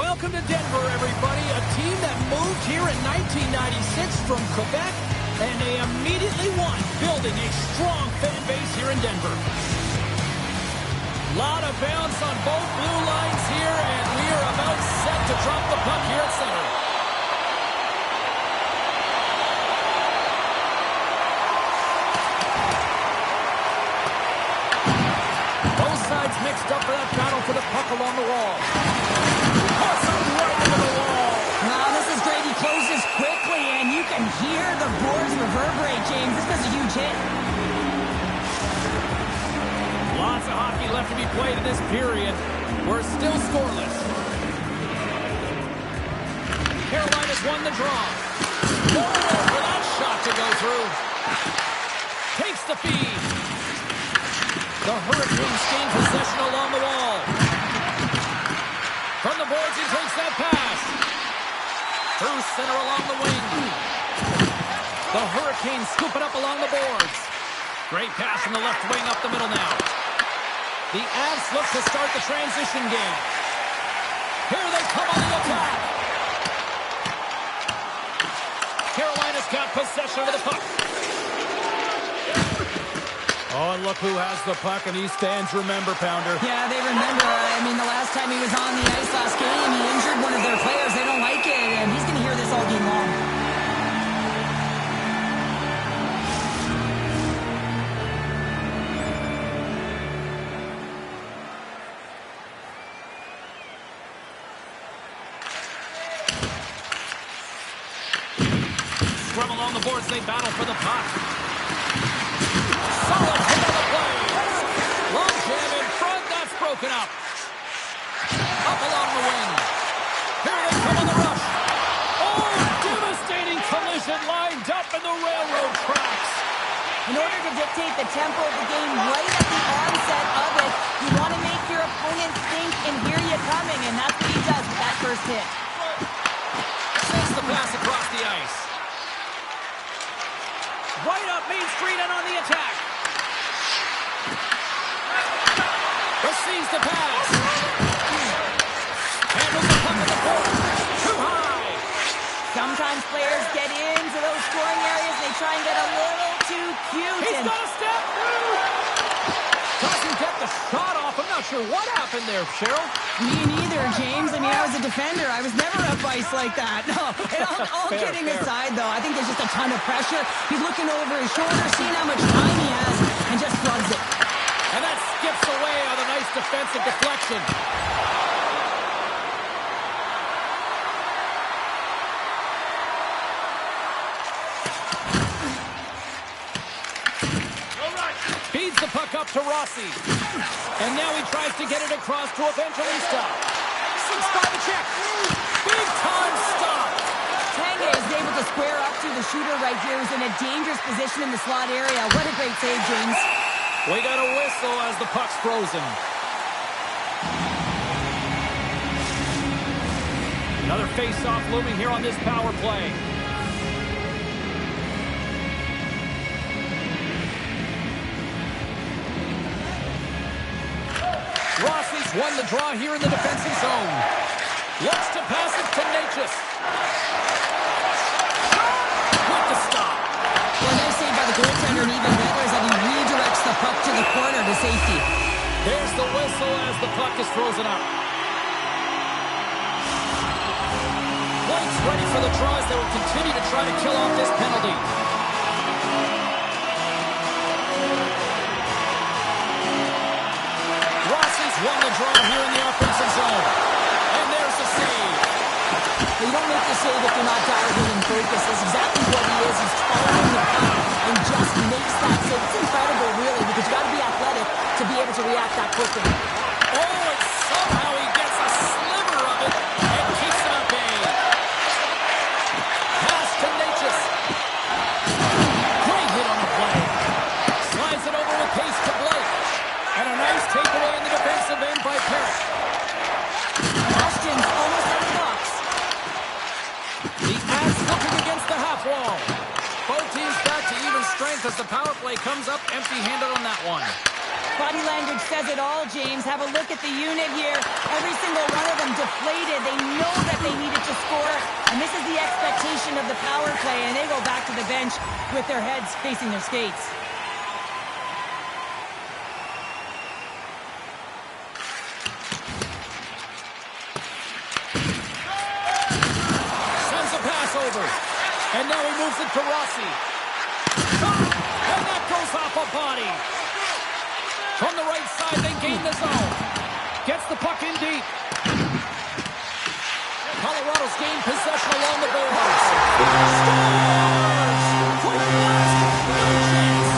Welcome to Denver, everybody. A team that moved here in 1996 from Quebec, and they immediately won, building a strong fan base here in Denver. Lot of bounce on both blue lines here, and we are about set to drop the puck here at center. Both sides mixed up for that battle for the puck along the wall. Puts it right into the wall. Wow, this is great. He closes quickly, and you can hear the boards reverberate, James. This was a huge hit. Lots of hockey left to be played in this period. We're still scoreless. Carolina's won the draw. Forward for that shot to go through. Takes the feed. The Hurricanes gain possession along the wall. From the boards, he takes that pass. Through center along the wing. The Hurricanes scoop it up along the boards. Great pass from the left wing up the middle now. The Avs look to start the transition game. Here they come on the attack. Carolina's got possession of the puck. Oh, and look who has the puck, and these fans remember, Pounder. Yeah, they remember. I mean, the last time he was on the ice last game, he injured one of their players. They don't like it, and he's going to hear this all game long. Scrum along the boards, they battle for the puck. Solid hit on the play. Long jam in front, that's broken up. Up along the wing. Here they come on the rush. Oh, devastating collision lined up in the railroad tracks. In order to dictate the tempo of the game right at the onset of it, you want to make your opponent think and hear you coming, and that's what he does with that first hit. Sends the pass across the ice. Right up Main Street and on the attack. Receives the pass. Handles the puck at the point. Too high. Sometimes players get into those scoring areas and they try and get a little too cute. He's got a step through. Doesn't get the shot off. I'm not sure what happened there, Cheryl. Me neither, James. I mean, I was a defender. I was never up ice like that. No, and all kidding aside, though, I think there's just a ton of pressure. He's looking over his shoulder, seeing how much time he has, and just plugs it. And that skips away on a nice defensive deflection. Feeds the puck up to Rossi. And now he tries to get it across to Evangelista. 6-5 a check. Big time stop. Tange is able to square up to the shooter right here, who's in a dangerous position in the slot area. What a great save, James. We got a whistle as the puck's frozen. Another face-off looming here on this power play. Rossi's won the draw here in the defensive zone. Looks to pass it to Natchez. With the stop. Well, nice save by the goaltender, and even better is that he redirects the puck to the corner to safety. There's the whistle as the puck is frozen up. Blake's ready for the draw as they will continue to try to kill off this penalty. Rossi's won the draw here in the offensive zone. And there's the save. You don't make the save if you're not dialed in and focused. That's exactly what he is. He's following the puck and just makes that save. It's incredible, really, because you got to be athletic to be able to react that quickly. Oh, and somehow he gets a sliver of it and keeps it at bay. Pass to Natchez. Great hit on the play. Slides it over with pace to Blake. And a nice takeaway in the defensive end by Parrott. Austin's almost out of the box. The Avs looking against the half wall. Both teams back to even strength as the power play comes up empty-handed on that one. Body language says it all, James. Have a look at the unit here. Every single one of them deflated. They know that they needed to score, and this is the expectation of the power play, and they go back to the bench with their heads facing their skates. Sends a pass over, and now he moves it to Rossi. And that goes off a body. From the right side, they gain the zone. Gets the puck in deep. Colorado's gained possession along the boards. Scores! For the last chance.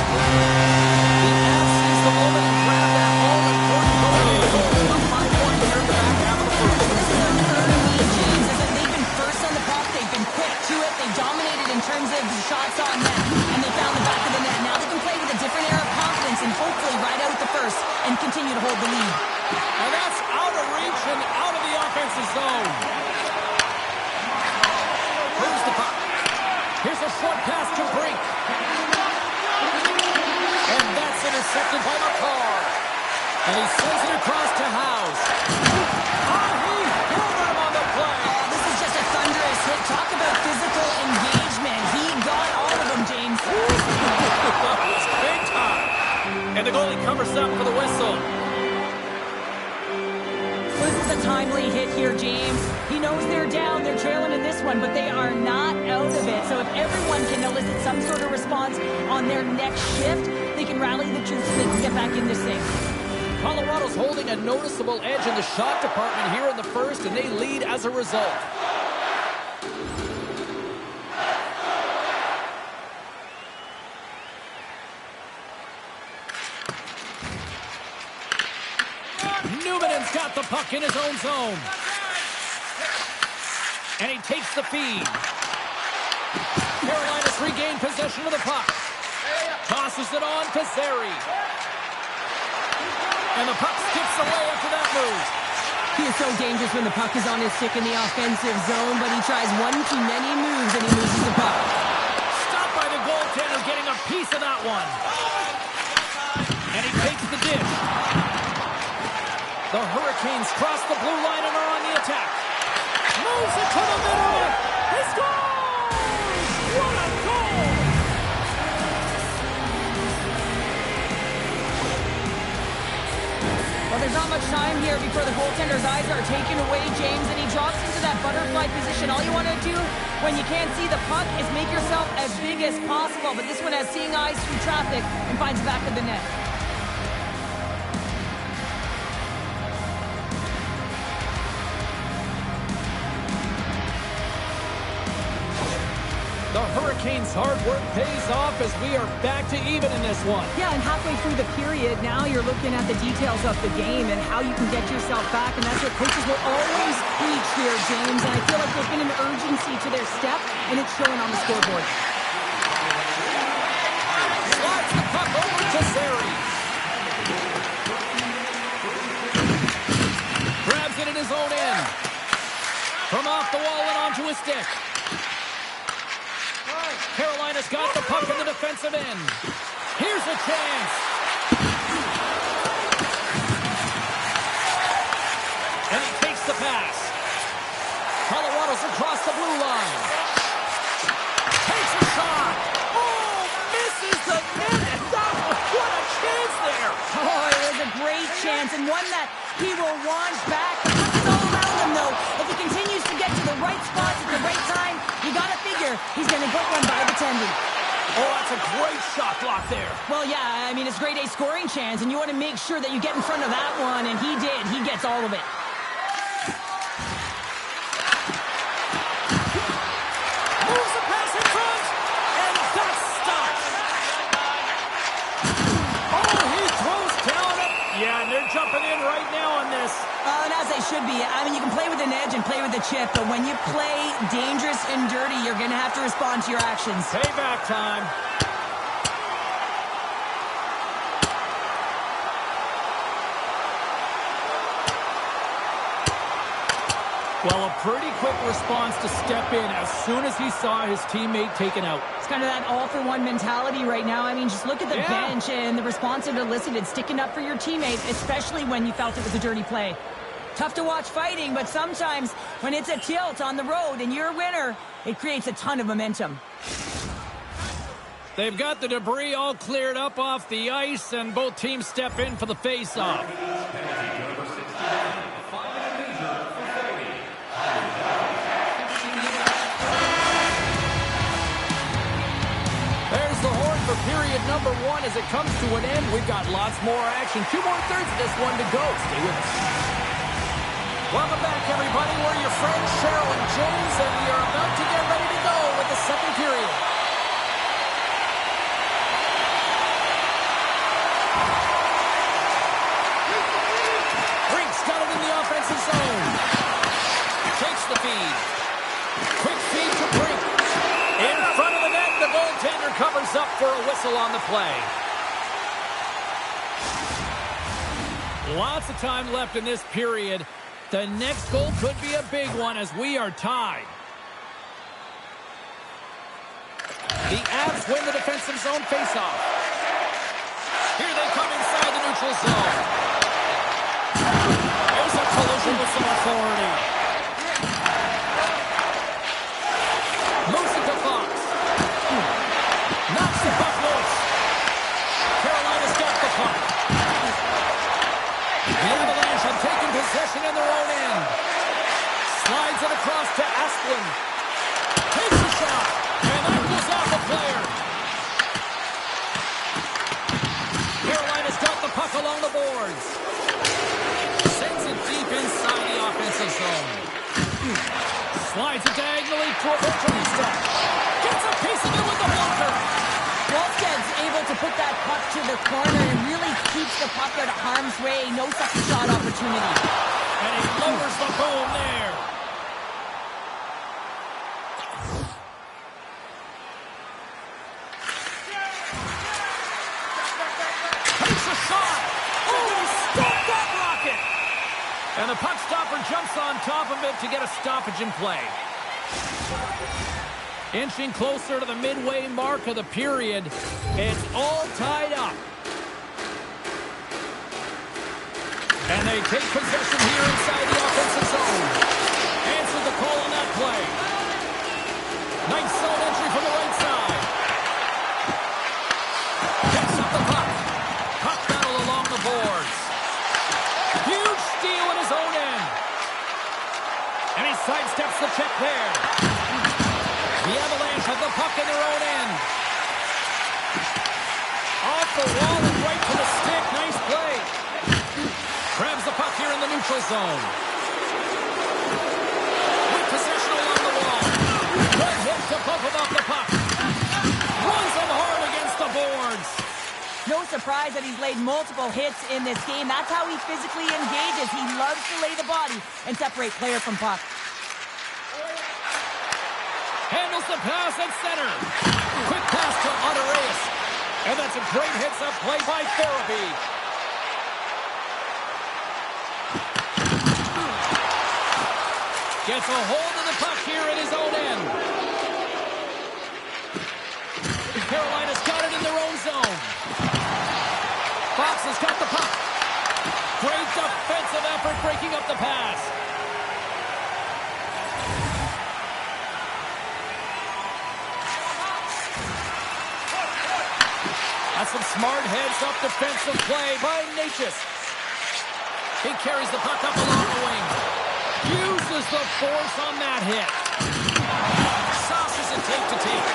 The Avs seized the moment and grabbed that all-important goal. A 5-1 here in the back half of the first. This is an early lead, James. As they've been first on the puck, they've been quick to it. They dominated in terms of shots on net, and they found the back of the net. Now they can play with a different air of confidence and hopefully ride out the first and continue to hold the lead. And that's out of reach and out of the offensive zone. Here's the puck. Here's a short pass to Brink. And that's intercepted by McCarr. And he sends it across to House. Oh, he held him on the play. Oh, this is just a thunderous hit. Talk about physical engagement. He got all of them, James. That was big time. And the goalie covers up for the whistle. This is a timely hit here, James. He knows they're down, they're trailing in this one, but they are not out of it. So if everyone can elicit some sort of response on their next shift, they can rally the troops and they can get back in this thing. Colorado's holding a noticeable edge in the shot department here in the first, and they lead as a result. Newman's got the puck in his own zone. And he takes the feed. Carolina's regained possession of the puck. Tosses it on to Zary. And the puck skips away after that move. He is so dangerous when the puck is on his stick in the offensive zone, but he tries one too many moves and he loses the puck. Stopped by the goaltender, getting a piece of that one. And he takes the dish. The Hurricanes cross the blue line and are on the attack. Moves it to the middle. He scores! What a goal! Well, there's not much time here before the goaltender's eyes are taken away, James, and he drops into that butterfly position. All you want to do when you can't see the puck is make yourself as big as possible, but this one has seeing eyes through traffic and finds the back of the net. The Hurricanes' hard work pays off as we are back to even in this one. Yeah, and halfway through the period, now you're looking at the details of the game and how you can get yourself back, and that's what coaches will always preach here, James, and I feel like there's been an urgency to their step, and it's showing on the scoreboard. Slides the puck over to Zary. Grabs it in his own end. From off the wall and onto his stick. Carolina's got the puck in the defensive end. Here's a chance. And he takes the pass. Colorado's across the blue line. Takes a shot. Oh, misses the net. What a chance there. Oh, it was a great chance, and one that he will launch back. The puck is all around him, though. If he continues to get to the right spots at the right time, you got to figure he's going to get one by the tendon. Oh, that's a great shot block there. Well, yeah, I mean, it's grade A scoring chance, and you want to make sure that you get in front of that one, and he did. He gets all of it. Moves the pass in front, and that's stopped. Oh, he throws down it. Yeah, and they're jumping in right now on this. And as they should be. I mean, you can play with an edge and play with a chip, but when you play dangerous and dirty, you're going to have to respond to your actions. Payback time. Well, a pretty quick response to step in as soon as he saw his teammate taken out. It's kind of that all-for-one mentality right now. I mean, just look at the bench and the response it elicited, sticking up for your teammate, especially when you felt it was a dirty play. Tough to watch fighting, but sometimes when it's a tilt on the road and you're a winner, it creates a ton of momentum. They've got the debris all cleared up off the ice, and both teams step in for the face-off. There's the horn for period number 1 as it comes to an end. We've got lots more action. 2 more thirds of this one to go. Stay with us. Welcome back, everybody. We're your friends, Cheryl and James, and we are about to get ready to go with the second period. Brink's got it in the offensive zone. Takes the feed. Quick feed to Brink. In front of the net, the goaltender covers up for a whistle on the play. Lots of time left in this period. The next goal could be a big one as we are tied. The Avs win the defensive zone faceoff. Here they come inside the neutral zone. There's a collision with some authority. Moves it to Fox. Knocks the puck loose. Carolina's got the puck. The Avalanche have taken possession in their own end. Slides it across to Asplund. Takes a shot. And that goes off the player. Carolina's got the puck along the boards. Sends it deep inside the offensive zone. Slides it diagonally to a Bertrand. Gets a piece of it with the blocker. Wallsted's able to put that puck to the corner and really keeps the puck out of harm's way. No second shot opportunity. And he lowers the boom there. Takes a shot. Oh, he stopped that rocket. And the puck stopper jumps on top of it to get a stoppage in play. Inching closer to the midway mark of the period. It's all tied up. And they take possession here inside the offensive zone. Answer the call on that play. Nice zone entry from the right side. Picks up the puck. Puck battle along the boards. Huge steal in his own end. And he sidesteps the check there. The Avalanche have the puck in their own end. Off the wall and right to the stick. Nice play. Grabs the puck here in the neutral zone. With possession along the wall. Good hit to bump him off the puck. Runs him hard against the boards. No surprise that he's laid multiple hits in this game. That's how he physically engages. He loves to lay the body and separate player from puck. Handles the pass at center. Quick pass to Andreas. And that's a great hits-up play by Therapy. Gets a hold of the puck here in his own end. Carolina's got it in their own zone. Fox has got the puck. Great defensive effort breaking up the pass. That's some smart heads-up defensive play by Natchez. He carries the puck up along the wing. Uses the force on that hit. Sauces it tape to tape.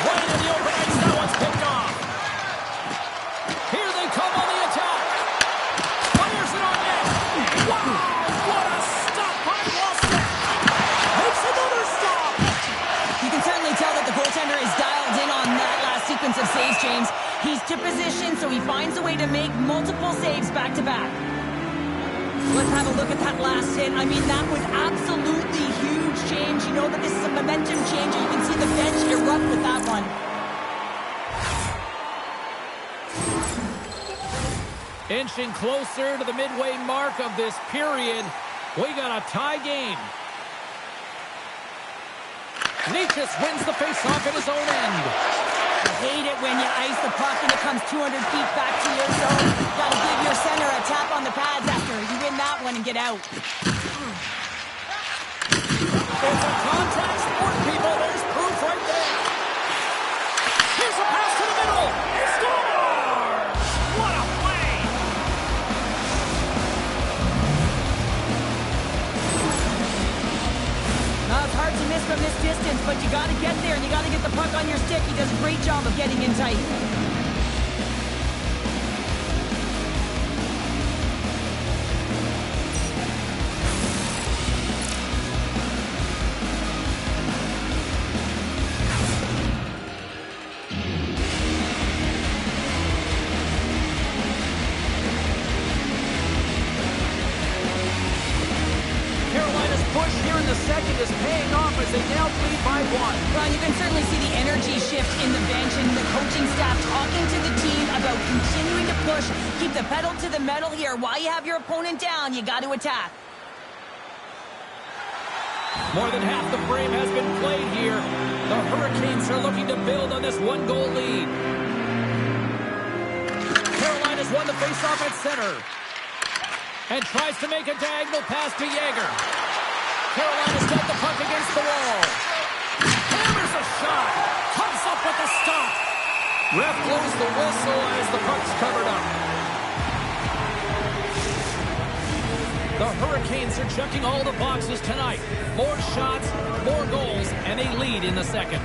Right in the open ice, that one's picked off. Here they come on the attack. Fires it on net. Wow, what a stop by Wallstedt. Makes another stop. You can certainly tell that the goaltender is dialed in on that last sequence of saves, James. He's to position, so he finds a way to make multiple saves back-to-back. Let's have a look at that last hit. I mean, that was absolutely huge, James. You know that this is a momentum changer. You can see the bench erupt with that one. Inching closer to the midway mark of this period. We got a tie game. Necas wins the faceoff at his own end. I hate it when you ice the puck and it comes 200 feet back to your zone. Got to give your center a tap on the pads after you win that one and get out. It's a contact sport, people. There's proof right there. Here's a pass to the middle. Scores! What a play! Now, it's hard to miss from this distance, but you got to get there and you got to get the puck on your stick. He does a great job of getting in tight. Is paying off as they now lead by one. Ron, you can certainly see the energy shift in the bench and the coaching staff talking to the team about continuing to push, keep the pedal to the metal here. While you have your opponent down, you got to attack. More than half the frame has been played here. The Hurricanes are looking to build on this one-goal lead. Carolina's won the faceoff at center and tries to make a diagonal pass to Yager. Carolina's got the puck against the wall. Hammers a shot. Comes up with a stop. Ref blows the whistle as the puck's covered up. The Hurricanes are checking all the boxes tonight. More shots, more goals, and they lead in the second.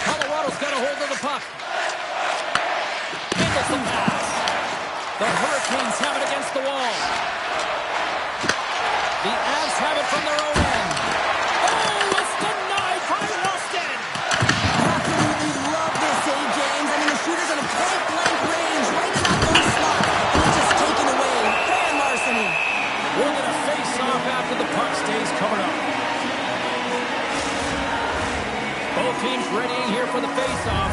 Colorado's got a hold of the puck. Handles the pass. The Hurricanes have it against the wall. The Avs have it from their own end. Oh, it's denied by Rustin. Absolutely love this save, James. I mean, the shooter's on a point-blank range, right in that low slot, and it's just taken away. Fan larceny. We're going to face off after the puck stays covered up. Both teams readying here for the face-off.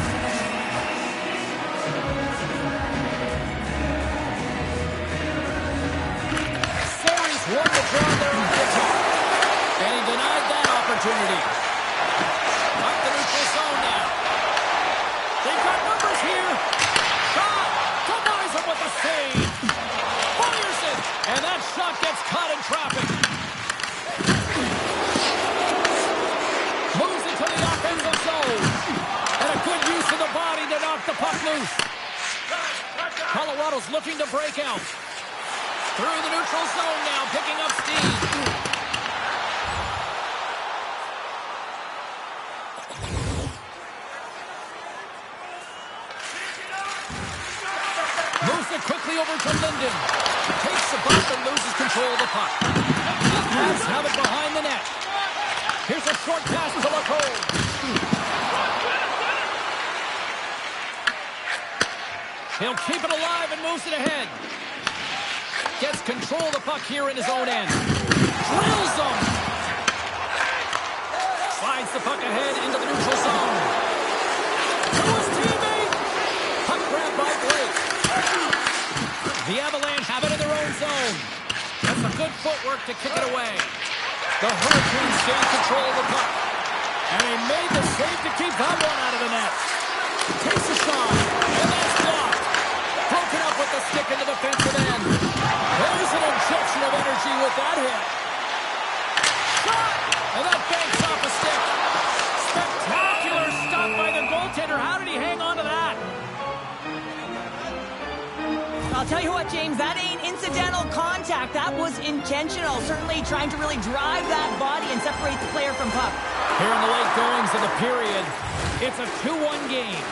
Won the draw there on the top. And he denied that opportunity. Up the neutral zone now. They've got numbers here. Shot. Denies him with the save. Fires it. And that shot gets caught in traffic. Moves into the offensive zone. And a good use of the body to knock the puck loose. Colorado's looking to break out. Through the neutral zone now, picking up steam. Moves it quickly over to Linden. Takes the bump and loses control of the puck. The Avs have it behind the net. Here's a short pass to Lacole. He'll keep it alive and moves it ahead. Gets control of the puck here in his own end. Drills him. Slides the puck ahead into the neutral zone. To his teammate. Puck grabbed by Blake. The Avalanche have it in their own zone. That's some good footwork to kick it away. The Hurricanes gain control of the puck. And he made the save to keep that one out of the net. Takes a shot. And that's blocked. Broken up with the stick in the defensive end. There's an injection of energy with that hit. Shot! And that banks off a stick. Spectacular stop by the goaltender. How did he hang on to that? I'll tell you what, James, that ain't incidental contact. That was intentional. Certainly trying to really drive that body and separate the player from puck. Here in the late goings of the period, it's a 2-1 game.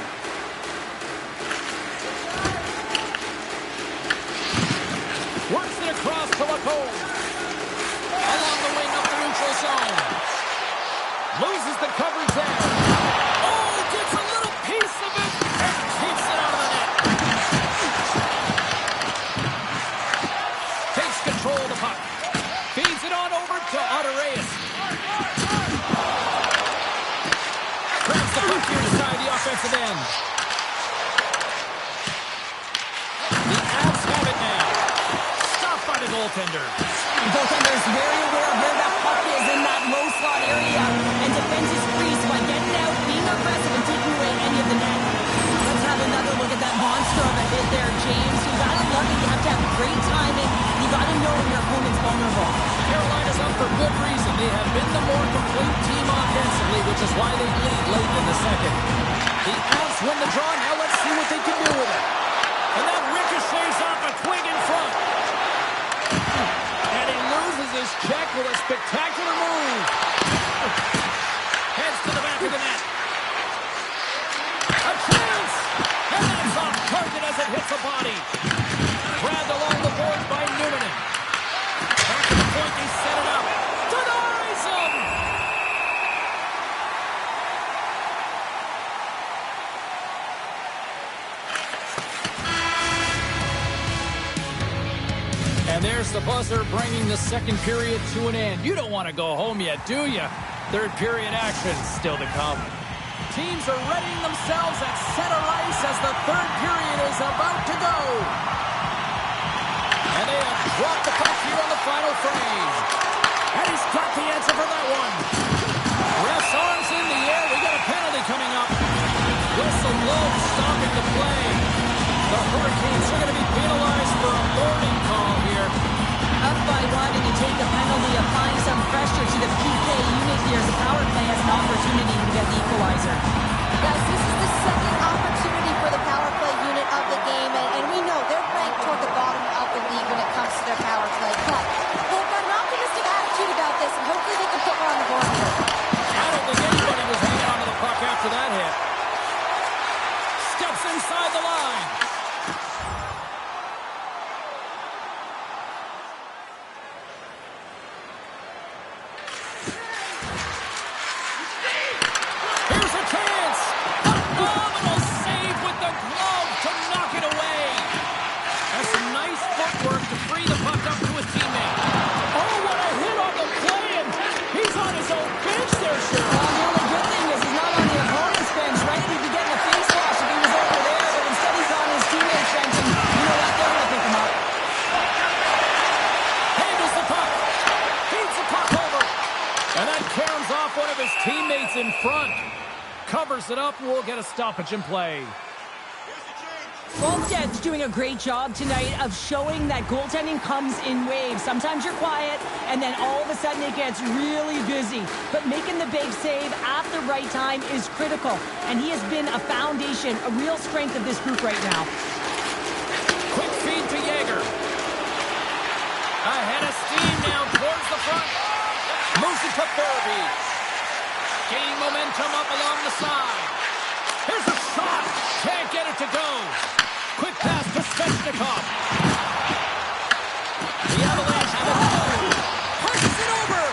Works it across to Lacole. Along the wing up the neutral zone. Loses the coverage there. Oh, gets a little piece of it and keeps it out of the net. Takes control of the puck. Feeds it on over to Reyes. Grabs the puck here inside the offensive end. The Avs have it now. Stopped by the goal goaltender. The goaltender is very aware of where that puck is in that low slot area and defends his crease by getting out, being aggressive, and taking away any of the net. Let's have another look at that monster of a hit there, James. You gotta love it. You have to have great timing. You gotta know when your opponent's vulnerable. Carolina's up for good reason. They have been the more complete team offensively, which is why they lead late in the second. The Avs win the draw. Now let's see what they can do with it. And that ricochets off a twig in front. And he loses his check with a spectacular move. Heads to the back of the net. A chance! And that's off target as it hits a body. Grabbed along the boards by Newman. Back to the point, they set it up. Denies him! And there's the buzzer, bringing the second period to an end. You don't want to go home yet, do you? Third period action still to come. Teams are readying themselves at center ice as the third period is about to go. And they have dropped the puck here on the final frame. And he's got the answer for that one. Ref's arms in the air. We got a penalty coming up. Whistle blows, stopping the play. The Hurricanes are going to be penalized for a warning call here. Up by one, and you take a penalty, applying some pressure to the PK unit here. The power play has an opportunity to get the equalizer. Guys, this is the second opportunity for the power play unit of the game, and we know they're ranked toward the bottom of the league when it comes to their power play. But they've got an optimistic attitude about this, and hopefully they can put one on the board here. I don't think anybody was hanging onto the puck after that hit. Steps inside the line. Here's a chance. Phenomenal save with the glove to knock it away. And some nice footwork to free the puck up to his teammate. Oh, what a hit on the play, and he's on his own bench there, sure. Well, the only good thing is he's not on the opponent's bench, right? He'd be getting a face wash if he was over there, but instead he's on his teammate's bench, and you know what? They're going to pick him up. Handles the puck. Feeds the puck over. And that caroms off one of his teammates in front. Covers it up, and we'll get a stoppage in play. Wolfstead's doing a great job tonight of showing that goaltending comes in waves. Sometimes you're quiet, and then all of a sudden it gets really busy. But making the big save at the right time is critical, and he has been a foundation, a real strength of this group right now. Quick feed to Yeager. Ahead of steam now towards the front. Moves it to Thurby. Gaining momentum up along the side. Here's a shot. Can't get it to go. Quick pass to Svechnikov. The Avalanche have it low. Pushes it over.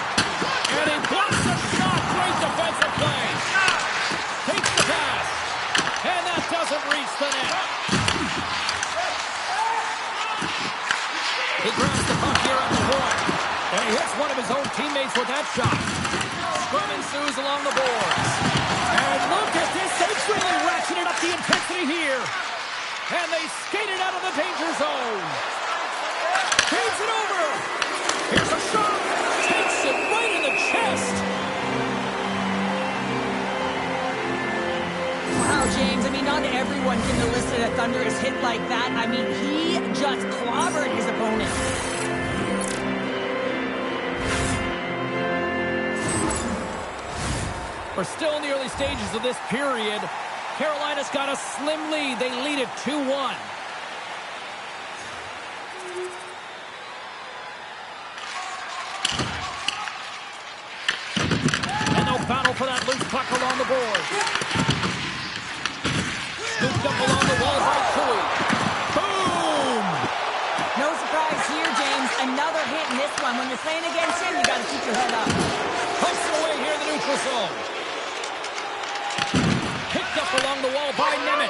And he blocks the shot. Great defensive play. Takes the pass. And that doesn't reach the net. He grabs the puck here at the point. And he hits one of his own teammates with that shot. Scrum ensues along the boards. And look at this. They've really ratcheted up the intensity here. And they skated out of the danger zone. Feeds it over. Here's a shot. Takes it right in the chest. Wow, James, I mean, not everyone can elicit a thunderous hit like that. I mean, he just clobbered his opponent. We're still in the early stages of this period. Carolina's got a slim lead. They lead it 2-1. And no battle for that loose puck along the board. Scooped up along the wall by Cooey. Boom! No surprise here, James. Another hit in this one. When you're playing against him, you got to keep your head up. Puts it away here in the neutral zone. Picked up along the wall by Nemec.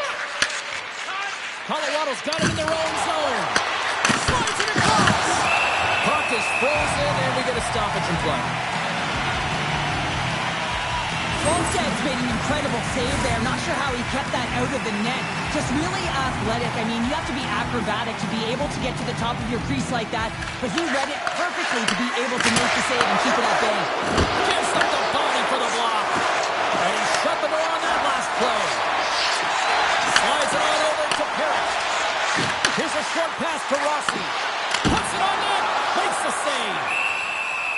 Colorado's got it in their own zone. Slides it across. Puck is frozen, and we get a stoppage in play. Wallsted's made an incredible save there. Not sure how he kept that out of the net. Just really athletic. I mean, you have to be acrobatic to be able to get to the top of your crease like that. But he read it perfectly to be able to make the save and keep it at bay. Gives up the body for the block. And he shut the door on that last play. Slides it on over to Parrott. Here's a short pass to Rossi. Puts it on net. Makes the save.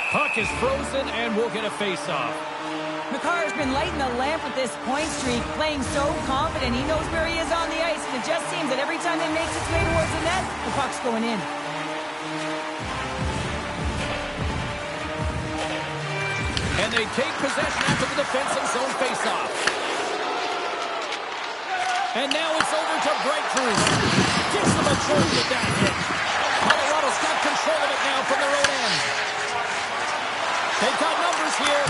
Puck is frozen and we'll get a face-off. Makar's been lighting the lamp with this point streak, playing so confident. He knows where he is on the ice, and it just seems that every time it makes its way towards the net, the puck's going in. And they take possession after the defensive zone face-off. And now it's over to Breakthrough. Gives them a choice with that hit. Colorado's got control of it now from their own end. They've got numbers here.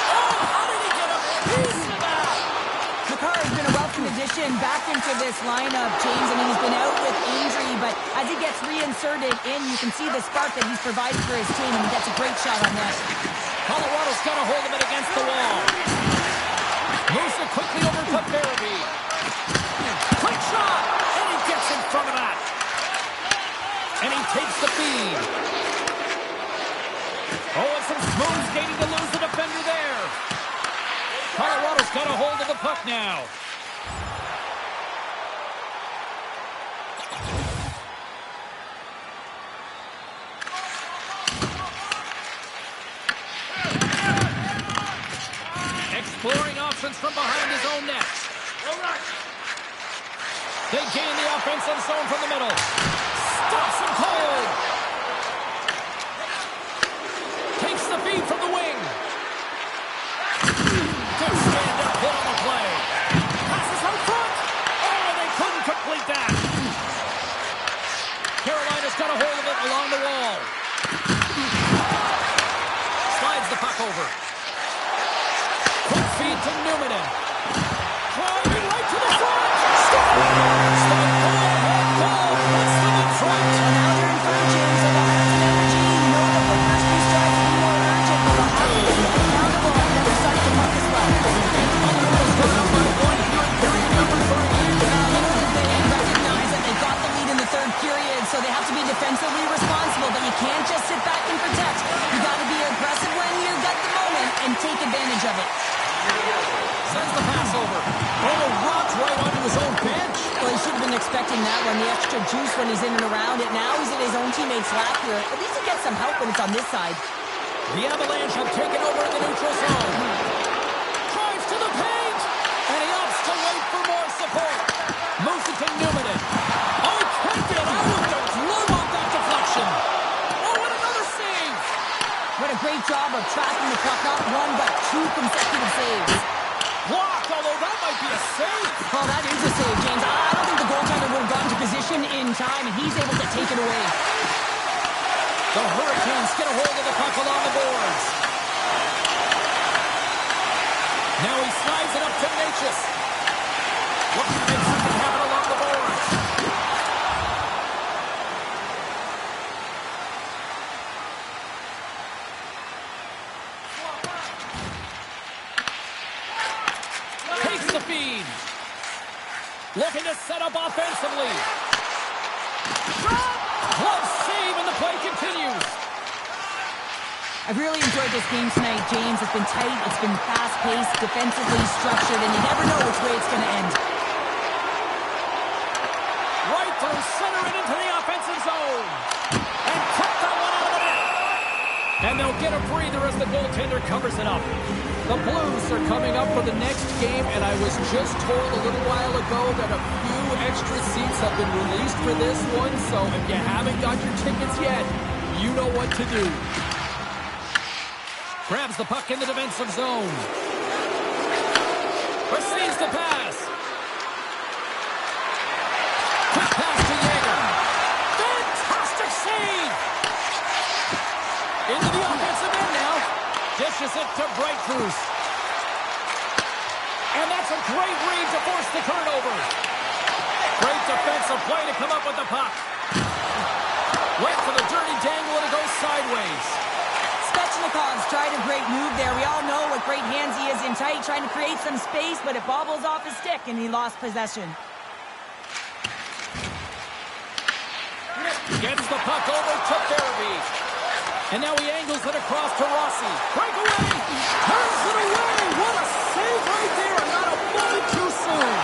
Oh, how did he get a piece of that? Makar has been a welcome addition back into this lineup, James. I mean, he's been out with injury, but as he gets reinserted in, you can see the spark that he's provided for his team, and he gets a great shot on net. Colorado's got a hold of it against the wall. Moves it quickly over to Barabee. Quick shot, and he gets in front of that. And he takes the feed. Oh, and some smooth skating to lose the defender there. Colorado's got a hold of the puck now. Exploring options from behind his own net. They gain the offensive zone from the middle. Stops him cold. Takes the feed from the wing. Good stand-up hit on the play. Passes out front. Oh, and they couldn't complete that. Carolina's got a hold of it along the wall. Slides the puck over. Quick feed to Newman. Driving right to the front. Stop. Goal. Puts them in front. And now they're in front, James. They'll have some energy. You know that the first few strikes will be more urgent, but they'll have to be accountable on the other side of the puck as well. Colorado's got up by one here in period number 3. They recognize that they've got the lead in the third period, so they have to be defensively responsible, but you can't just sit back and protect. You got to be aggressive when you get the moment and take advantage of it. Sends the pass over. Oh, rocked right onto his own bench. Well, he should have been expecting that one, the extra juice when he's in and around it. Now he's in his own teammate's lap here. At least he gets some help when it's on this side. The Avalanche have taken over in the neutral zone. Drives to the paint, and he opts to wait for more support. Moves it to Newman. Oh, he kicked it out with the glue on that deflection. Oh, and another save. What a great job of tracking the puck, not one but two consecutive saves. Blocked, although that might be a save. Oh, that is a save, James. I don't think the goaltender would have gotten to position in time, and he's able to take it away. The Hurricanes get a hold of the puck along the boards. Now he slides it up to Natchez. Looking to make something happen along the boards. Takes the feed. Looking to set up offensively. Shot! Glove save, and the play continues. I've really enjoyed this game tonight, James. It's been tight, it's been fast-paced, defensively structured, and you never know which way it's going to end. Right through center and into the offensive zone. And cut that one out of the net. And they'll get a breather as the goaltender covers it up. The Blues are coming up for the next game, and I was just told a little while ago that a few extra seats have been released for this one, so if you haven't got your tickets yet, you know what to do. Grabs the puck in the defensive zone. Receives the pass. Quick pass to Yeager. Fantastic save. Into the offensive end now. Dishes it to Breakthrough. And that's a great read to force the turnover. Great defensive play to come up with the puck. Went for the dirty dangle and it goes sideways. Svechnikov's tried a great move there. We all know what great hands he is in tight, trying to create some space, but it bobbles off his stick, and he lost possession. Gets the puck over to Farabee. And now he angles it across to Rossi. Breakaway! Turns it away! What a save right there! Not a moment too soon!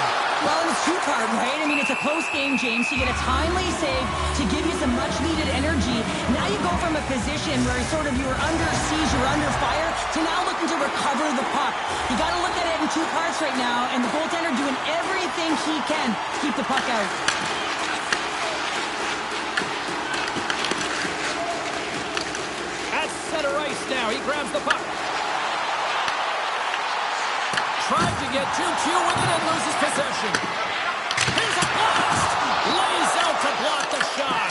Well, and it's too hard, right? I mean, it's a close game, James. You get a timely save to give you some much-needed energy. Now you go from a position where sort of you were under siege, you were under fire, to now looking to recover the puck. You got to look at it in two parts right now, and the goaltender doing everything he can to keep the puck out. At center ice now, he grabs the puck. Tried to get 2-2 with it and loses possession. Here's a blast! Lays out to block the shot.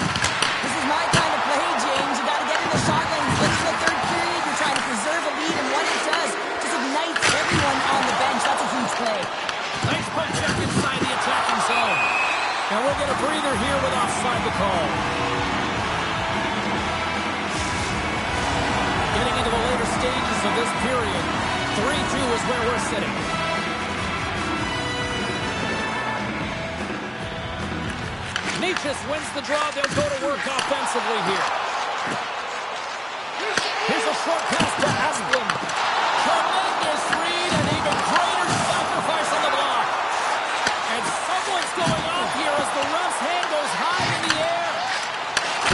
This is my kind of play, James. You got to get in the shot lane. Finish the third period. You're trying to preserve a lead, and what it does just ignites everyone on the bench. That's a huge play. Nice puck check inside the attacking zone. And we'll get a breather here with offside the call. Getting into the later stages of this period, 3-2 is where we're sitting. Nietzsche wins the draw. They'll go to work offensively here. Here's a short pass to Asplund. Tremendous read and even greater sacrifice on the block. And someone's going off here as the ref's hand goes high in the air.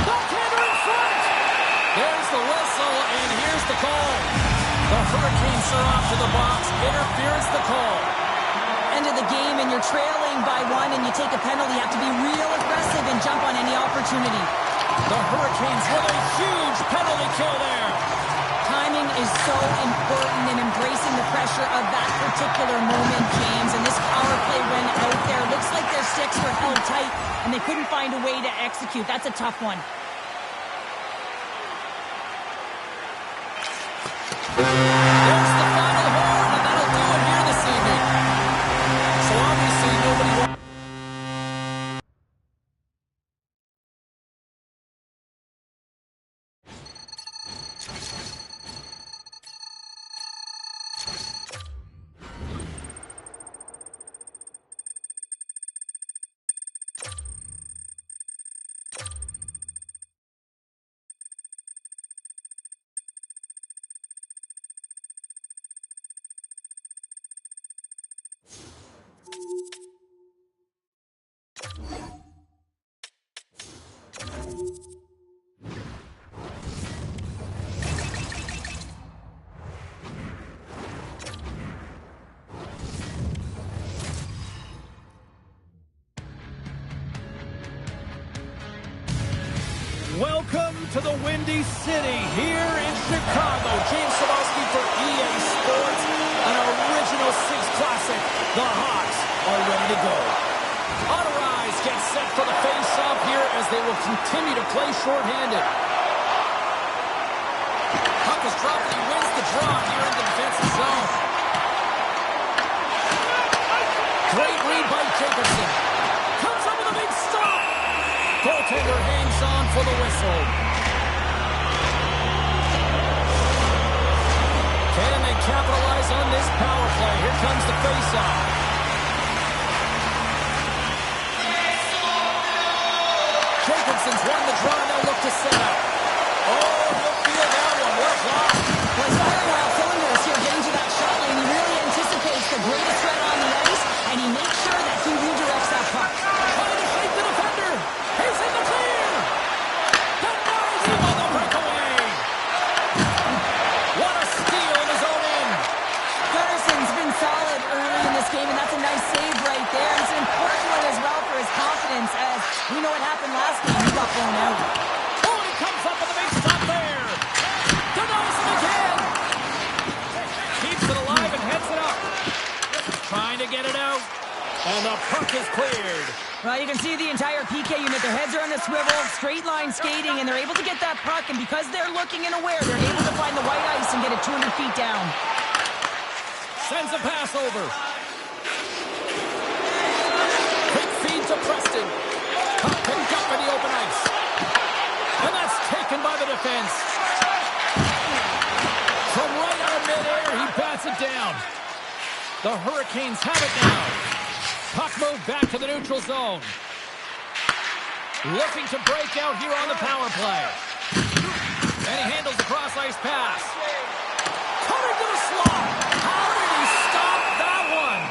Goaltender in front. There's the whistle, and here's the call. The Hurricanes are off to the box. Interference the call. End of the game, and you're trailing by one, and you take a penalty. You have to be real aggressive and jump on any opportunity. The Hurricanes with a huge penalty kill there. Timing is so important in embracing the pressure of that particular moment, James. And this power play went out there. Looks like their sticks were held tight, and they couldn't find a way to execute. That's a tough one. There's the final horn, and that'll do it here this evening. So obviously nobody wants... Welcome to the Windy City here in Chicago. James Cebulski for EA Sports, an original Six Classic. The Hawks are ready to go. Otterize gets set for the face-off here as they will continue to play shorthanded. Puck is dropped and he wins the draw here in the defensive zone. Great read by Jacobson. Comes up with a big stop. Goaltender hangs on for the whistle. Can they capitalize on this power play? Here comes the face-off. Jacobson's won the draw. They'll look to set up. Oh, you'll feel that one. What a block. Well, he's firing all cylinders here, getting to that shot lane. He really anticipates the greatest threat on the ice, and he makes sure that he redirects that puck. Trying to shake the defender. He's in the clear. Denies him on the breakaway. What a steal in his own end. Gunnarson's been solid early in this game, and that's a nice save right there. It's an important one as well for his confidence, as we know what happened last game. He got blown out. Oh, he comes up with a big stop there. Denies him again. Keeps it alive and heads it up. Trying to get it out. And the puck is cleared. Well, you can see the entire PK unit. Their heads are on a swivel, straight line skating, and they're able to get that puck. And because they're looking and aware, they're able to find the white ice and get it 200 feet down. Sends a pass over. Quick feed to Preston. Puck picked up in the open ice. And that's taken by the defense. The Hurricanes have it now. Puck moved back to the neutral zone. Looking to break out here on the power play. And he handles the cross-ice pass. Coming to the slot. How did he stop that one?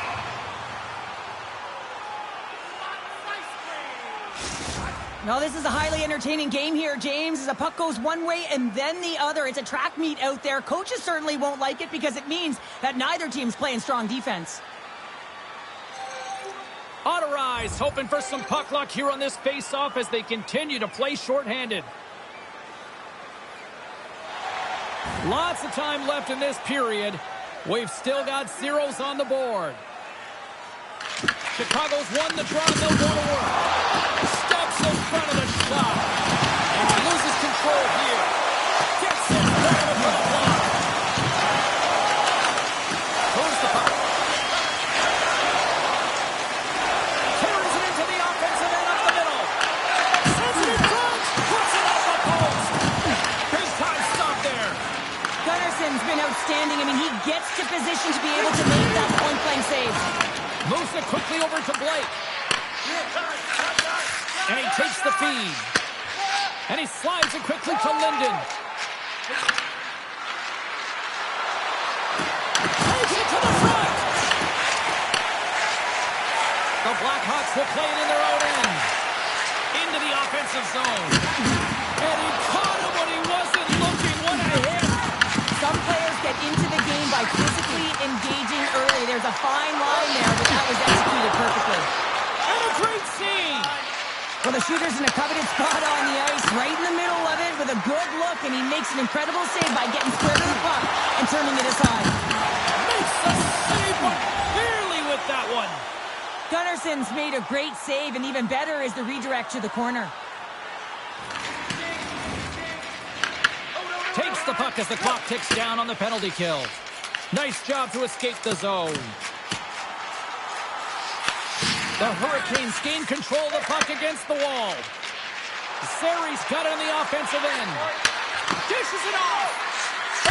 No, this is a highly entertaining game here, James, as the puck goes one way and then the other. It's a track meet out there. Coaches certainly won't like it because it means that neither team's playing strong defense. Otterize hoping for some puck luck here on this face-off as they continue to play shorthanded. Lots of time left in this period. We've still got zeros on the board. Chicago's won the draw. They'll go to work. Steps in front of the shot. And he loses control here. Gets it right over the block. Moves the puck. Carries it into the offensive end up the middle. Sends it in front. Puts it off the post. Big time stop there. Gunnarson's been outstanding. I mean, he gets to position to be able to make that point-blank save. Moves it quickly over to Blake. And he takes the feed. And he slides it quickly to Linden. Takes it to the front. The Blackhawks will play it in their own end. Into the offensive zone. And he caught him when he wasn't looking. What a hit. Some players get into the game by physically engaging early. There's a fine line there, but that was executed perfectly. And a great scene. Well, the shooter's in a coveted spot on the ice, right in the middle of it with a good look, and he makes an incredible save by getting square to the puck and turning it aside. Makes the save, but barely with that one. Gunnarson's made a great save, and even better is the redirect to the corner. Takes the puck as the clock ticks down on the penalty kill. Nice job to escape the zone. The Hurricanes gain control of the puck against the wall. Zeri's got it on the offensive end. Dishes it off.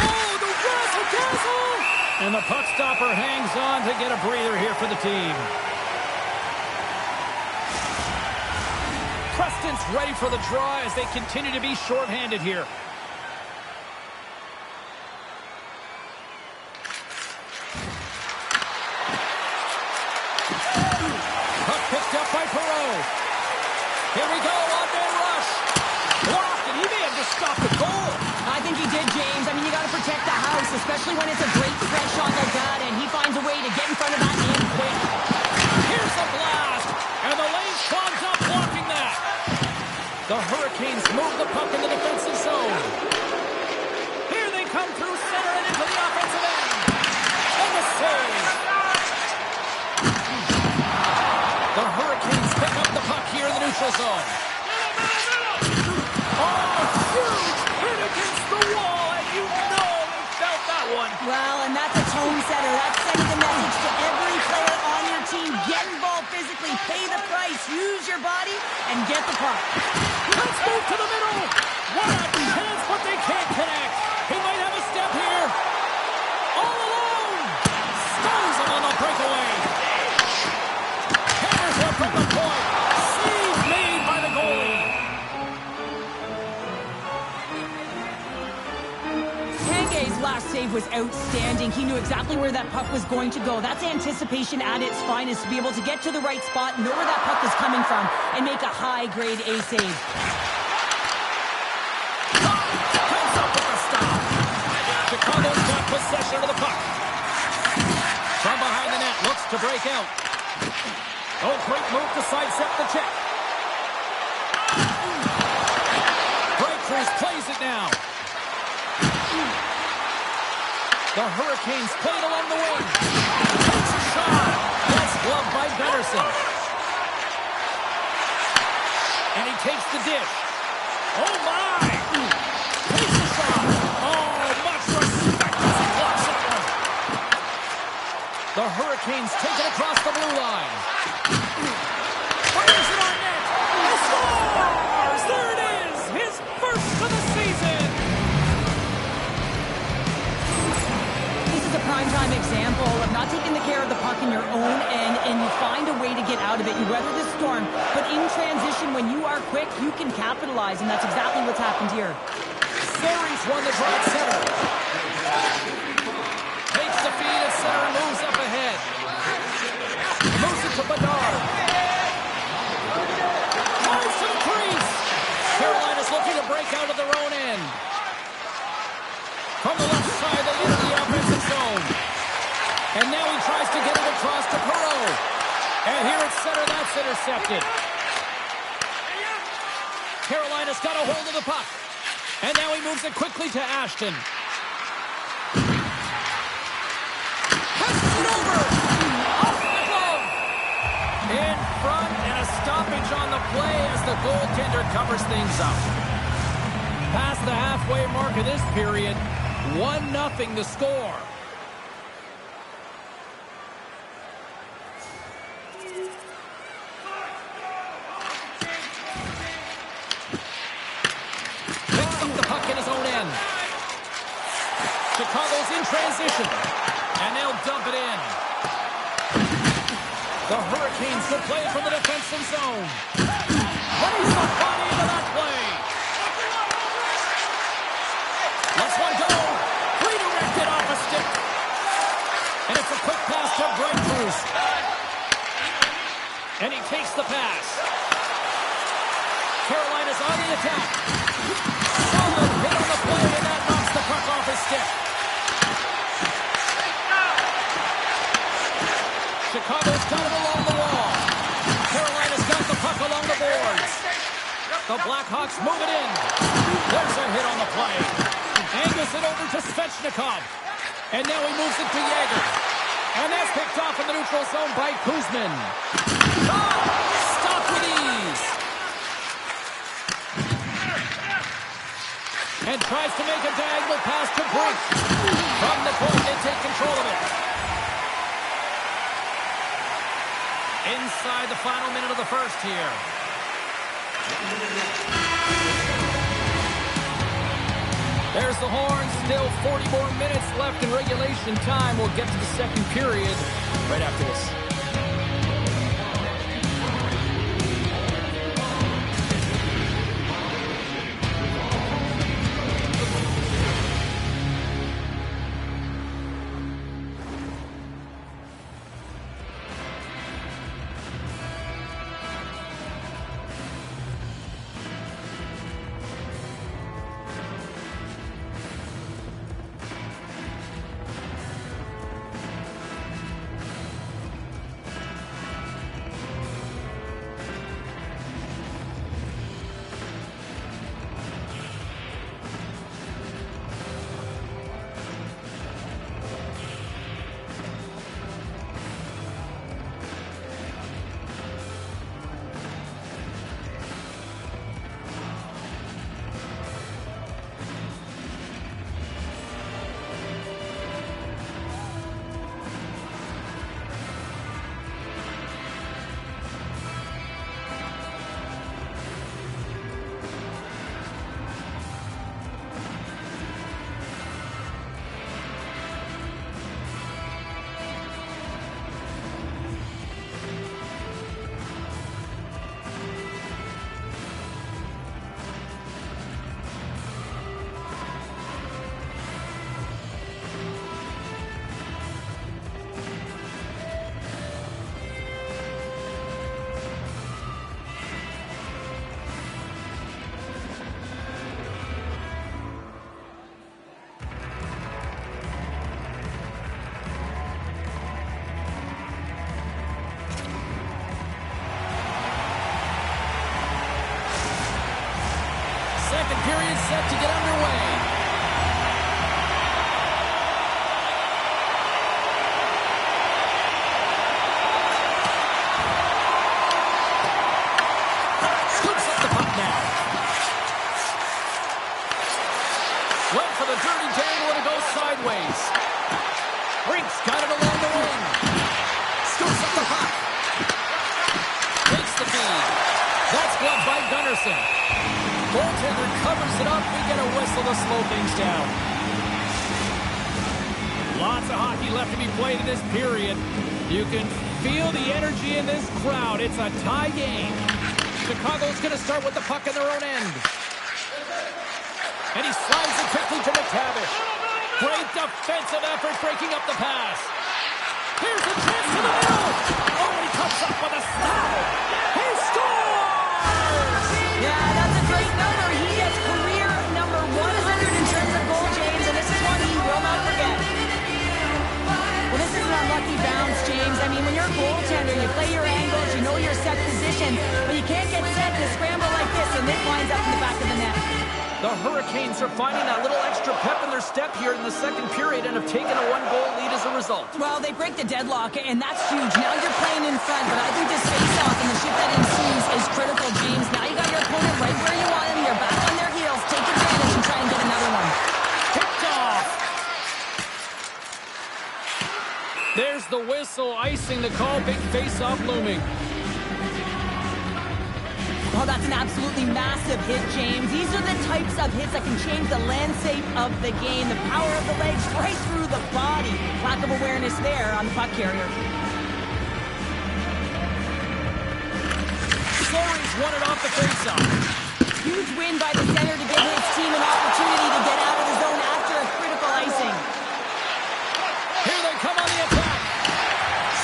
Oh, the razzle-dazzle! And the puck stopper hangs on to get a breather here for the team. Preston's ready for the draw as they continue to be shorthanded here. Picked up by Perreault. Here we go, on-man rush. Blocked, and he may have just stopped the goal. I think he did, James. I mean, you got to protect the house, especially when it's a great threat shot like that, and he finds a way to get in front of that man quick. Here's a blast, and the lane clogs up blocking that. The Hurricanes move the puck in the defensive zone. Here they come through center and into the offensive end. And the save. The Hurricanes pick up the puck here in the neutral zone. Oh, huge hit against the wall, and you know they felt that one. Well, and that's a tone setter. That's sending the message to every player on your team. Get involved physically, pay the price, use your body, and get the puck. Let's move to the middle. What a chance, but they can't connect. He might have a step here. All alone. Stones him on the breakaway. From the point. Save made by the goalie. Tanguay's last save was outstanding. He knew exactly where that puck was going to go. That's anticipation at its finest, to be able to get to the right spot, know where that puck is coming from, and make a high-grade A save. Comes up with the stop. Chicago's got possession of the puck. From behind the net, looks to break out. Oh, great move to sidestep the check. Breakthroughs plays it now. The Hurricanes play it along the wing. Takes a shot. That's gloved by Gunnarsson. And he takes the dish. Oh, my. Takes a shot. Oh, much respect as he blocks that one. The Hurricanes take it across the blue line. Fires it on net. He scores! There it is! His first of the season! This is a primetime example of not taking the care of the situation, when you are quick, you can capitalize, and that's exactly what's happened here. Series won the draw at center. Takes the feed at center and moves up ahead. Moves it to Bedard. Drives to the crease. Carolina's looking to break out of their own end. From the left side, they enter the offensive zone. And now he tries to get it across to Perreault. And here at center, that's intercepted. Carolina's got a hold of the puck. And now he moves it quickly to Ashton. Passes it over. Off the glove. In front, and a stoppage on the play as the goaltender covers things up. Past the halfway mark of this period, 1-0 the score. Chicago's in transition, and they'll dump it in. The Hurricanes will play from the defensive zone. Lays the body into that play. Lets one go. Redirected off a stick. And it's a quick pass to Breakthroughs. And he takes the pass. Carolina's on the attack. Solid hit on the play, and that knocks the puck off his stick. Chicago's got it along the wall. Carolina's got the puck along the boards. The Blackhawks move it in. There's a hit on the play. Angles it over to Svechnikov. And now he moves it to Yager. And that's picked off in the neutral zone by Kuzmin. Oh, stop with ease. And tries to make a diagonal pass to Brink. From the point, they take control of it. Inside the final minute of the first here. There's the horn. Still 40 more minutes left in regulation time. We'll get to the second period right after this. Period set to get underway. Scoops up the puck now. Went for the dirty dangle and it goes sideways. Brink's got it along the wing. Scoops up the puck. Takes the feed. That's gloved by Gunnarsson. Goaltender covers it up. We get a whistle to slow things down. Lots of hockey left to be played in this period. You can feel the energy in this crowd. It's a tie game. Chicago's going to start with the puck in their own end. And he slides it quickly to McTavish. Great defensive effort breaking up the pass. Here's a chance to the middle. Oh, he comes up with a stop. He scores! Yeah, that's a great number. He gets career number 100 in terms of goal, James, and this is one he will not forget. Well, this is an unlucky bounce, James. I mean, when you're a goaltender, you play your angles, you know your set position, but you can't get set to scramble like this, and it winds up in the back of the net. The Hurricanes are finding that little extra pep in their step here in the second period and have taken a one-goal lead as a result. Well, they break the deadlock, and that's huge. Now you're playing in front, but I think this face-off and the shift that ensues is critical, James. Now you got your opponent right where you want him. You're back on their heels. Take advantage and try and get another one. Tipped off. There's the whistle, icing the call. Big face-off looming. Oh, that's an absolutely massive hit, James. These are the types of hits that can change the landscape of the game. The power of the legs right through the body. Lack of awareness there on the puck carrier. Fleury's won it off the faceoff. Huge win by the center to give his team an opportunity to get out of the zone after a critical icing. Here they come on the attack.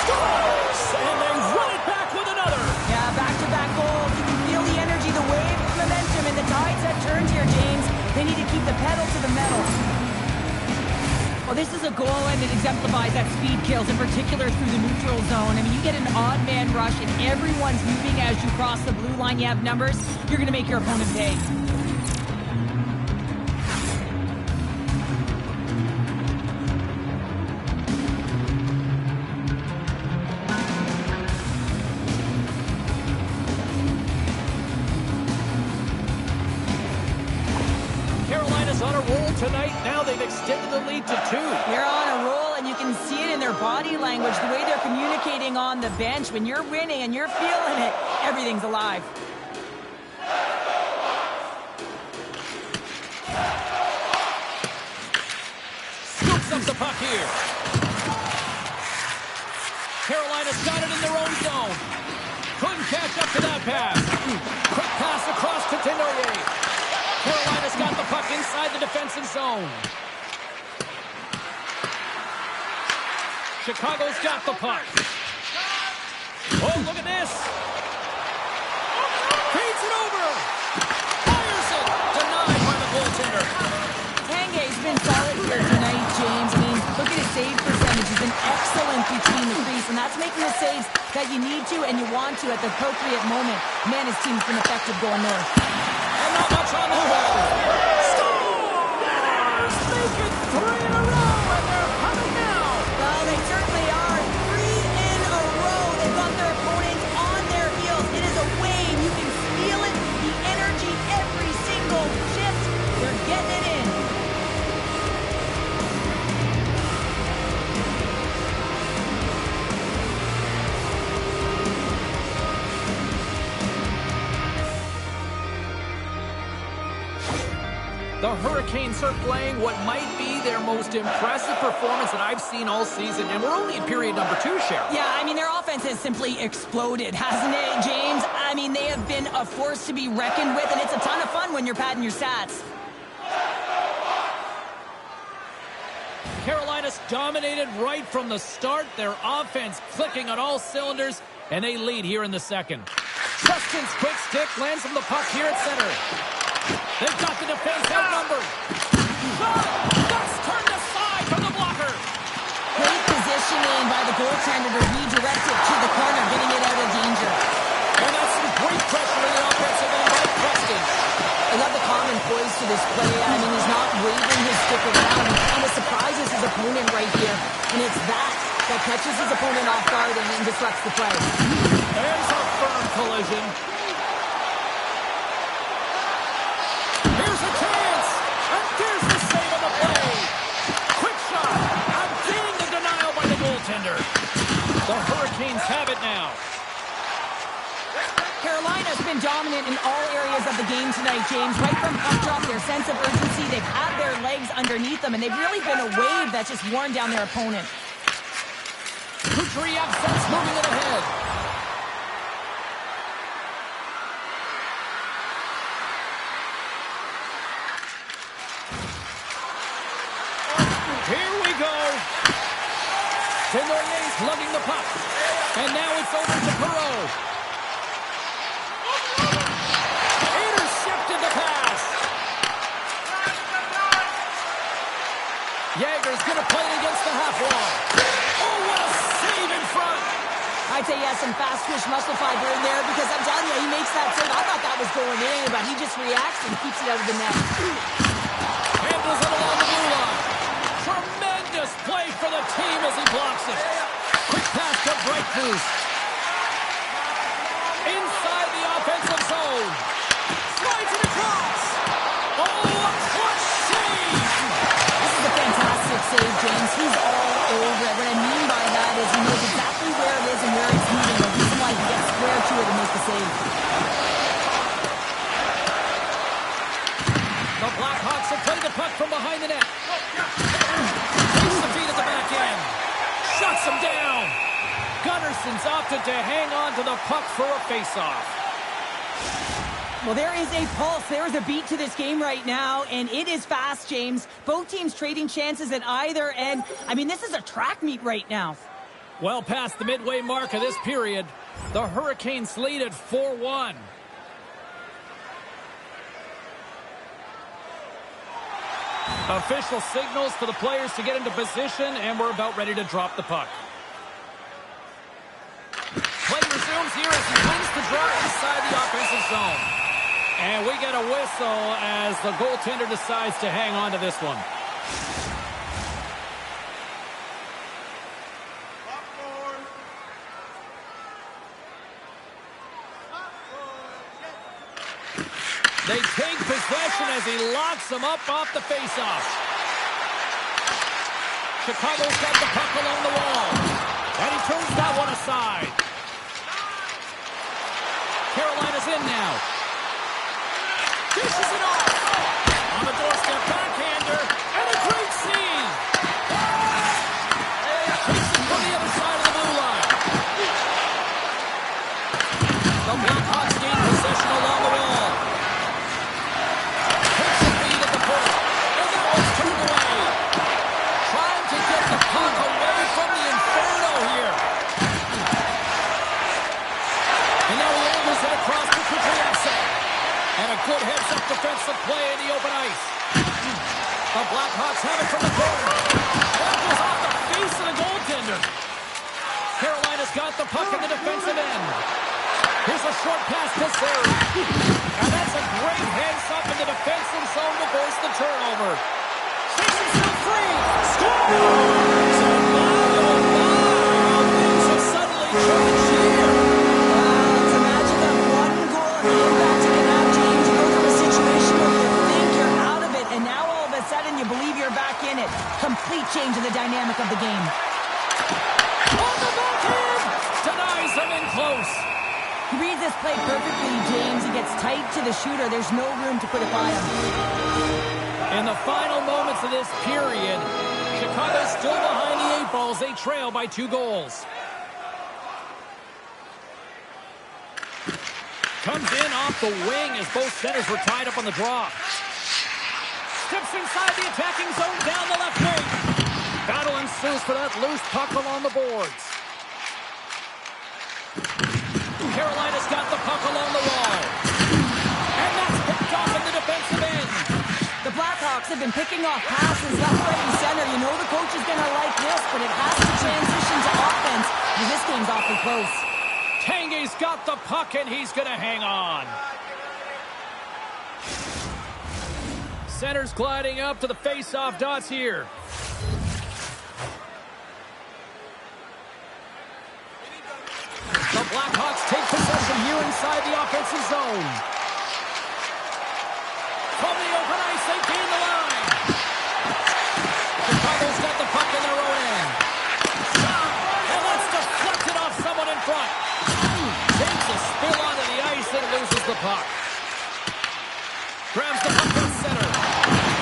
Scores! And they run it back with another. Yeah, back-to-back goals. You can feel the energy, the wave of momentum, and the tides have turned here, James. They need to keep the pedal to the metal. Well, this is a goal, and it exemplifies that speed kills, in particular through the neutral zone. I mean, you get an odd man rush, and everyone's moving as you cross the blue line. You have numbers. You're going to make your opponent pay. On a roll tonight. Now they've extended the lead to 2. They're on a roll, and you can see it in their body language, the way they're communicating on the bench. When you're winning and you're feeling it, everything's alive. Scoops up the puck here. Carolina's got it in their own zone. Couldn't catch up to that pass. Quick pass across to Tenoyer. Carolina's got the puck inside the defensive zone. Chicago's got the puck. Oh, look at this. Feeds it over. Fires it. Denied by the goaltender. Tanguay's been solid here tonight, James. I mean, look at his save percentage. He's been excellent between the crease, and that's making the saves that you need to and you want to at the appropriate moment. Man, his team's been effective going north. And not much on the road. Scores! Make it 3 in a row, and they're coming now. Well, they certainly are. 3 in a row. They've got their opponents on their heels. It is a wave. You can feel it. The energy every single shift. They're getting it in. The Hurricanes are playing what might be their most impressive performance that I've seen all season, and we're only in period number 2, Cheryl. Yeah, I mean, their offense has simply exploded, hasn't it, James? I mean, they have been a force to be reckoned with, and it's a ton of fun when you're padding your stats. Carolina's dominated right from the start. Their offense clicking on all cylinders, and they lead here in the second. Trustin's quick stick lands from the puck here at center. They've got the defense outnumbered. That's turned aside from the blocker. Great positioning by the goaltender to redirect it to the corner, getting it out of danger. And that's some great pressure in the offensive end by Preston. I love the common poise to this play. I mean, he's not waving his stick around. He kind of surprises his opponent right here. And it's that catches his opponent off guard and disrupts the play. There's a firm collision. Here's a chance. And there's the save of the play. Quick shot. Outgained the denial by the goaltender. The Hurricanes have it now. Carolina's been dominant in all areas of the game tonight, James. Right from puck drop, their sense of urgency, they've had their legs underneath them, and they've really been a wave that's just worn down their opponent. Kucherov sends moving it ahead. Tenoyer's lugging the puck. And now it's over to Perreault. Intercepted the pass. Yager's going to play it against the half wall. Oh, what a save in front. I'd say he has some fast twitch muscle fiber in there because I'm telling you, he makes that save. I thought that was going in, but he just reacts and keeps it out of the net. Handles it along the blue line. Tremendous play for the team as he blocks it. Quick pass to Breakthrough. Inside the offensive zone. Slides it across. Oh, what save! This is a fantastic save, James. He's all over it. What I mean by that is he knows exactly where it is and where it's moving. The reason why he gets square to it and makes the save. The Blackhawks have played the puck from behind the net. Takes the feed at the back end. Shuts him down. Gunnarson's opted to hang on to the puck for a faceoff. Well, there is a pulse. There is a beat to this game right now, and it is fast, James. Both teams trading chances at either end. I mean, this is a track meet right now. Well past the midway mark of this period, the Hurricanes lead at 4-1. Official signals to the players to get into position, and we're about ready to drop the puck. Play resumes here as he wins the draw inside the offensive zone. And we get a whistle as the goaltender decides to hang on to this one. They take possession as he locks them up off the faceoff. Chicago's got the puck along the wall. And he turns that one aside. Carolina's in now. Dishes it off. On the doorstep, backhander. And a great scene. Takes it from the other side of the blue line. The Blackhawks gain possession along the wall. Takes the feed at the point. And that one's turned away. Trying to get the puck away from the Inferno here. And now he angles it across to Kucherov. And a good heads-up defensive play in the open ice. The Blackhawks have it from the corner. That goes off the face of the goaltender. Carolina's got the puck in the defensive end. Here's a short pass to Zary. And that's a great heads-up in the defensive zone to force the turnover. Shakes himself free. Score! So things have suddenly changed here. Imagine that one goal and the impact you can have, James. You go from a situation where you think you're out of it, and now all of a sudden you believe you're back in it. Complete change in the dynamic of the game. On the backhand! Denies him in close. He reads this play perfectly, James. He gets tight to the shooter. There's no room to put it by him. In the final moments of this period, Chicago's still behind the 8 balls. They trail by 2 goals. Comes in off the wing as both centers were tied up on the draw. Steps inside the attacking zone down the left wing. Battle ensues for that loose puck along the boards. Carolina's got the puck along the wall. And that's picked off in the defensive end. The Blackhawks have been picking off passes left, right, and center. You know the coach is going to like this, but it has to transition to offense. And this game's awfully close. Tanguay's got the puck, and he's going to hang on. Center's gliding up to the face-off dots here. The Blackhawks take possession here inside the offensive zone. From the open ice, they gain the line. Chicago's got the puck in their own end. And that's deflected off someone in front. Takes a spill onto the ice and loses the puck. Grabs the puck in center.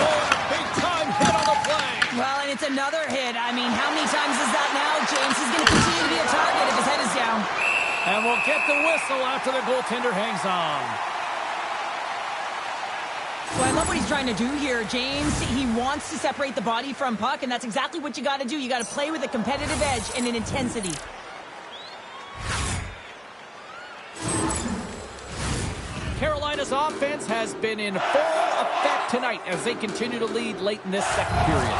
Oh, and a big-time hit on the play. Well, and it's another hit. I mean, how many times is that now, James? He's going to continue to be a target if his head is down. And we'll get the whistle after the goaltender hangs on. Well, love what he's trying to do here, James. He wants to separate the body from puck, and that's exactly what you got to do. You got to play with a competitive edge and an intensity. Carolina's offense has been in full effect tonight as they continue to lead late in this second period.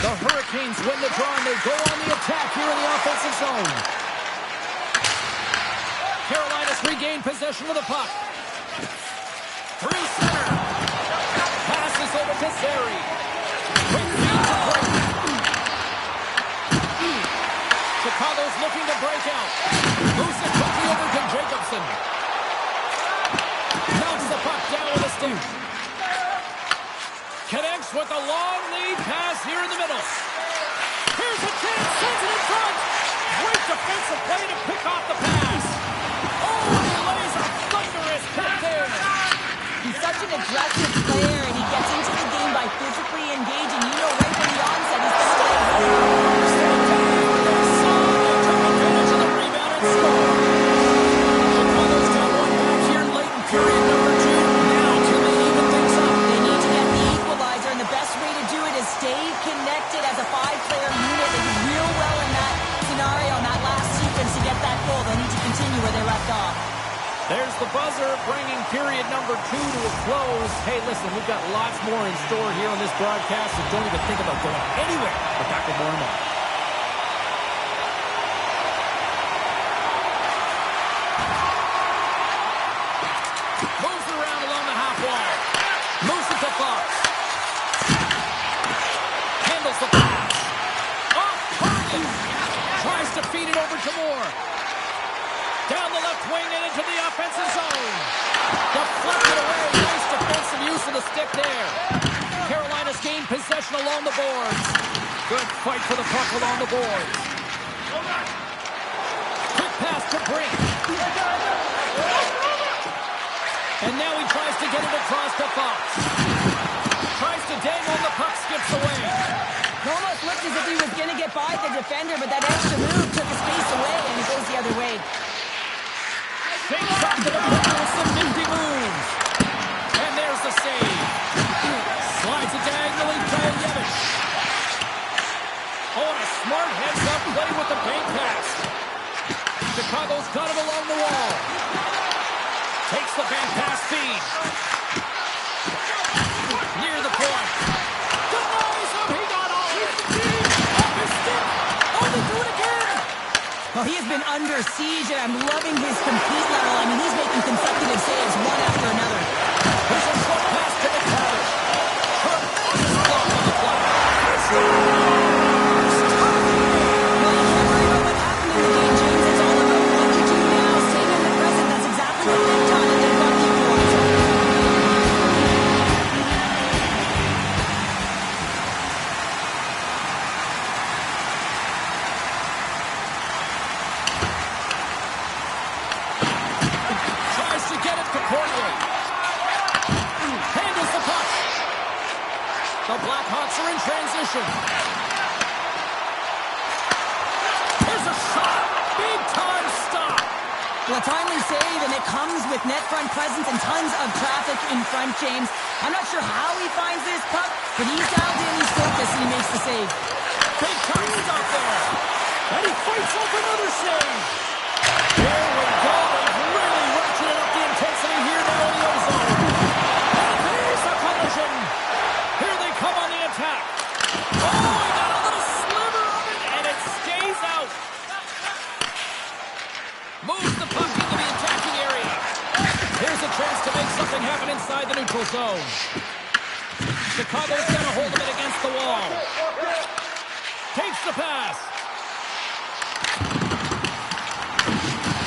The Hurricanes win the draw and they go on the attack here in the offensive zone. Carolina's regained possession of the puck. Through center. Passes over to Zary. Quick feed to Brady. Chicago's looking to break out. Moves it quickly over to Jacobson. Knocks the puck down with a stick. Connects with a long lead pass here in the middle. Here's a chance, sends it in front. Great defensive play to pick off the pass. Oh, and he lays a thunderous hit there. He's such an aggressive player, and he gets into the game by physically engaging. You know right from the onset he's going to get advantage of the rebound and score. Chicago's got one back here late in period number 2. Now can they even things up? They need to get the equalizer, and the best way to do it is stay connected as a 5-player unit. They did real well in that scenario, in that last sequence to get that goal. They need to continue where they left off. There's the buzzer, bringing period number 2 to a close. Hey, listen, we've got lots more in store here on this broadcast, so don't even think about going anywhere. We're back with more in a moment. Moves around along the half wall. Moves it to Fox. Handles the pass. Off target. Tries to feed it over to Moore. Down the left wing and into the offensive zone. Deflected away. Nice defensive use of the stick there. Carolina's gained possession along the boards. Good fight for the puck along the boards. Quick pass to Brink. And now he tries to get it across to Fox. Tries to dangle and the puck skips away. It almost looked as if he was going to get by the defender, but that extra move took his space away, and it goes the other way. Shakes up to the puck with some nifty moves. And there's the save. Slides it diagonally to Yevich. Oh, and a smart heads-up play with the bank pass. Chicago's got it along the wall. Takes the bank pass feed. Near the point. Denies him. He got all his feet. Off his stick. Oh, they do it again. Well, he has been under siege, and I'm loving his compete level. I mean, he's making consecutive saves one after another. Here's a short pass to McTavish. Hurt on his glove on the fly. Well, you can't worry about what happened in the game, James. It's all about what you do now. Stay in the present. That's exactly what they've done, and they've got the equalizer. Tries to get it to Cormier. Handles the puck. The Blackhawks are in transition. Here's a shot. Big time stop. Well, a timely save, and it comes with net front presence and tons of traffic in front, James. I'm not sure how he finds this puck, but he's dialed in, he's focused, and he makes the save. Big time stop there. And he fights off another save. There we go. They've really ratcheted up the intensity here now in the ozone. And there's the collision. Here they come on the attack. Oh, he got a little sliver of it, and it stays out. Moves the puck into the attacking area. Here's a chance to make something happen inside the neutral zone. Chicago's got a hold of it against the wall. Takes the pass.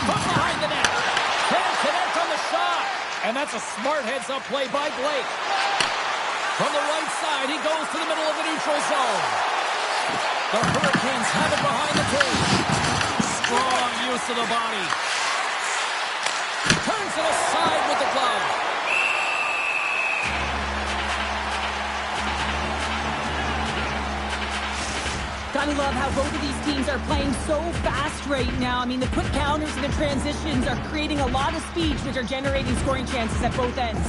From behind the net. Can't connect on the shot. And that's a smart heads-up play by Blake. From the right side, he goes to the middle of the neutral zone. The Hurricanes have it behind the cage. Strong use of the body. Turns it aside with the glove. Gotta love how both of these teams are playing so fast right now. I mean, the quick counters and the transitions are creating a lot of speed, which are generating scoring chances at both ends.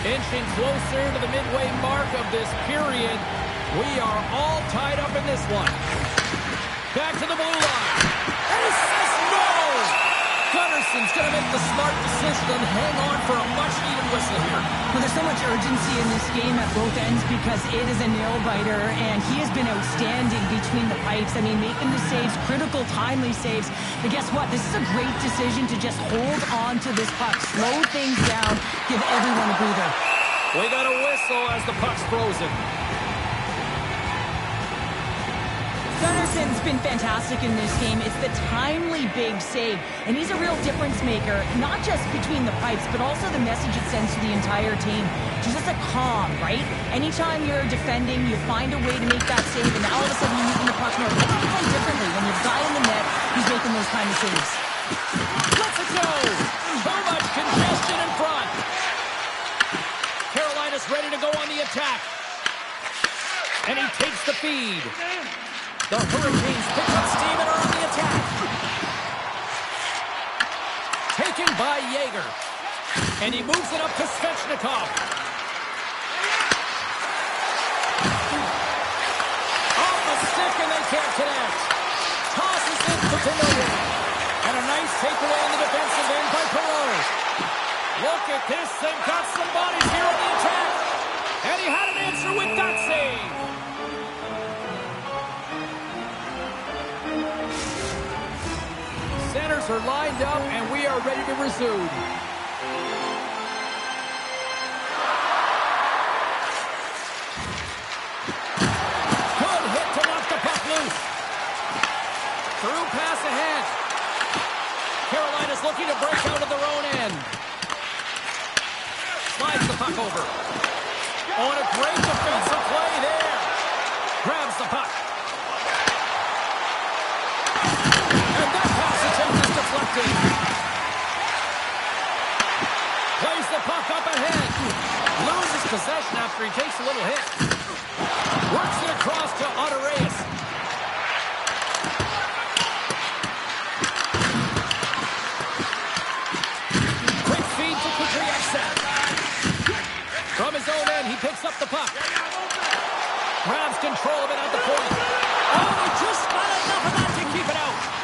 Inching closer to the midway mark of this period. We are all tied up in this one. Back to the blue line. And he says no! Gunnarson's going to make the smart decision and hang on for a much-needed whistle here. Well, there's so much urgency in this game at both ends because it is a nail-biter, and he has been outstanding between the pipes. I mean, making the saves, critical, timely saves. But guess what? This is a great decision to just hold on to this puck, slow things down, give everyone a breather. We got a whistle as the puck's frozen. Gunnarson's been fantastic in this game. It's the timely big save, and he's a real difference maker, not just between the pipes, but also the message it sends to the entire team. Just a calm, right? Anytime you're defending, you find a way to make that save, and now all of a sudden you're moving the puck more. Look at it play differently. When there's a guy in the net, he's making those kind of saves. Let's it go! Too much congestion in front. Carolina's ready to go on the attack. And he takes the feed. The Hurricanes pick up steam and are on the attack. Taken by Yeager. And he moves it up to Svechnikov. Off the stick and they can't connect. Tosses it to Tanoa. And a nice takeaway in the defensive end by Perot. Look at this. They've got some bodies here on the attack. And he had an answer with that save. Centers are lined up, and we are ready to resume. Good hit to knock the puck loose. Through pass ahead. Carolina's looking to break out of their own end. Slides the puck over. Oh, and a great defensive play there. Grabs the puck. Deflected. Plays the puck up ahead. Loses possession after he takes a little hit. Works it across to Ottareus. Quick feed to Kutriakset. From his own end, he picks up the puck. Grabs control of it at the point. Oh, they just not enough of that to keep it out.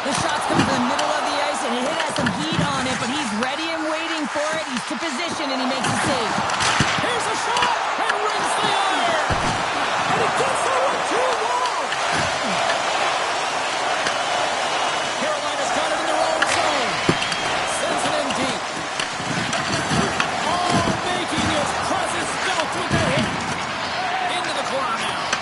The shot's coming to the middle of the ice, and it has some heat on it, but he's ready and waiting for it. He's to position, and he makes a save. Here's a shot, and rings the iron. And he gets it with 2 walls. Carolina's got it in their own zone. Sends it in deep. Oh, making his presence felt with the hit. Into the corner now.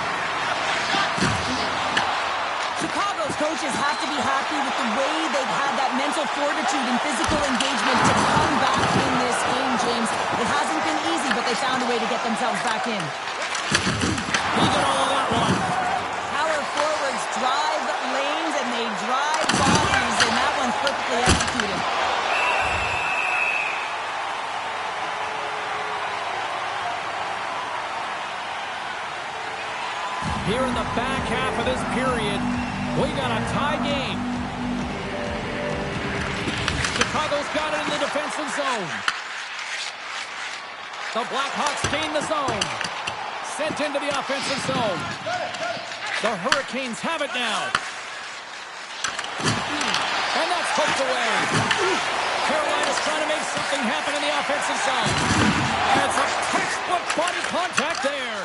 Chicago's coaches have to be happy with the way they've had that mental fortitude and physical engagement to come back in this game, James. It hasn't been easy, but they found a way to get themselves back in. He got all of that one. Power forwards drive lanes and they drive bodies, and that one's perfectly executed. Here in the back half of this period, we got a tie game. Chicago's got it in the defensive zone. The Blackhawks gain the zone. Sent into the offensive zone. The Hurricanes have it now. And that's poked away. Carolina's trying to make something happen in the offensive zone. And it's a textbook body contact there.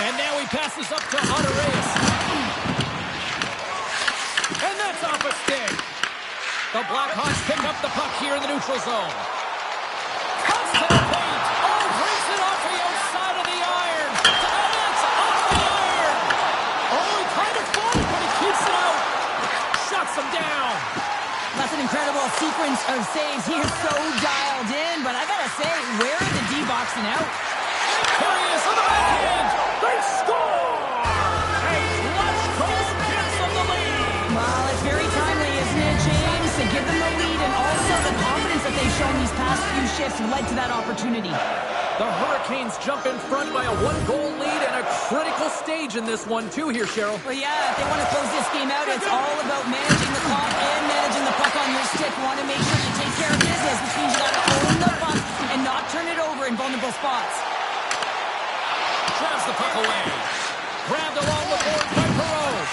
And now he passes up to Ottareus. And that's off a stick. The Blackhawks pick up the puck here in the neutral zone. Cuts to the paint. Oh, brings it off the outside of the iron. And it's off the iron. Oh, he kind of fought it, but he keeps it out. Shuts him down. That's an incredible sequence of saves. He is so dialed in, but I gotta say, where are the D-boxing out? There he is on the backhand. They score! And Lutchcross gives them the lead. shifts led to that opportunity. The Hurricanes jump in front by a one-goal lead and a critical stage in this one, too, here, Cheryl. Well, yeah, if they want to close this game out, it's all about managing the clock and managing the puck on your stick. You want to make sure you take care of business, which means you got to own the puck and not turn it over in vulnerable spots. Drives the puck away. Grabbed along the board by Perreault.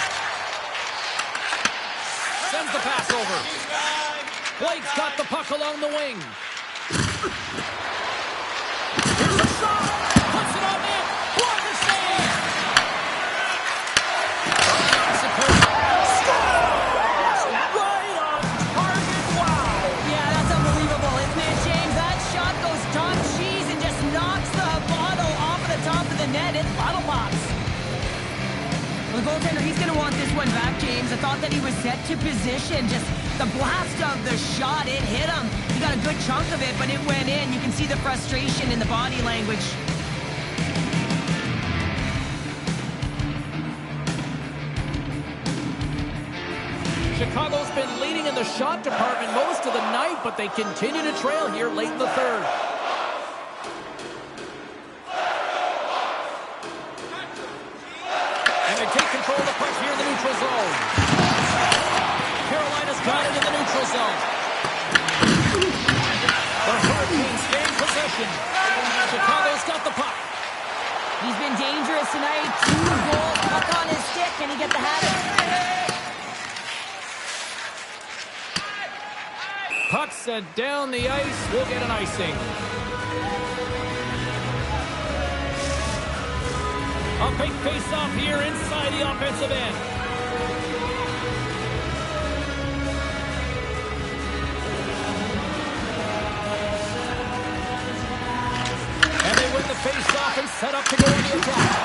Sends the pass over. Blake's got the puck along the wing. Here's a shot. Puts it on net. What a save. Mexico scores. Right on target. Wow. Yeah, that's unbelievable, isn't it, James? That shot goes top cheese and just knocks the bottle off of the top of the net. It bottle pops. Well, the goaltender, he's going to want this one back, James. I thought that he was set to position. Just the blast of the shot, it hit him. He got a good chunk of it, but it went in. You can see the frustration in the body language. Chicago's been leading in the shot department most of the night, but they continue to trail here late in the third. And they take control of the puck here in the neutral zone. Carolina's got it in the neutral zone. The Hurricanes gain possession. Chicago's got the puck. He's been dangerous tonight. 2 goals, puck on his stick. Can he get the hat? Puck set down the ice. We'll get an icing. A big face-off here inside the offensive end. And they win the face-off and set up to go on the attack.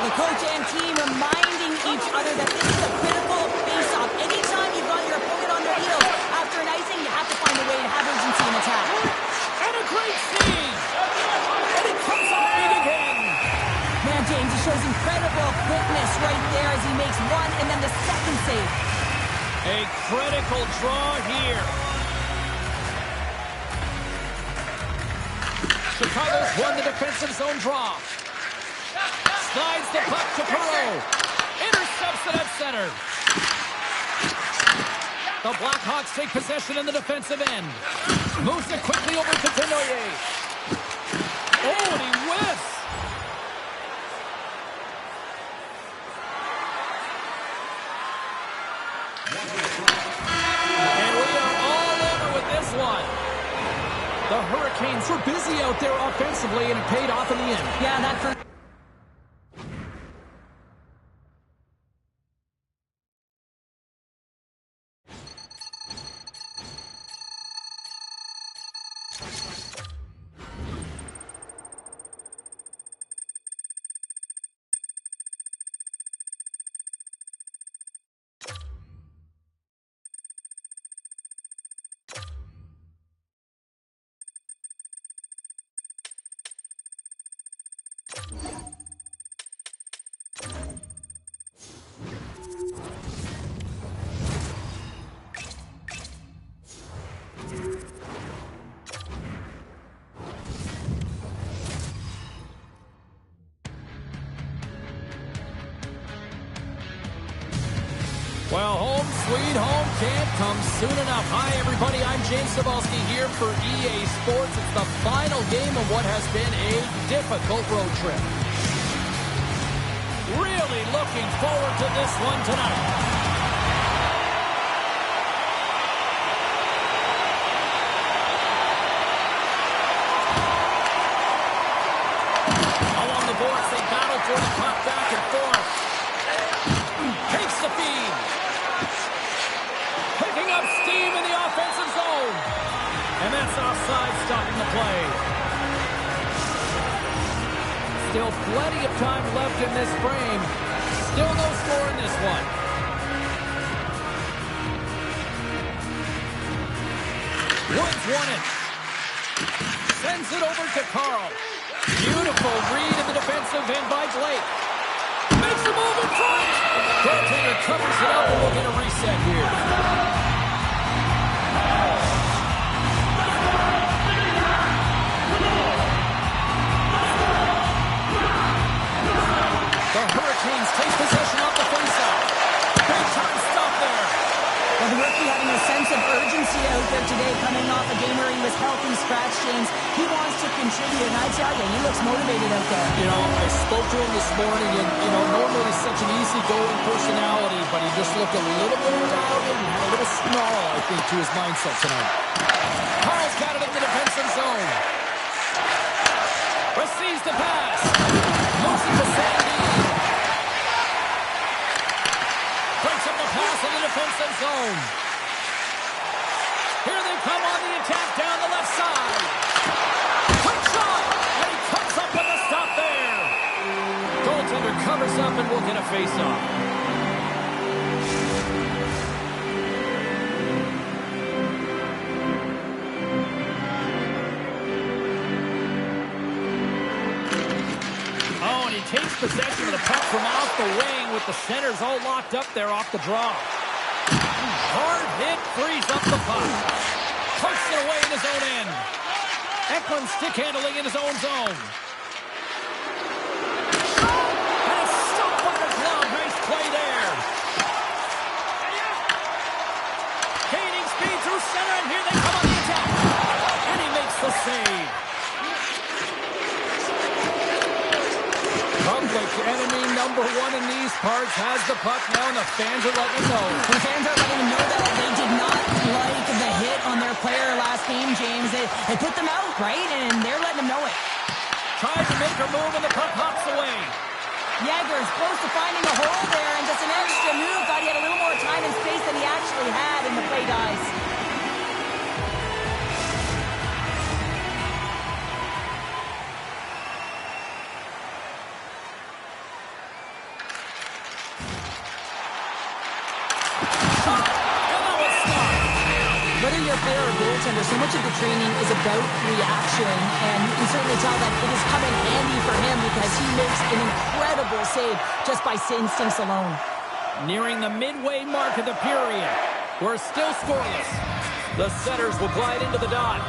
The coach and team reminding each other that this is a critical face-off. Anytime you've got your opponent on their heels after an icing, you have to find a way to have urgency in attack. And a great save! And it comes up big again! Man, James, he shows incredible quickness right there as he makes one and then the second save. A critical draw here. Chicago's won the defensive zone draw. Slides the puck to Perreault. Intercepts it at center. The Blackhawks take possession in the defensive end. Moves it quickly over to Tenoyer. Oh, and he whiffs. And we are all over with this one. The Hurricanes were busy out there offensively, and it paid off in the end. Yeah, that for... Well, home sweet home can't come soon enough. Hi, everybody. I'm James Cebulski here for EA Sports. It's the final game of what has been a difficult road trip. Really looking forward to this one tonight. Along the boards, they battle for the puck back and forth. Takes the feed. Picking up steam in the offensive zone. And that's offside, stopping the play. Still plenty of time left in this frame. Still no score in this one. Woods won it. Sends it over to Carl. Beautiful read in the defensive end by Blake. Makes a move in front. Goaltender covers it up, and we'll get a reset here. out today coming off a game where he was healthy scratch, James. He wants to contribute, and I tell you, he looks motivated out there. You know, I spoke to him this morning, and, normally he's such an easygoing personality, but he just looked a little bit down and had a little snarl, I think, to his mindset tonight. Carl's got it in the defensive zone. Receives the pass. Moves it to Sandy. Breaks up the pass in the defensive zone. Here they come on the attack down the left side. Quick shot! And he comes up with a stop there. Goaltender covers up and will get a face-off. Takes possession of the puck from off the wing with the centers all locked up there off the draw. Hard hit, frees up the puck. Puts it away in his own end. Eklund stick handling in his own zone. And it's stopped by the glove. Nice play there. Gaining speed through center, and here they come on the attack. And he makes the save. Public enemy number one in these parts has the puck now, and the fans are letting him know. The fans are letting him know that they did not like the hit on their player last game, James. They put them out, right? And they're letting him know it. Tries to make her move, and the puck hops away. Yager's close to finding a hole there, and just an extra move. Thought he had a little more time and space than he actually had, and the play dies. Player or goaltender, so much of the training is about reaction, and you can certainly tell that it has come in handy for him because he makes an incredible save just by instincts alone. Nearing the midway mark of the period. We're still scoreless. The setters will glide into the dot.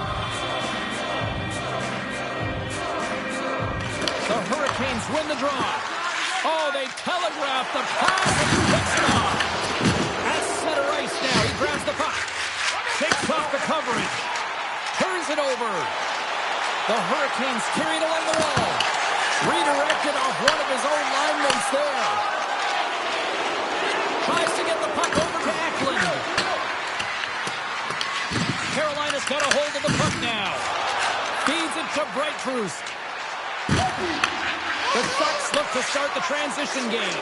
The Hurricanes win the draw. Oh, they telegraph the pass and he picks it off. At center ice now, he grabs the puck. Takes off the coverage. Turns it over. The Hurricanes carried along the wall. Redirected off one of his own linemen there. Tries to get the puck over to Eklund. Carolina's got a hold of the puck now. Feeds it to Breitruth. The Sharks look to start the transition game.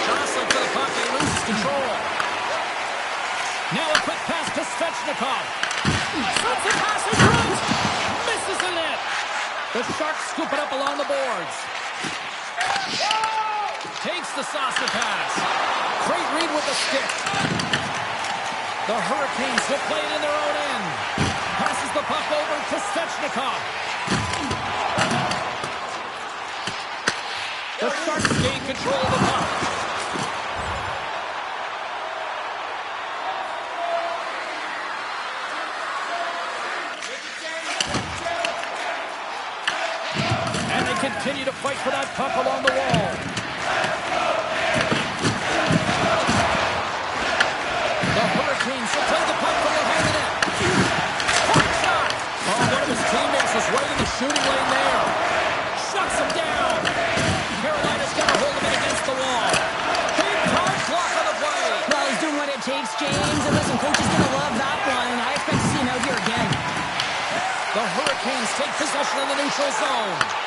Jostling for the puck. He loses control. Now a quick pass to Svechnikov. Slips the pass in front. Misses the net. The Sharks scoop it up along the boards. Takes the saucer pass. Great read with the stick. The Hurricanes will play it in their own end. Passes the puck over to Svechnikov. The Sharks gain control of the puck. Continue to fight for that puck along the wall. The Hurricanes will play the puck from behind the net. Hard shot. Oh, one of his teammates was right in the shooting lane there. Shuts him down. Carolina's got a hold of it against the wall. Big time block on the play. Well, he's doing what it takes, James. And listen, coach is going to love that one. I expect to see him out here again. The Hurricanes take possession in the neutral zone.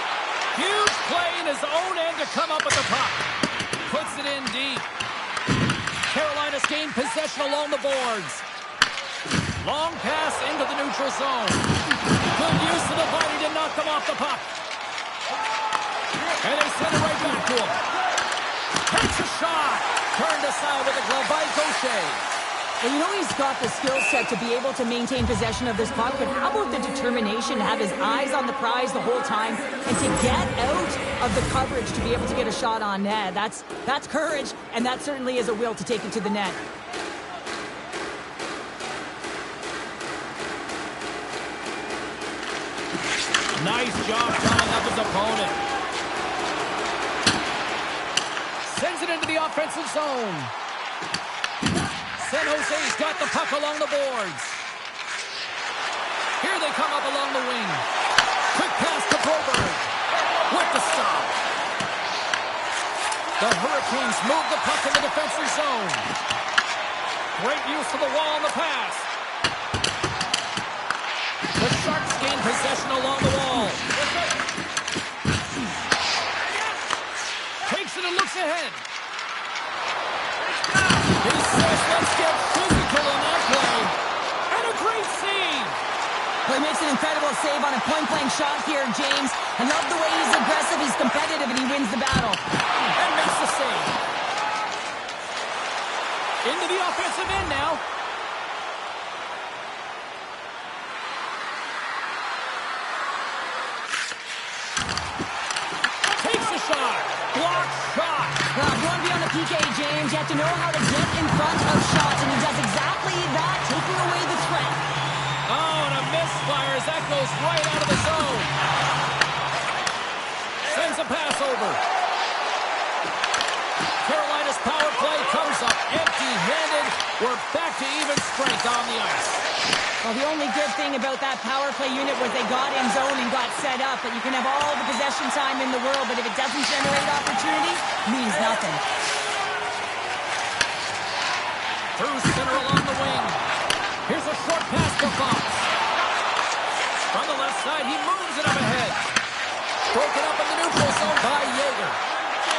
Huge play in his own end to come up with the puck. Puts it in deep. Carolina's gained possession along the boards. Long pass into the neutral zone. Good use of the body to knock them off the puck. And they send it right back to him. Takes a shot. Turned aside with a glove by Gaucher. Well, you know he's got the skill set to be able to maintain possession of this puck, but how about the determination to have his eyes on the prize the whole time and to get out of the coverage to be able to get a shot on net? That's courage, and that certainly is a will to take it to the net. Nice job tying up his opponent. Sends it into the offensive zone. San Jose's got the puck along the boards. Here they come up along the wing. Quick pass to Broberg. With the stop. The Hurricanes move the puck in the defensive zone. Great use of the wall on the pass. The Sharks gain possession along the wall. Takes it and looks ahead. He says, let's get physical on that play. And a great save. Well, he makes an incredible save on a point-blank shot here, James. I love the way he's aggressive, he's competitive, and he wins the battle. And makes the save. Into the offensive end now. Takes a shot. Blocked shot. Well, if you want to be on the PK, James, you have to know how to get in front of shots, and he does exactly that, taking away the threat. Oh, and a misfire as that goes right out of the zone. Sends a pass over. Carolina's power play comes up empty-handed. We're back to even strength on the ice. Well, the only good thing about that power play unit was they got in zone and got set up, but you can have all the possession time in the world, but if it doesn't generate opportunity, it means nothing. Through center along the wing. Here's a short pass to Fox. From the left side, he moves it up ahead. Broken up in the neutral zone by Yeager.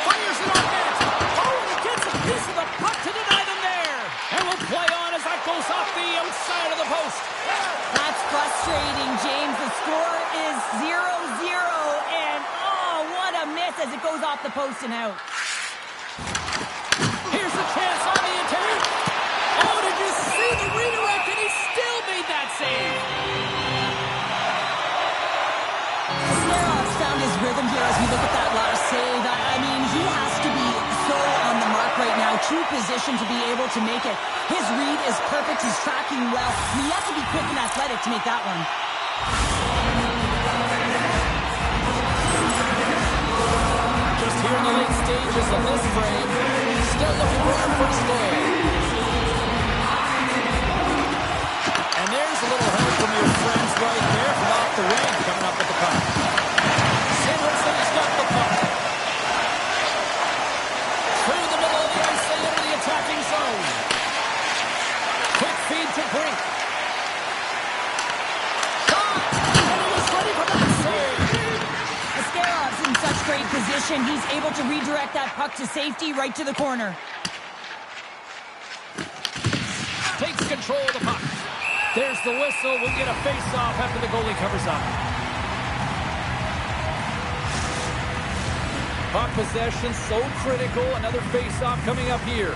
Fires it on net. Oh, he gets a piece of the puck to deny them there. And will play on as that goes off the outside of the post. That's frustrating, James. The score is 0-0, and oh, what a miss as it goes off the post and out. Here's a chance on the attack. Oh, did you see the redirect? And he still made that save. Snerov's found his rhythm here as we look at that last save. I mean, he has to be so on the mark right now. True position to be able to make it. His read is perfect. He's tracking well. I mean, you have to be quick and athletic to make that one. Just here in the late stages of this frame, still looking for our first goal. And there's a little help from your friends right there from off the wing coming up with the puck. San Jose's got the puck. Through the middle of the ice, they enter the attacking zone. Quick feed to Brink. Shot! And he was ready for that save. Askerov's in such great position. He's able to redirect that puck to safety right to the corner. Takes control of the puck. There's the whistle. We'll get a face-off after the goalie covers up. Puck possession so critical. Another face-off coming up here.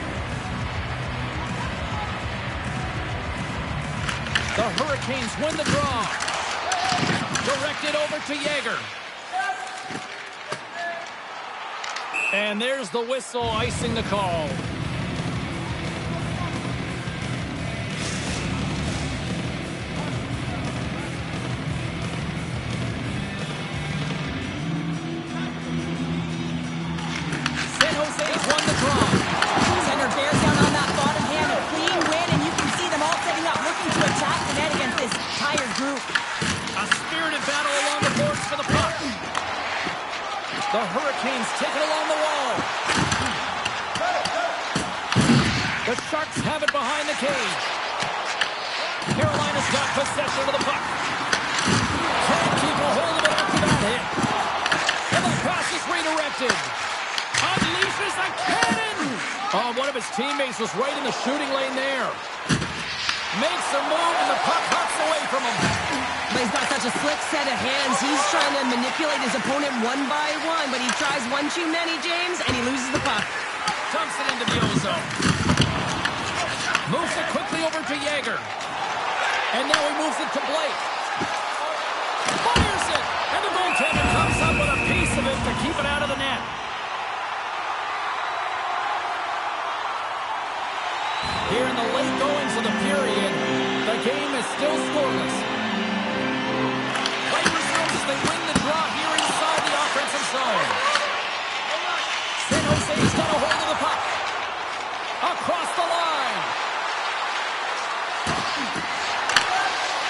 The Hurricanes win the draw. Directed over to Yeager. And there's the whistle icing the call. San Jose's won the draw. Center bears down on that bottom hand. A clean win, and you can see them all setting up, looking to attack the net against this tired group. A spirited battle along the boards for the puck. The Hurricanes take it along the wall. The Sharks have it behind the cage. Carolina's got possession of the puck. Can't keep a hold of it after that hit. And the pass is redirected. Unleashes a cannon. Oh, one of his teammates was right in the shooting lane there. Makes a move and the puck hops away from him. But he's got such a slick set of hands. He's trying to manipulate his opponent one by one, but he tries one too many, James, and he loses the puck. Dumps it into the ozone. Moves it quickly over to Yeager. And now he moves it to Blake. Fires it! And the goaltender comes up with a piece of it to keep it out of the net. Here in the late goings of the period, the game is still scoreless. Play resumes as they win the draw here inside the offensive zone. San Jose's got a hold of the puck. Across the line.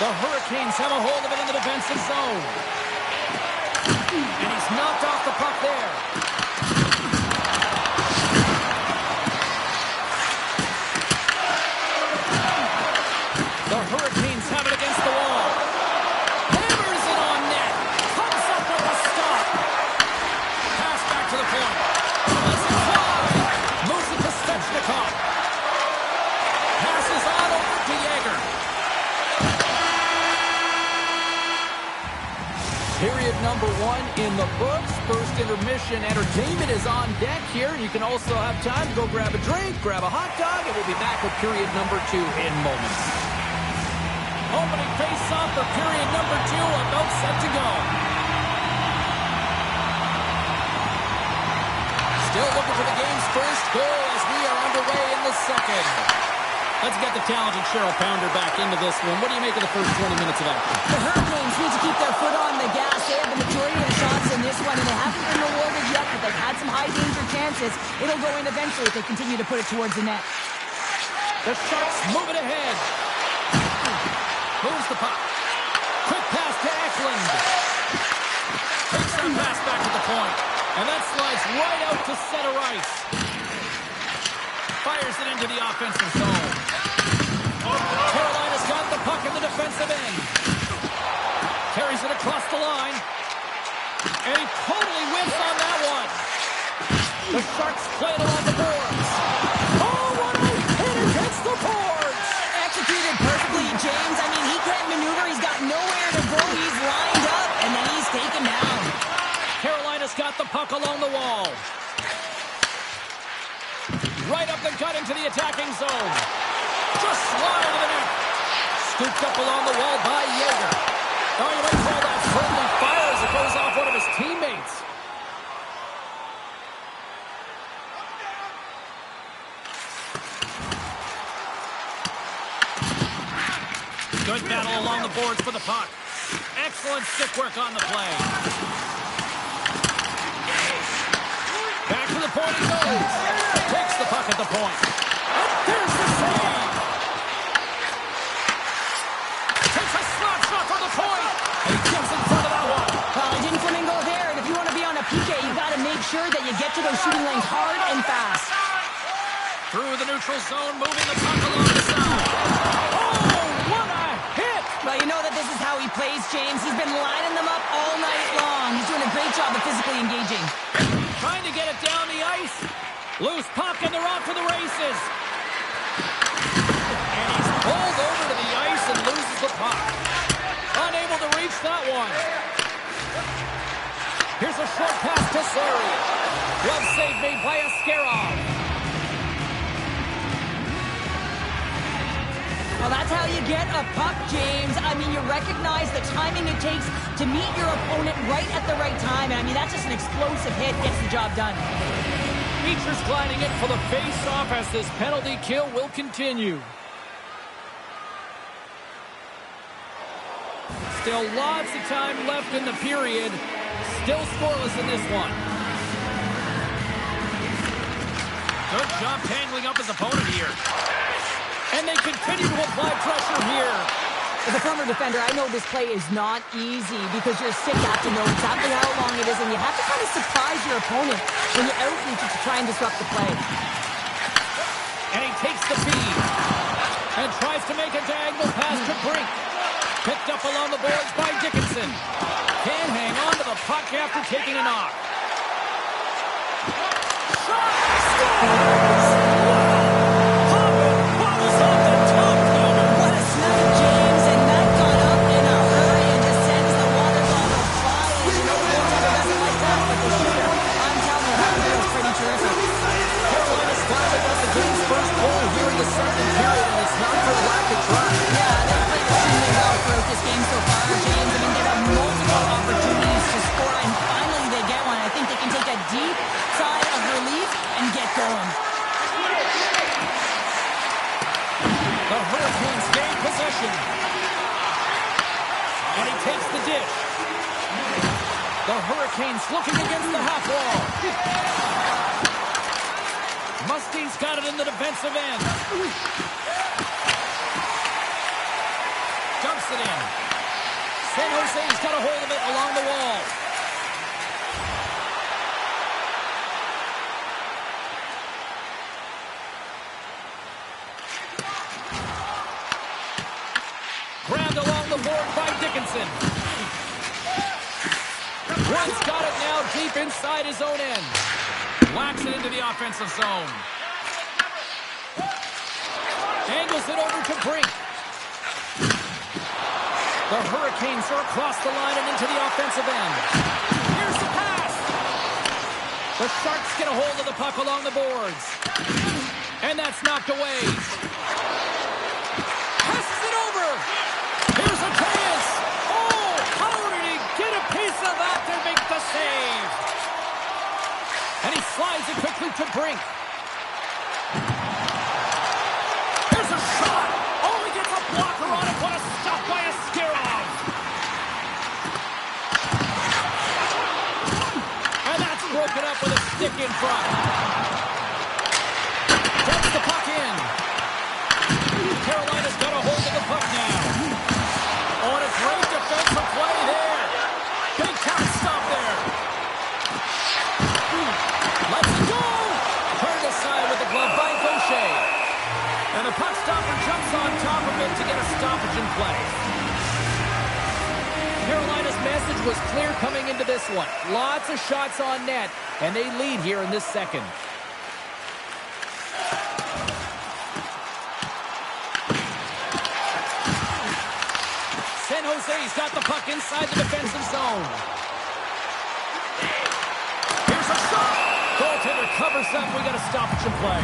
The Hurricanes have a hold of it in the defensive zone. And he's knocked off the puck there. The Hurricanes have it against the wall. Hammers it on net. Comes up with a stop. Pass back to the point. Let's fly. Moves it to Stechnikov. Passes on over to Yeager. Period number 1 in the books. First intermission entertainment is on deck here. You can also have time to go grab a drink, grab a hot dog, and we'll be back with period number 2 in moments. Opening face-off for period number 2, about set to go. Still looking for the game's first goal as we are underway in the second. Let's get the talented Cheryl Pounder back into this one. What do you make of the first 20 minutes of action? The Hurricanes need to keep their foot on the gas. They have the majority of the shots in this one, and they haven't been rewarded yet, but they've had some high-danger chances. It'll go in eventually if they continue to put it towards the net. The Sharks move it ahead. Moves the puck. Quick pass to Eklund. Takes that pass back to the point. And that slides right out to center ice. Fires it into the offensive zone. Carolina's got the puck in the defensive end. Carries it across the line. And he totally whiffs on that one. The Sharks play it along the boards. Oh, what a hit against the boards! Executed perfectly, James. I mean, he can't maneuver. He's got nowhere to go. He's lined up, and then he's taken down. Carolina's got the puck along the wall. Right up the gut into the attacking zone. Just slide to the net. Scooped up along the wall by Yeager. Oh, you might call that friendly fire as it goes off one of his teammates. Good battle along the boards for the puck. Excellent stick work on the play. Back to the point he goes. Takes the puck at the point. There's the save. Takes a slap shot from the point. And he jumps in front of that one. Well, he didn't flamingo there, and if you want to be on a PK, you've got to make sure that you get to those shooting lanes hard and fast. Through the neutral zone, moving the puck along the side. Oh, what a hit! Well, you know that this is how he plays, James. He's been lining them up all night long. He's doing a great job of physically engaging. Trying to get it down the ice. Loose puck, and they're off to the races. And he's pulled over to the ice and loses the puck. Unable to reach that one. Here's a short pass to Surrey. Glove save made by Askarov. Well, that's how you get a puck, James. I mean, you recognize the timing it takes to meet your opponent right at the right time. And I mean, that's just an explosive hit. Gets the job done. Beecher's gliding in for the face-off as this penalty kill will continue. Still lots of time left in the period. Still scoreless in this one. Good job tangling up his opponent here. And they continue to apply pressure here. As a former defender, I know this play is not easy because you're sick. You have to know exactly how long it is, and you have to kind of surprise your opponent when you outreach it to try and disrupt the play. And he takes the feed and tries to make a diagonal pass to Brink. Picked up along the boards by Dickinson. Can't hang on to the puck after taking a knock. Shot! Scores! And he takes the dish. The Hurricanes looking against the half wall. Musty's got it in the defensive end. Dumps it in. San Jose's got a hold of it along the wall. Grabbed along the board by Dickinson. One's got it now deep inside his own end. Whacks it into the offensive zone. Angles it over to Brink. The Hurricanes are across the line and into the offensive end. Here's the pass. The Sharks get a hold of the puck along the boards. And that's knocked away. Passes it over. Here's a chance. Oh, how did he get a piece of that to make the save? And he slides it quickly to Brink. Here's a shot. Oh, he gets a blocker on it. What a stop by a Skirov. And that's broken up with a stick in front. Gets the puck in. Carolina's got a hold of the puck now. Oh, and a great defensive play there. Big count stop there. Let's go! Turned aside with the glove by Gaucher. And the puck stopper jumps on top of it to get a stoppage in play. Carolina's message was clear coming into this one. Lots of shots on net, and they lead here in this second. San Jose's got the puck inside the defensive zone. Here's a shot! Goaltender covers up. We got a stoppage in play.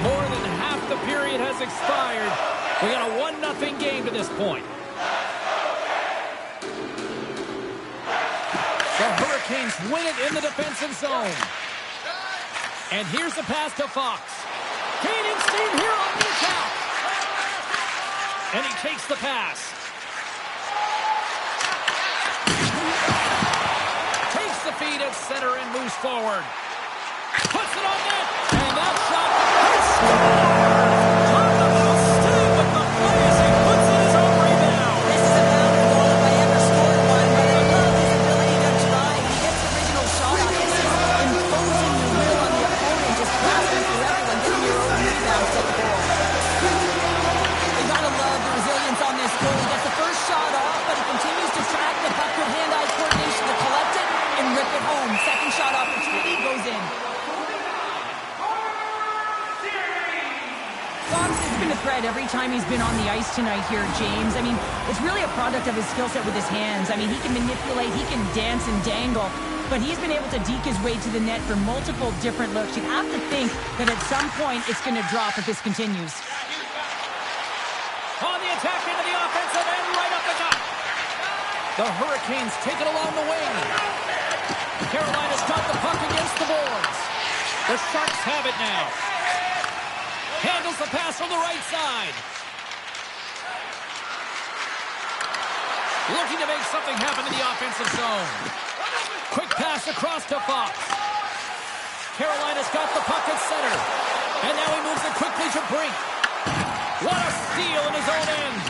More than half the period has expired. We got a 1-0 game to this point. The Hurricanes win it in the defensive zone. And here's the pass to Fox. Gaining steam here on the attack. And he takes the pass. Takes the feed at center and moves forward. Puts it on net. And that shot is scored. Talk about staying with the play as he puts in his own rebound. This is a boundary goal if I ever scored one, but I love his ability to drive. He gets the original shot off. This is imposing the will on the opponent, just passing through everyone, getting your own rebounds at the goal. You gotta love the resilience on this goal. He gets the first shot off, but he continues to track the puck with hand-eye coordination to collect it and rip it home. Second shot opportunity goes in. Fox has been a threat every time he's been on the ice tonight here, James. I mean, it's really a product of his skill set with his hands. I mean, he can manipulate, he can dance and dangle, but he's been able to deke his way to the net for multiple different looks. You'd have to think that at some point it's going to drop if this continues. On the attack into the offensive end, right up the gut. The Hurricanes take it along the wing. Carolina's got the puck against the boards. The Sharks have it now. Handles the pass from the right side. Looking to make something happen in the offensive zone. Quick pass across to Fox. Carolina's got the puck at center. And now he moves it quickly to Brink. What a steal in his own end.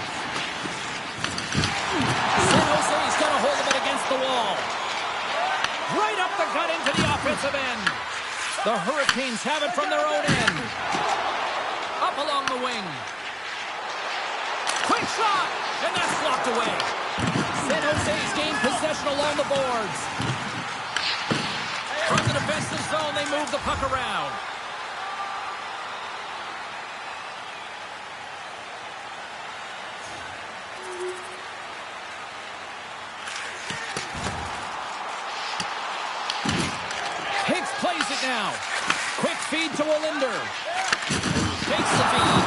San Jose's got a hold of it against the wall. Right up the gut into the offensive end. The Hurricanes have it from their own end. Up along the wing. Quick shot! And that's blocked away. San Jose's gained possession along the boards. From the defensive zone, they move the puck around. Hicks plays it now. Quick feed to Wallinder. Takes the feed.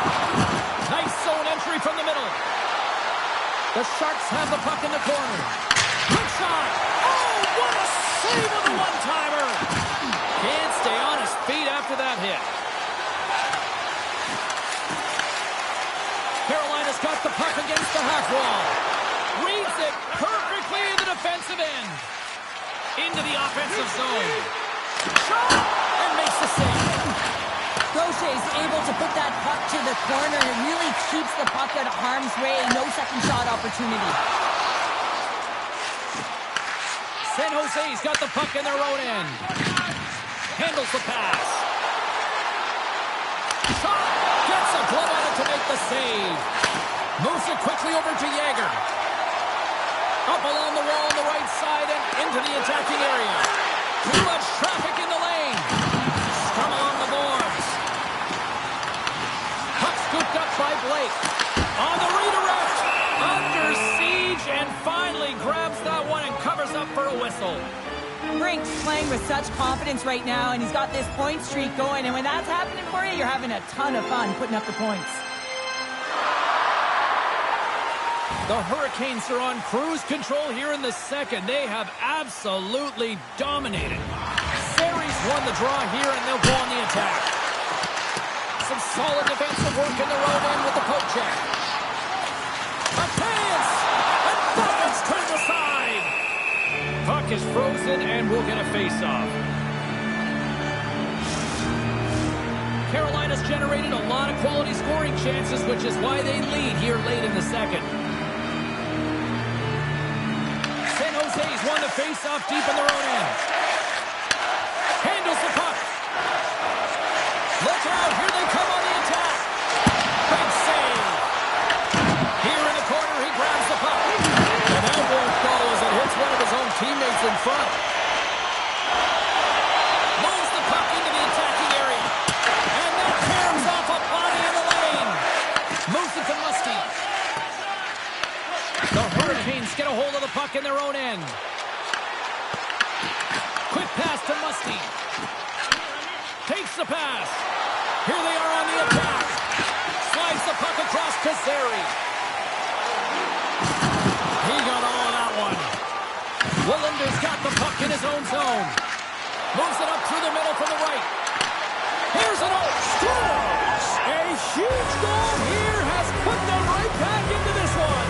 Nice zone entry from the middle. The Sharks have the puck in the corner. Good shot. Oh, what a save of the one-timer. Can't stay on his feet after that hit. Carolina's got the puck against the half wall. Reads it perfectly in the defensive end. Into the offensive zone. Shot! And makes the save. Goes Jose is able to put that puck to the corner, and it really keeps the puck out of harm's way. No second shot opportunity. San Jose's got the puck in their own end. Handles the pass. Shot! Gets a glove on it to make the save. Moves it quickly over to Yager. Up along the wall on the right side and into the attacking area. Too much traffic in the lane. Scrum along the boards. Puck scooped up by Blake. On the redirect. Under siege and finally grabs that one and covers up for a whistle. Brink's playing with such confidence right now, and he's got this point streak going. And when that's happening for you, you're having a ton of fun putting up the points. The Hurricanes are on cruise control here in the second. They have absolutely dominated. Series won the draw here, and they'll go on the attack. Some solid defensive work in their own end with the poke check. A chance! And that one's turned aside! Puck is frozen, and we'll get a face-off. Carolina's generated a lot of quality scoring chances, which is why they lead here late in the second. San Jose's won the face-off deep in their own end. Handles the puck. Look out, here they come on the attack. Big save. Here in the corner, he grabs the puck. And that won't go as it hits one of his own teammates in front. Moves the puck into the attacking area. And that tears off a body in the lane. Moves it to Musty. The Hurricanes get a hold of the puck in their own end. Quick pass to Musty. Takes the pass. Here they are on the attack. Slides the puck across to Zary. He got all of that one. Willender's got the puck in his own zone. Moves it up through the middle from the right. Here's an old scores! A huge goal here has put them right back into this one.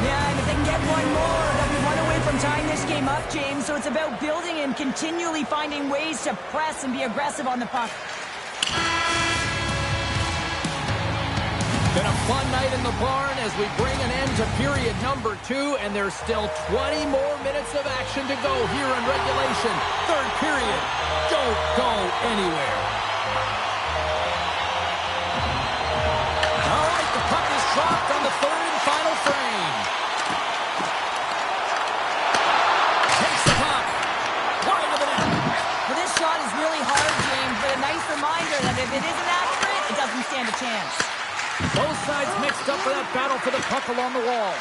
Yeah, and if they can get one more, they'll be one away from tying this game up, James. So it's about building and continually finding ways to press and be aggressive on the puck. Been a fun night in the barn as we bring an end to period number 2, and there's still 20 more minutes of action to go here in regulation. Third period. Don't go anywhere. All right, the puck is dropped on the third and final frame. Takes the puck. Wide of the net. Well, this shot is really hard, James, but a nice reminder that if it isn't accurate, it doesn't stand a chance. Both sides mixed up for that battle for the puck along the wall.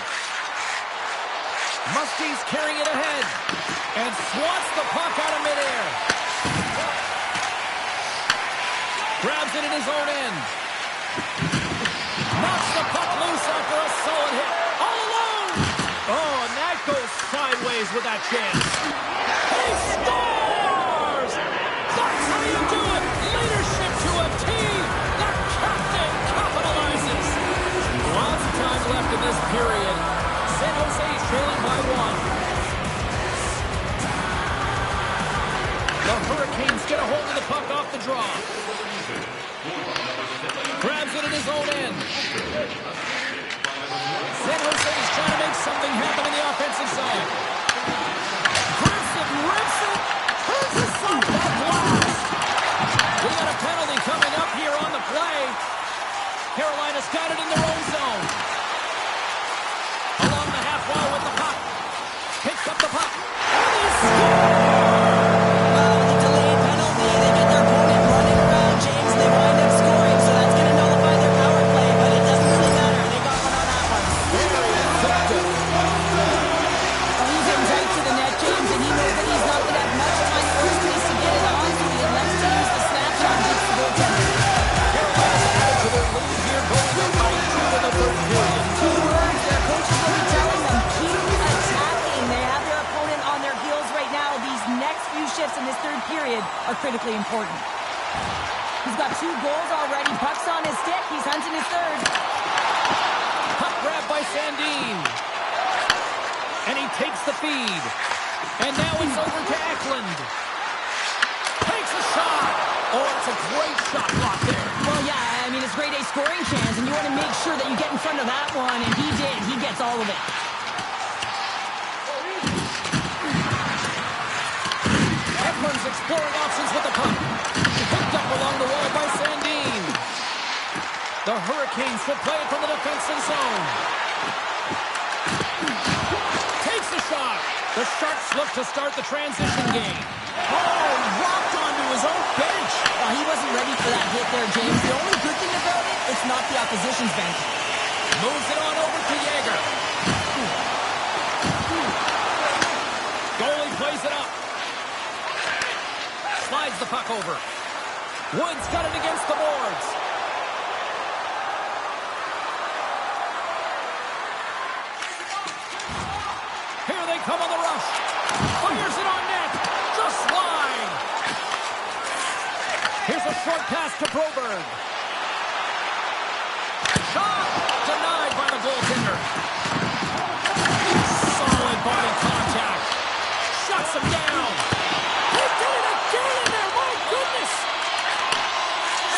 Musty's carrying it ahead and swats the puck out of midair. Grabs it in his own end. Knocks the puck loose after a solid hit. All alone! Oh, and that goes sideways with that chance. He scores! That's how you do it! Leadership to a team! The captain capitalizes! Lots of time left in this period. San Jose's trailing by 1. The Hurricanes get a hold of the puck off the draw. Grabs it in his own end. San Jose's trying to make something happen in the offensive side. Grips it, rips it, turns aside that blast. We got a penalty coming up here on the play. Carolina's got it in their own zone. Along the half wall with the puck. Picks up the puck. And he scores! With the delayed penalty, they get their opponent running around, James, and they wind up scoring, so that's going to nullify their power play, but it doesn't really matter. They got one on that one. He's in tight to the net, James, and he knows that he's not going to have much time or space to get it on, so he elects to use the snapshot and hits the goaltender. Carolina's added to their lead here going up by 2 in the third period. 2 words their coaches will be telling them, keep attacking. They have their opponent on their heels right now. These next few shifts in this third period are critically important. He's got 2 goals already. Puck's on his stick. He's hunting his third. Puck grab by Sandin. And he takes the feed. And now it's over to Eklund. Takes a shot. Oh, it's a great shot block there. scoring chance, and you want to make sure that you get in front of that one, and he did. He gets all of it. Edmonds exploring options with the puck. Picked up along the wall by Sandin. The Hurricanes will play it from the defensive zone. Takes a shot. The Sharks look to start the transition game. Oh, rocked onto his own bench. He wasn't ready for that hit there, James. The only good thing about it, it's not the opposition's bench. Moves it on over to Yeager. Goalie plays it up. Slides the puck over. Woods got it against the boards. Here they come on the rush. Fires it on net. Just wide. Here's a short pass to Broberg. Shot denied by the goaltender. Solid body contact. Shuts him down. He did it again in there. My goodness.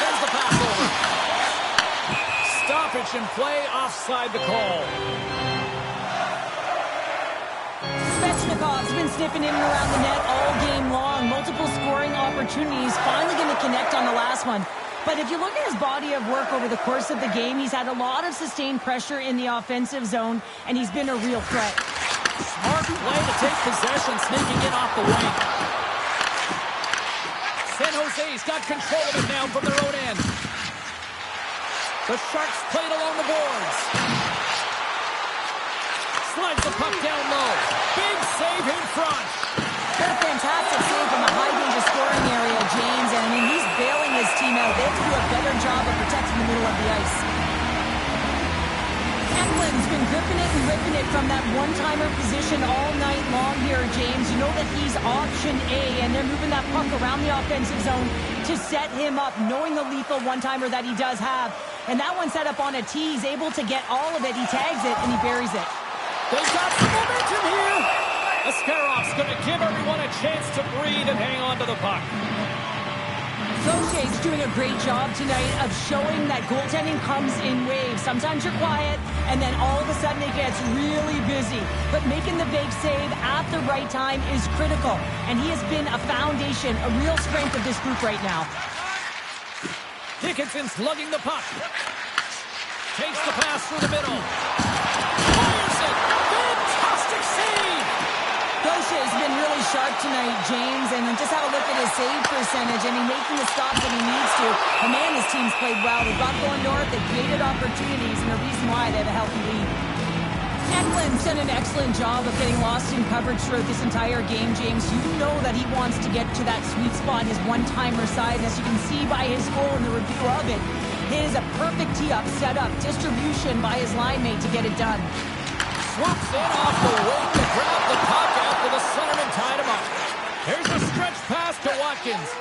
Sends the pass over. Stoppage in play offside the call. Svechnikov's been sniffing in and around the net all game long. Multiple scoring opportunities. Finally going to connect on the last one. But if you look at his body of work over the course of the game, he's had a lot of sustained pressure in the offensive zone, and he's been a real threat. Smart play to take possession, sneaking in off the wing. San Jose's got control of it now from their own end. The Sharks played along the boards. Slides the puck down low. Big save in front. What a fantastic save from a high-danger scoring area, James. And, I mean, he's bailing his team out. They have to do a better job of protecting the middle of the ice. Ekland's been gripping it and ripping it from that one-timer position all night long here, James. You know that he's option A, and they're moving that puck around the offensive zone to set him up, knowing the lethal one-timer that he does have. And that one set up on a tee. He's able to get all of it. He tags it, and he buries it. They've got some momentum here. Askarof's going to give everyone a chance to breathe and hang on to the puck. Gaucher's doing a great job tonight of showing that goaltending comes in waves. Sometimes you're quiet, and then all of a sudden it gets really busy. But making the big save at the right time is critical. And he has been a foundation, a real strength of this group right now. Dickinson's lugging the puck. Takes the pass through the middle. Fires it. Fantastic save. Gaucher's been really sharp tonight, James, and just have a look at his save percentage, and he's making the stops that he needs to. And man, his team's played well. They've got going north, they've created opportunities, and the reason why they have a healthy lead. Ekland's done an excellent job of getting lost in coverage throughout this entire game, James. You know that he wants to get to that sweet spot, his one-timer side, and as you can see by his goal in the review of it, it is a perfect tee-up, set-up, distribution by his line mate to get it done. Swoops in off the wing to grab the puck after the centerman tied him up. Here's a stretch pass to Watkins.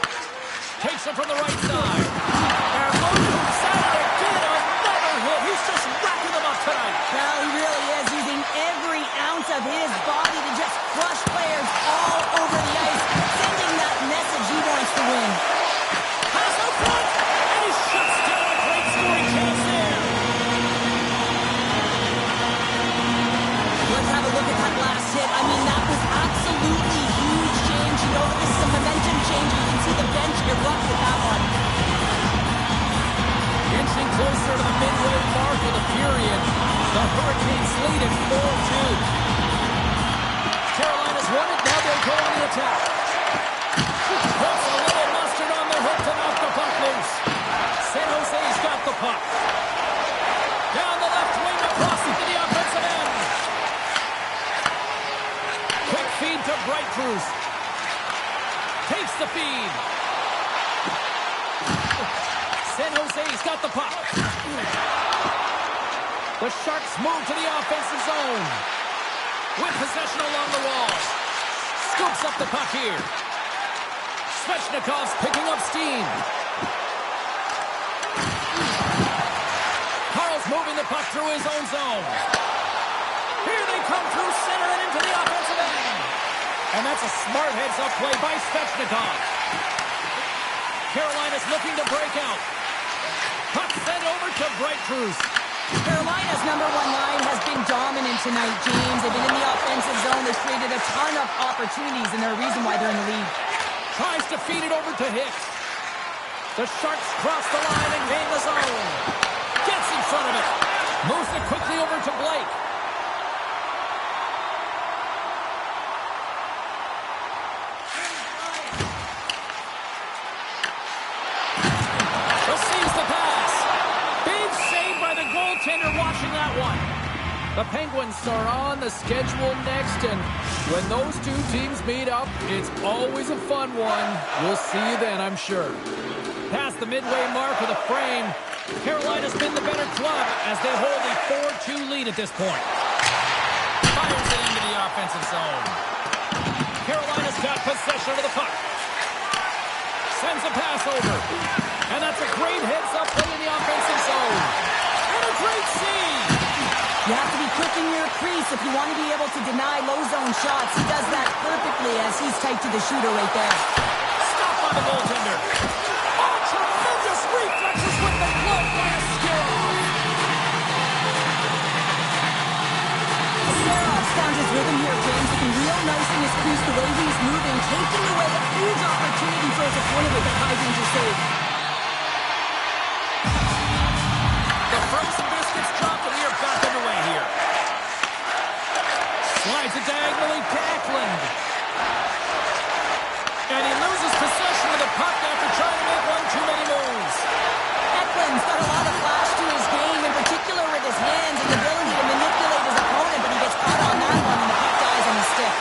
Takes it from the right side. And moves out again. Another hit. He's just racking them up tonight. Well, he really is using every ounce of his body to just crush players all over the ice, sending that message he wants to win. Pass out front. And he shuts down a great scoring chance there. Let's have a look at that last hit. I mean, that was absolutely huge, James. You know that this is a momentum change. You can see the bench erupt with that one. Inching closer to the midway mark of the period. The Hurricanes lead at 4-2. Carolina's won it. Now they'll go on the attack. Puts a little mustard on the hook to knock the puck loose. San Jose's got the puck. Down the left wing across into the offensive end. Quick feed to Bright Cruz. Takes the feed. San Jose's got the puck. The Sharks move to the offensive zone. With possession along the wall. Scoops up the puck here. Svechnikov's picking up steam. Carl's moving the puck through his own zone. Here they come through center and into the offensive end. And that's a smart heads-up play by Svechnikov. Carolina's looking to break out. Puck sent over to Cruz. Carolina's number one line has been dominant tonight, James. They've been in the offensive zone. They've created a ton of opportunities, and they're a reason why they're in the lead. Tries to feed it over to Hicks. The Sharks cross the line and gain the zone. Gets in front of it. Moves it quickly over to Blake. Receives the pass. Big save by the goaltender watching that one. The Penguins are on the schedule next, and when those two teams meet up, it's always a fun one. We'll see you then, I'm sure. Past the midway mark of the frame, Carolina's been the better club as they hold a 4-2 lead at this point. Fires it into the offensive zone. Carolina's got possession of the puck. Sends a pass over. And that's a great heads-up play in the offensive zone. And a great save. You have to be quick in your crease if you want to be able to deny low zone shots. He does that perfectly as he's tight to the shooter right there. Stopped by the goaltender. Oh, tremendous reflexes with the glove by Askarov. Askarov found his rhythm here, James, looking real nice in his crease, the way he's moving, taking away a huge opportunity for his opponent with that high danger save. The frozen biscuits drop, and we are back underway here. Slides it diagonally to Eklund. And he loses possession of the puck after trying to make one too many moves. Eklund's got a lot of flash to his game, in particular with his hands and the ability to manipulate his opponent, but he gets caught on that one and the puck dies on his stick.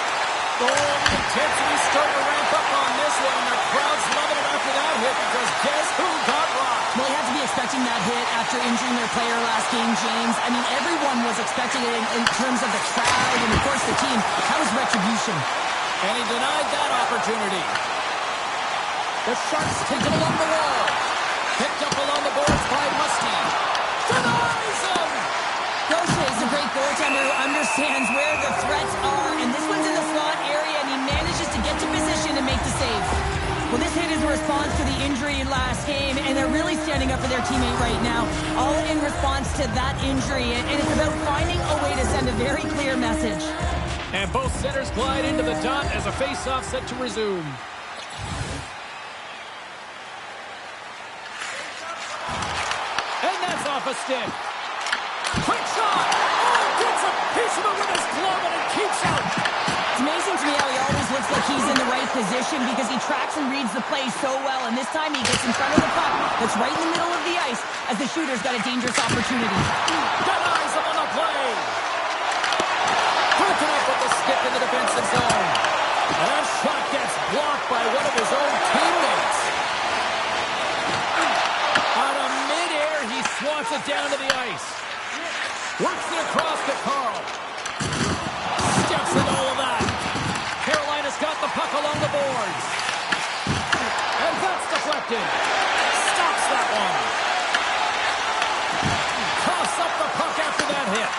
Oh, the intensity starting to ramp up on this one, and the crowd's loving it after that hit because guess who got rocked? Well, he had to be expecting that hit after injuring their player last game, James. I mean, everyone was expecting it in terms of the crowd and, of course, the team. That was retribution. And he denied that opportunity. The Sharks take it along the wall. Picked up along the boards by Muskie. Denies him! Gaucher is a great goaltender who understands where the threats are, and this one's in the slot area, and he manages to get to position and make the save. Well, this hit is a response to the injury last game, and they're really standing up for their teammate right now, all in response to that injury, and it's about finding a way to send a very clear message. And both centers glide into the dot as a face-off set to resume. And that's off a stick. Quick shot! Oh, gets a piece of it with his glove and it keeps out. It's amazing to me how he always looks like he's in the right position because he tracks and reads the play so well, and this time he gets in front of the puck that's right in the middle of the ice as the shooter's got a dangerous opportunity. Denies him on the play. Broken up with the stick in the defensive zone. And that shot gets blocked by one of his own teammates. Out of midair, he swats it down to the ice. Works it across to Carl. Steps into all of that. Carolina's got the puck along the boards. And that's deflected. Stops that one. Coughs up the puck after that hit.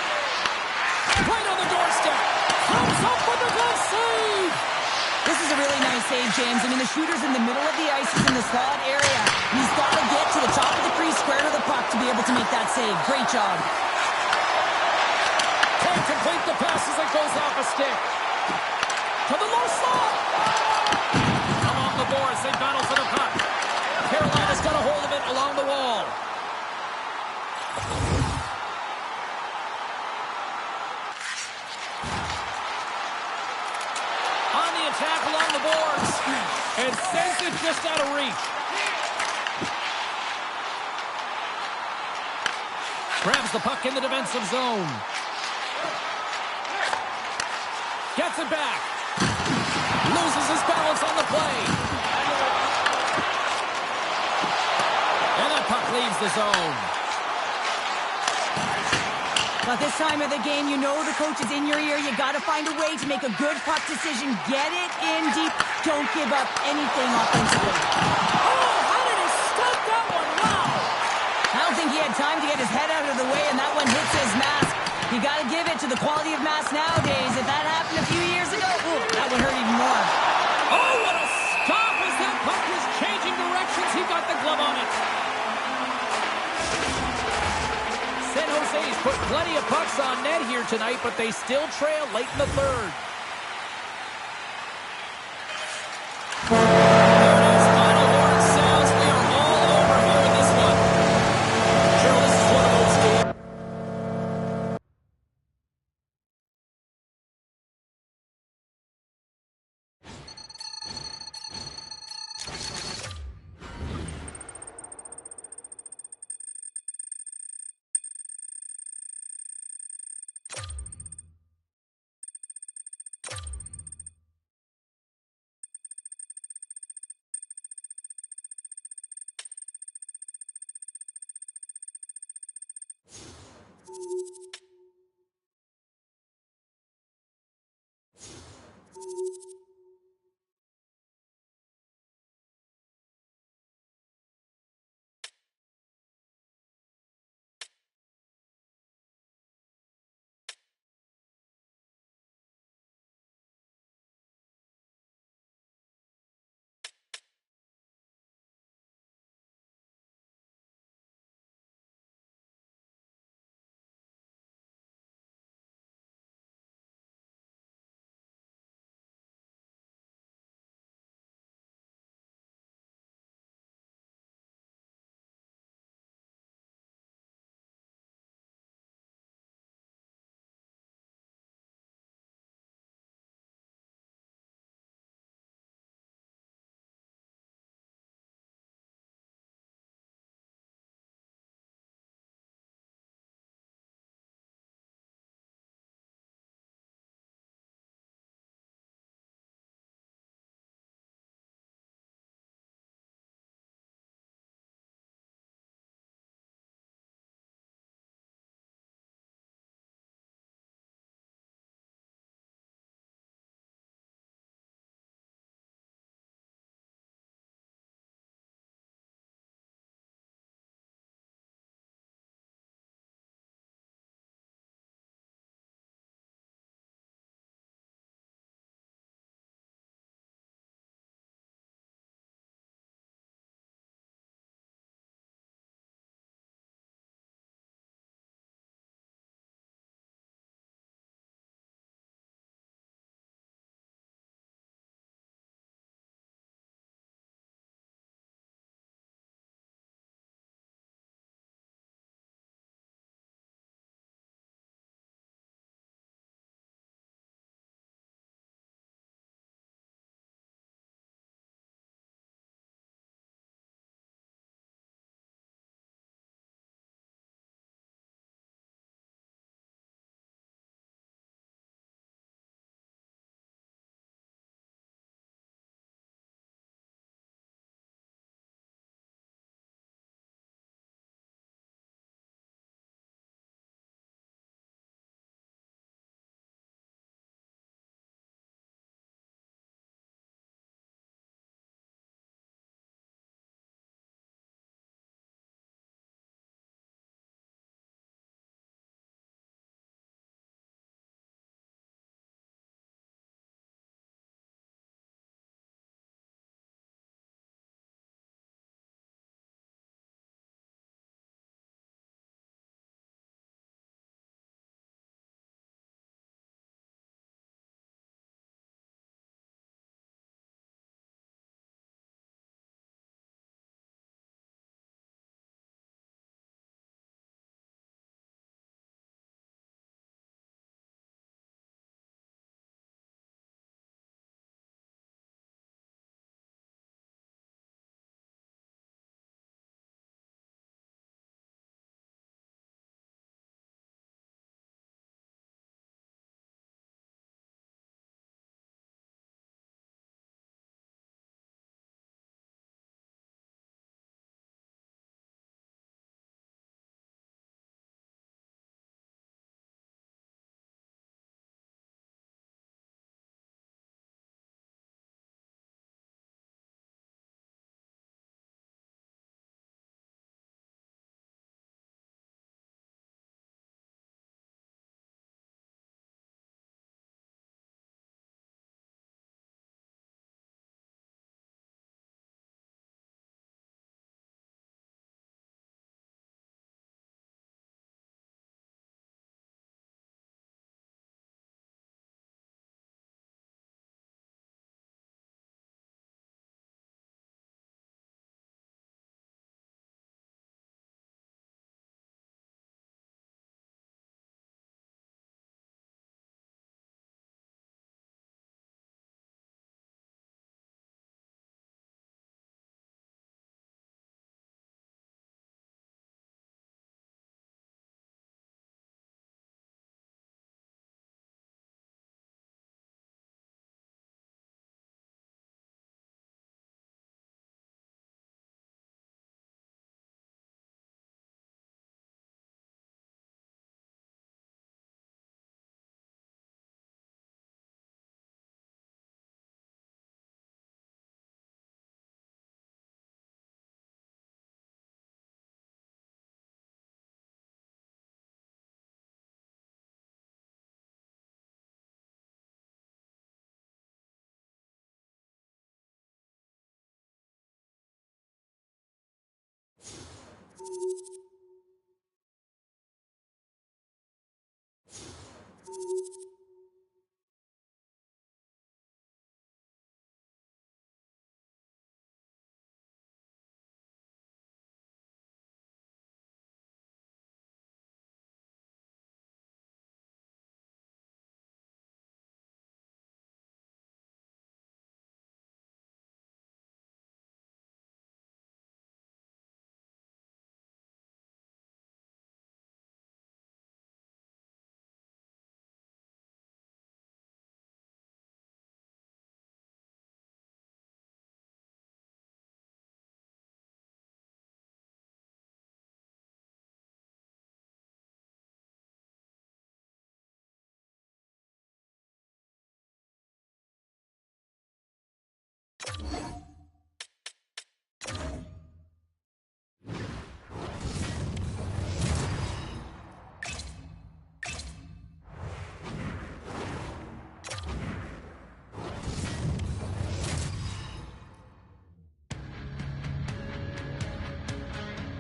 Right on the doorstep. Comes up with a glove save. This is a really nice save, James. I mean, the shooter's in the middle of the ice. He's in the slot area. He's got to get to the top of the crease, square to the puck to be able to make that save. Great job. Can't complete the pass as it goes off a stick. To the low slot. Along the boards, they battle for the puck. Carolina's got a hold of it along the wall. On the attack along the boards. And sends it just out of reach. Grabs the puck in the defensive zone. Gets it back. Loses his balance on the play. And that puck leaves the zone. But this time of the game, you know the coach is in your ear. You got to find a way to make a good puck decision. Get it in deep. Don't give up anything offensively. Oh, how did he stop that one? Wow. I don't think he had time to get his head out of the way, and that one hits his mask. You got to give it to the quality of mask nowadays. If that happened a few years ago, ooh, that would hurt even more. Oh, what a stop as that puck was changing directions. He got the glove on it. say he's put plenty of pucks on net here tonight, but they still trail late in the third. Final horn sounds. We are all over here in this one. Gerald, this is one of those games.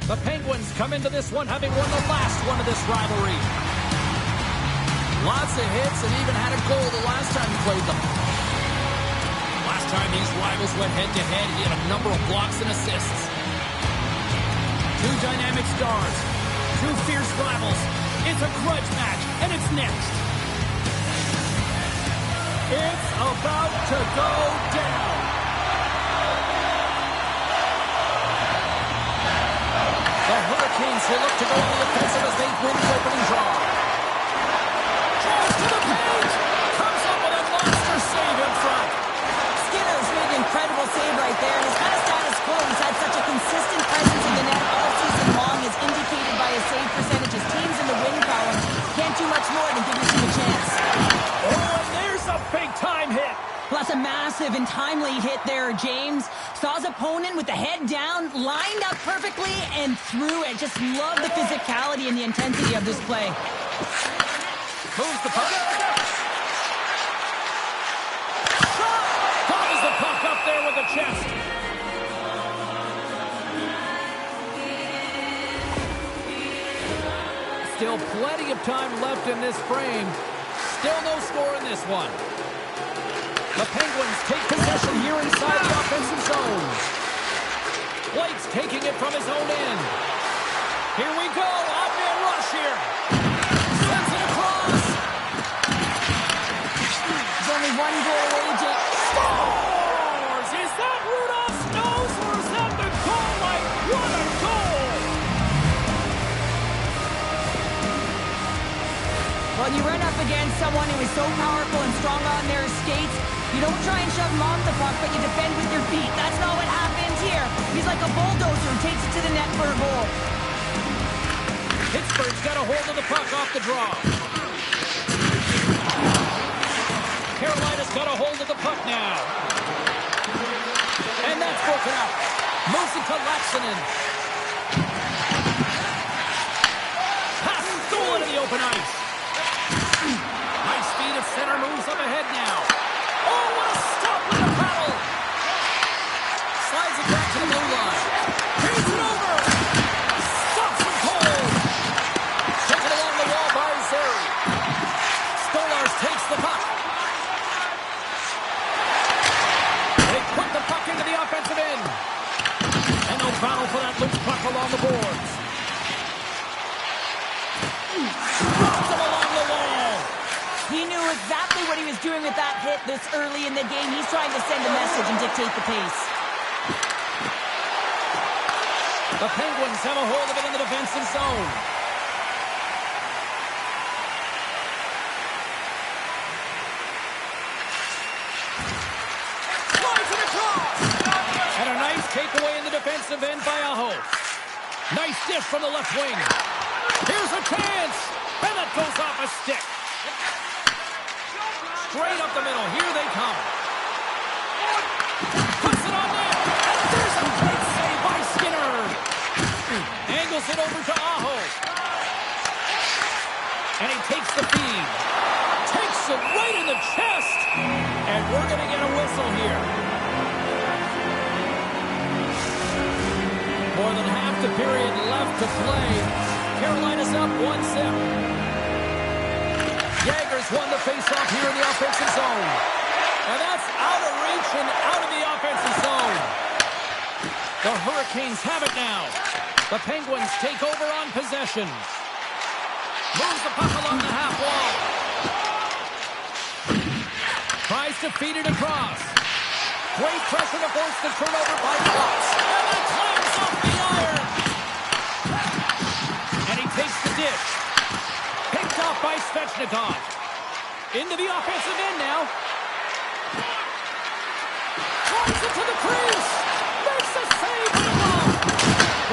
The Penguins come into this one having won the last one of this rivalry. Lots of hits and even had a goal the last time he played them. Last time these rivals went head-to-head, he had a number of blocks and assists. Two dynamic stars, two fierce rivals. It's a grudge match, and it's next. It's about to go down. The Hurricanes will look to go on the offensive as they win the opening draw. Draws to the paint. Comes up with a monster save in front. Skinner's made an incredible save right there, and his kind of status quo. He's had such a consistent presence in the net all season long, as indicated by his save percentages. Teams in the win column can't do much more than give this team a chance. Oh, and there's a big-time hit. Well, that's a massive and timely hit there, James. Saw his opponent with the head down, lined up perfectly, and threw it. Just love the physicality and the intensity of this play. Moves the puck. Shot! Follows the puck up there with the chest. Still plenty of time left in this frame. Still no score in this one. The Penguins take possession here inside the offensive zone. Blake's taking it from his own end. Here we go. Odd-man rush here. Sends it across. There's only one goal away, Jake. Scores! Is that Rudolph's nose or is that the goal line? What a goal! When you run up against someone who is so powerful and strong on their skates, you don't try and shove him off the puck, but you defend with your feet. That's not what happens here. He's like a bulldozer who takes it to the net for a goal. Pittsburgh's got a hold of the puck off the draw. Carolina's got a hold of the puck now. And that's broken up. Moves it to Laxinen. Pass stolen to the open ice. High speed of center moves up ahead now. Oh, what a stop with the paddle! Slides it back to the blue line. Turns it over! Stops him cold! Taken along the wall by Zeri. Stolars takes the puck. They put the puck into the offensive end. And they'll battle for that loose puck along the boards. Drops him along the wall. He knew exactly what he was doing with that hit this early in the game. He's trying to send a message and dictate the pace. The Penguins have a hold of it in the defensive zone. Slides it across. And a nice takeaway in the defensive end by Aho. Nice dish from the left wing. Here's a chance. And that goes off a stick. Straight up the middle. Here they come. Puts it on net. And there's a great save by Skinner. Angles it over to Aho. And he takes the feed. Takes it right in the chest. And we're going to get a whistle here. More than half the period left to play. Carolina's up 1-0. Jaegers won the faceoff here in the offensive zone. And that's out of reach and out of the offensive zone. The Hurricanes have it now. The Penguins take over on possession. Moves the puck along the half wall. Tries to feed it across. Great pressure to force the turnover by Fox. And that climbs off the iron. And he takes the dish. Picked off by Svechnikov. Into the offensive end now. Drives it to the crease. Makes a save for the ball.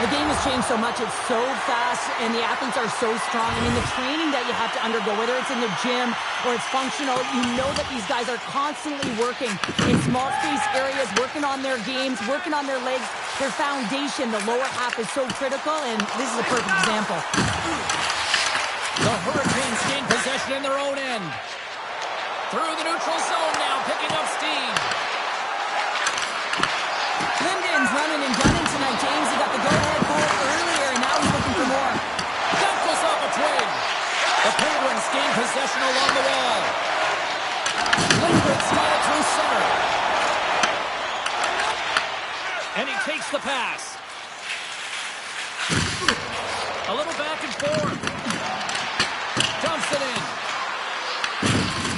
The game has changed so much. It's so fast, and the athletes are so strong. I mean, the training that you have to undergo, whether it's in the gym or it's functional, you know that these guys are constantly working in small space areas, working on their games, working on their legs. Their foundation, the lower half, is so critical, and this is a perfect example. The Hurricanes gain possession in their own end. Through the neutral zone now, picking up steam. Linden's running and gunning tonight, James. He got the go-ahead goal earlier, and now he's looking for more. That goes off a twig. The Penguins gain possession along the wall. Lindgren's got it through center. And he takes the pass. A little back and forth. Dumps it in.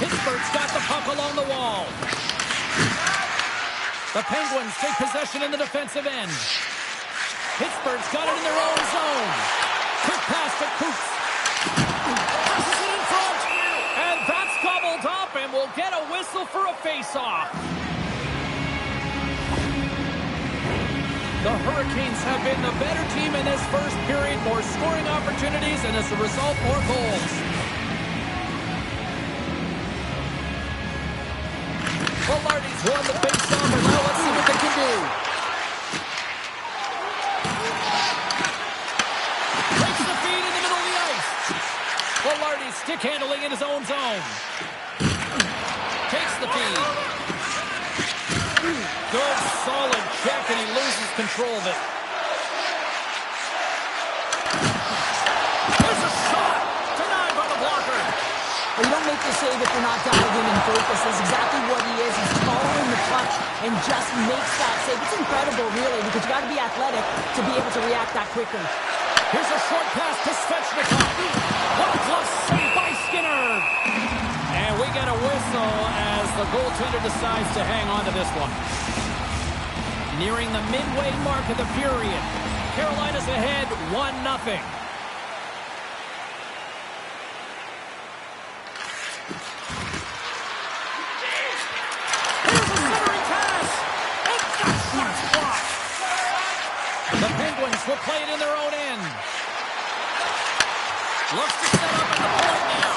Pittsburgh's got the puck along the wall. The Penguins take possession in the defensive end. Pittsburgh's got it in their own zone. Quick pass to Coots. Passes it in front. And that's gobbled up, and we'll get a whistle for a face-off. The Hurricanes have been the better team in this first period. More scoring opportunities, and as a result, more goals. Velarde's won the face-off, and now let's see what they can do. Breaks the feed in the middle of the ice. Velarde's stick handling in his own zone. Takes the feed. Good, solid check, and he loses control of it. There's a shot! Denied by the blocker. Well, you don't make the save if you're not dialed in and focused. That's exactly what he is. He's following the puck and just makes that save. It's incredible, really, because you got to be athletic to be able to react that quickly. Here's a short pass to Svechnikov. What a glove save by Skinner. And we get a whistle as the goaltender decides to hang on to this one. Nearing the midway mark of the period. Carolina's ahead 1-0. The Penguins will play it in their own end. Looks to set up at the point now.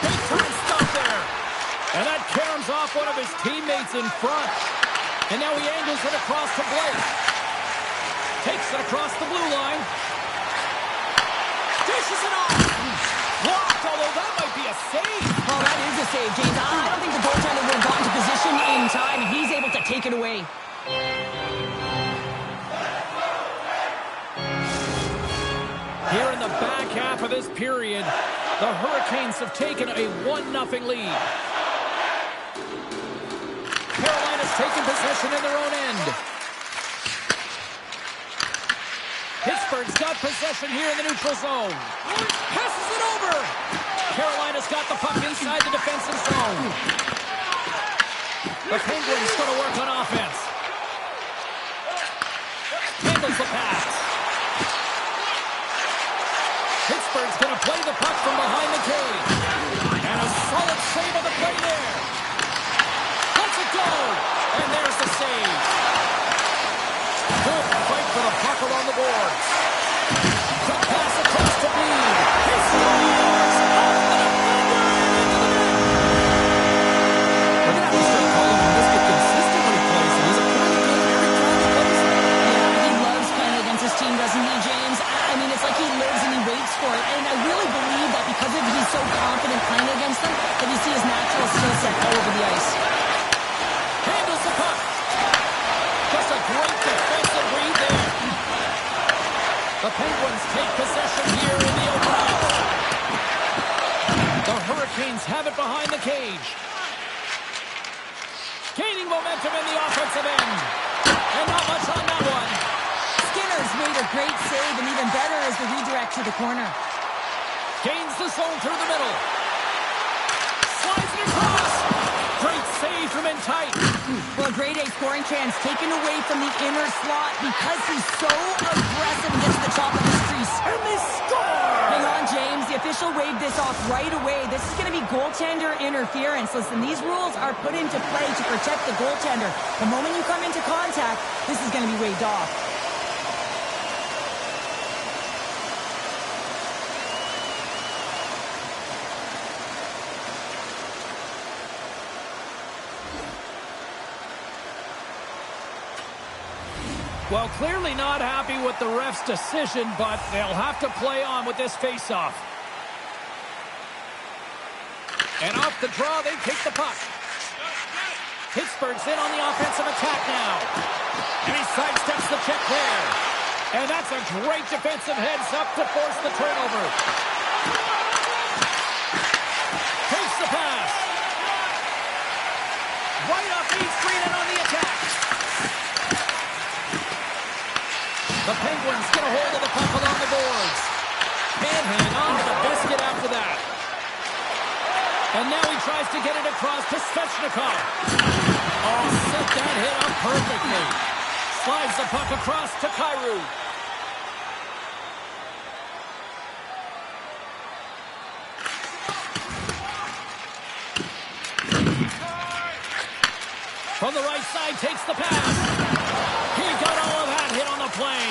Big time stop there. And that caroms off one of his teammates in front. And now he angles it across to Blake. Takes it across the blue line. Dishes it off. Blocked, although that might be a save. Oh, that is a save, James. I don't think the goaltender would have gotten to position in time, and he's able to take it away. Here in the back half of this period, the Hurricanes have taken a 1-0 lead. Carolina's taken possession in their own end. Pittsburgh's got possession here in the neutral zone. Passes it over. Carolina's got the puck inside the defensive zone. The Penguins going to work on offense. Handles the pass. Pittsburgh's going to play the puck from behind the cage. And a solid save on the play there. Lets it go. And there's the save. Good fight for the puck along the boards. The pass across to Mead. He scores! Off the defender and into the net. We're going to have to start calling him Mr. Consistent when he plays. And he's a point a game every time he plays. Yeah, he loves playing against his team, doesn't he, James? I mean, it's like he lives and he waits for it. And I really believe behind the cage. Gaining momentum in the offensive end. And not much on that one. Skinner's made a great save, and even better is the redirect to the corner. Gains the zone through the middle. Slides it across. Great save from in tight. Well, a grade A scoring chance taken away from the inner slot because he's so aggressive and gets to the top of his crease. And they score! Hang on, James. The official waved this off right away. This is going to be goaltender interference. Listen, these rules are put into play to protect the goaltender. The moment you come into contact, this is going to be waved off. Well, clearly not happy with the ref's decision, but they'll have to play on with this faceoff. And off the draw, they kick the puck. Pittsburgh's in on the offensive attack now. And he sidesteps the check there. And that's a great defensive heads-up to force the turnover. Takes the pass. Right off East Street and on the attack. The Penguins get a hold of the puck along the boards. Can't hang on to the biscuit after that. And now he tries to get it across to Svechnikov. Oh, set that hit up perfectly. Slides the puck across to Kyrou. From the right side, takes the pass. He got all of that hit on the play.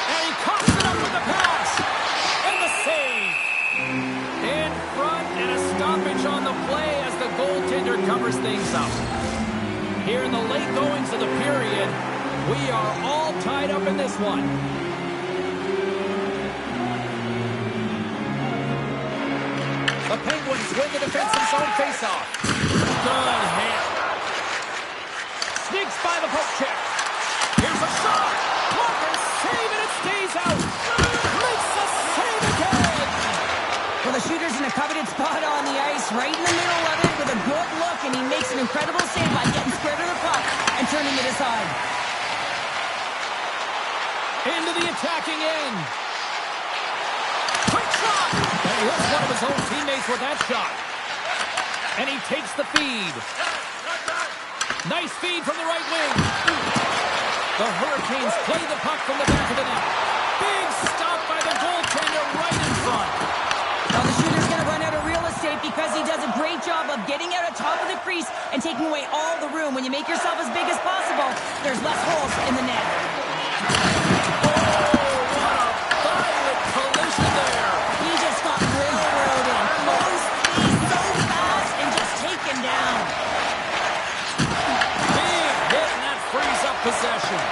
And he coughs it up with the pass. And the save. In front and a stoppage on the play as the goaltender covers things up. Here in the late goings of the period, we are all tied up in this one. The Penguins win the defensive zone faceoff. Good hit. Sneaks by the poke check. Here's a shot. Walker save and it stays out. Makes the save again. Well, the shooter's in a coveted spot on the ice, right in the middle of it with a good look, and he makes an incredible save by getting square to the puck and turning it aside. Into the attacking end. Quick shot. And he hits one of his own teammates with that shot. And he takes the feed. Nice feed from the right wing. The Hurricanes play the puck from the back of the net. Big stop by the goaltender right in front. Well, the shooter's going to run out of real estate because he does a great job of getting out of top of the crease and taking away all the room. When you make yourself as big as possible, there's less holes in the net. Oh, what a violent collision there. He just got railroaded. Close speed so fast and just taken down. Big hit, and that frees up possession.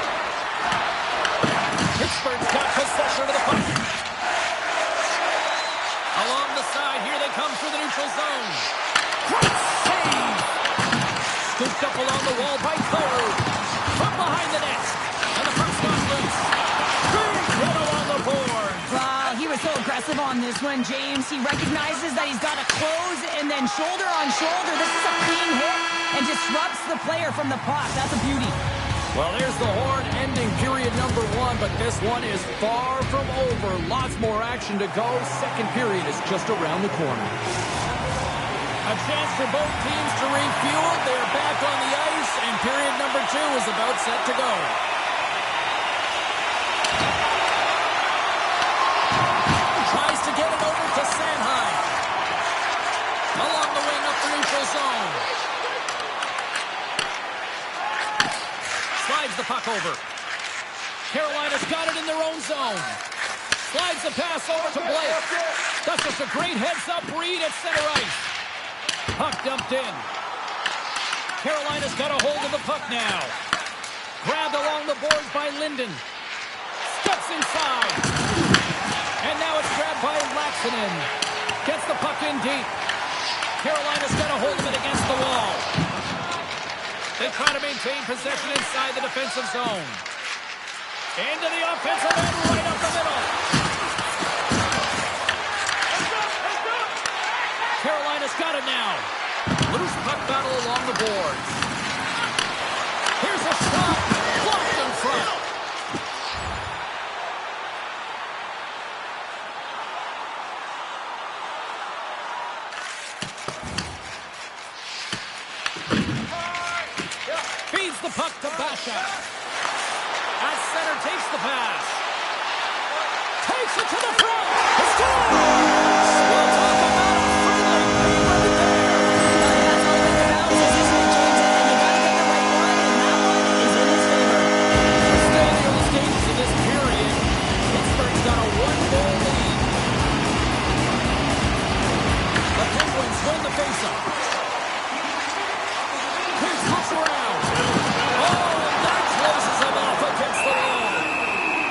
Pittsburgh's got possession of the puck. Along the side, here they come through the neutral zone. Great save! Scooped up along the wall by Kyrou. From behind the net. And the puck's gone loose. Big hit along the board. Wow, he was so aggressive on this one, James. He recognizes that he's got to close and then shoulder on shoulder. This is a clean hit and disrupts the player from the puck. That's a beauty. Well, there's the horn ending period number one, but this one is far from over. Lots more action to go. Second period is just around the corner. A chance for both teams to refuel. They're back on the ice, and period number two is about set to go. Tries to get it over to Sanheim. Along the wing up the neutral zone. Slides the puck over. Carolina's got it in their own zone. Slides the pass over to Blake. That's just a great heads-up read at center ice. Puck dumped in. Carolina's got a hold of the puck now. Grabbed along the boards by Linden. Steps inside. And now it's grabbed by Laxinen. Gets the puck in deep. Carolina's got a hold of it against the wall. They try to maintain possession inside the defensive zone. Into the offensive end, right up the middle. the puck to Basha. At center, takes the pass. Takes it to the front. He scores! We'll talk about a friendly play right there. That's all in the bounces, isn't it, James? And you got to get the right one, and that one is in his favor. Still in the early stages of this period. Pittsburgh's got a 1-goal lead. The Penguins win the faceoff. Here's hops around. Oh, and that closes him off against the wall.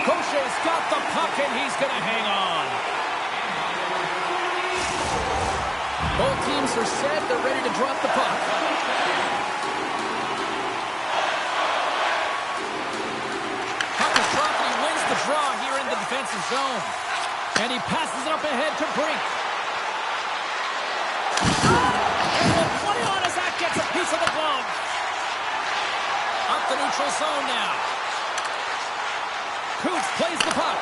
Gaucher's got the puck, and he's going to hang on. Both teams are set. They're ready to drop the puck. Puck is dropped, and he wins the draw here in the defensive zone. And he passes it up ahead to Brink. And will play on as that gets a piece of the glove. Up the neutral zone now. Coots plays the puck.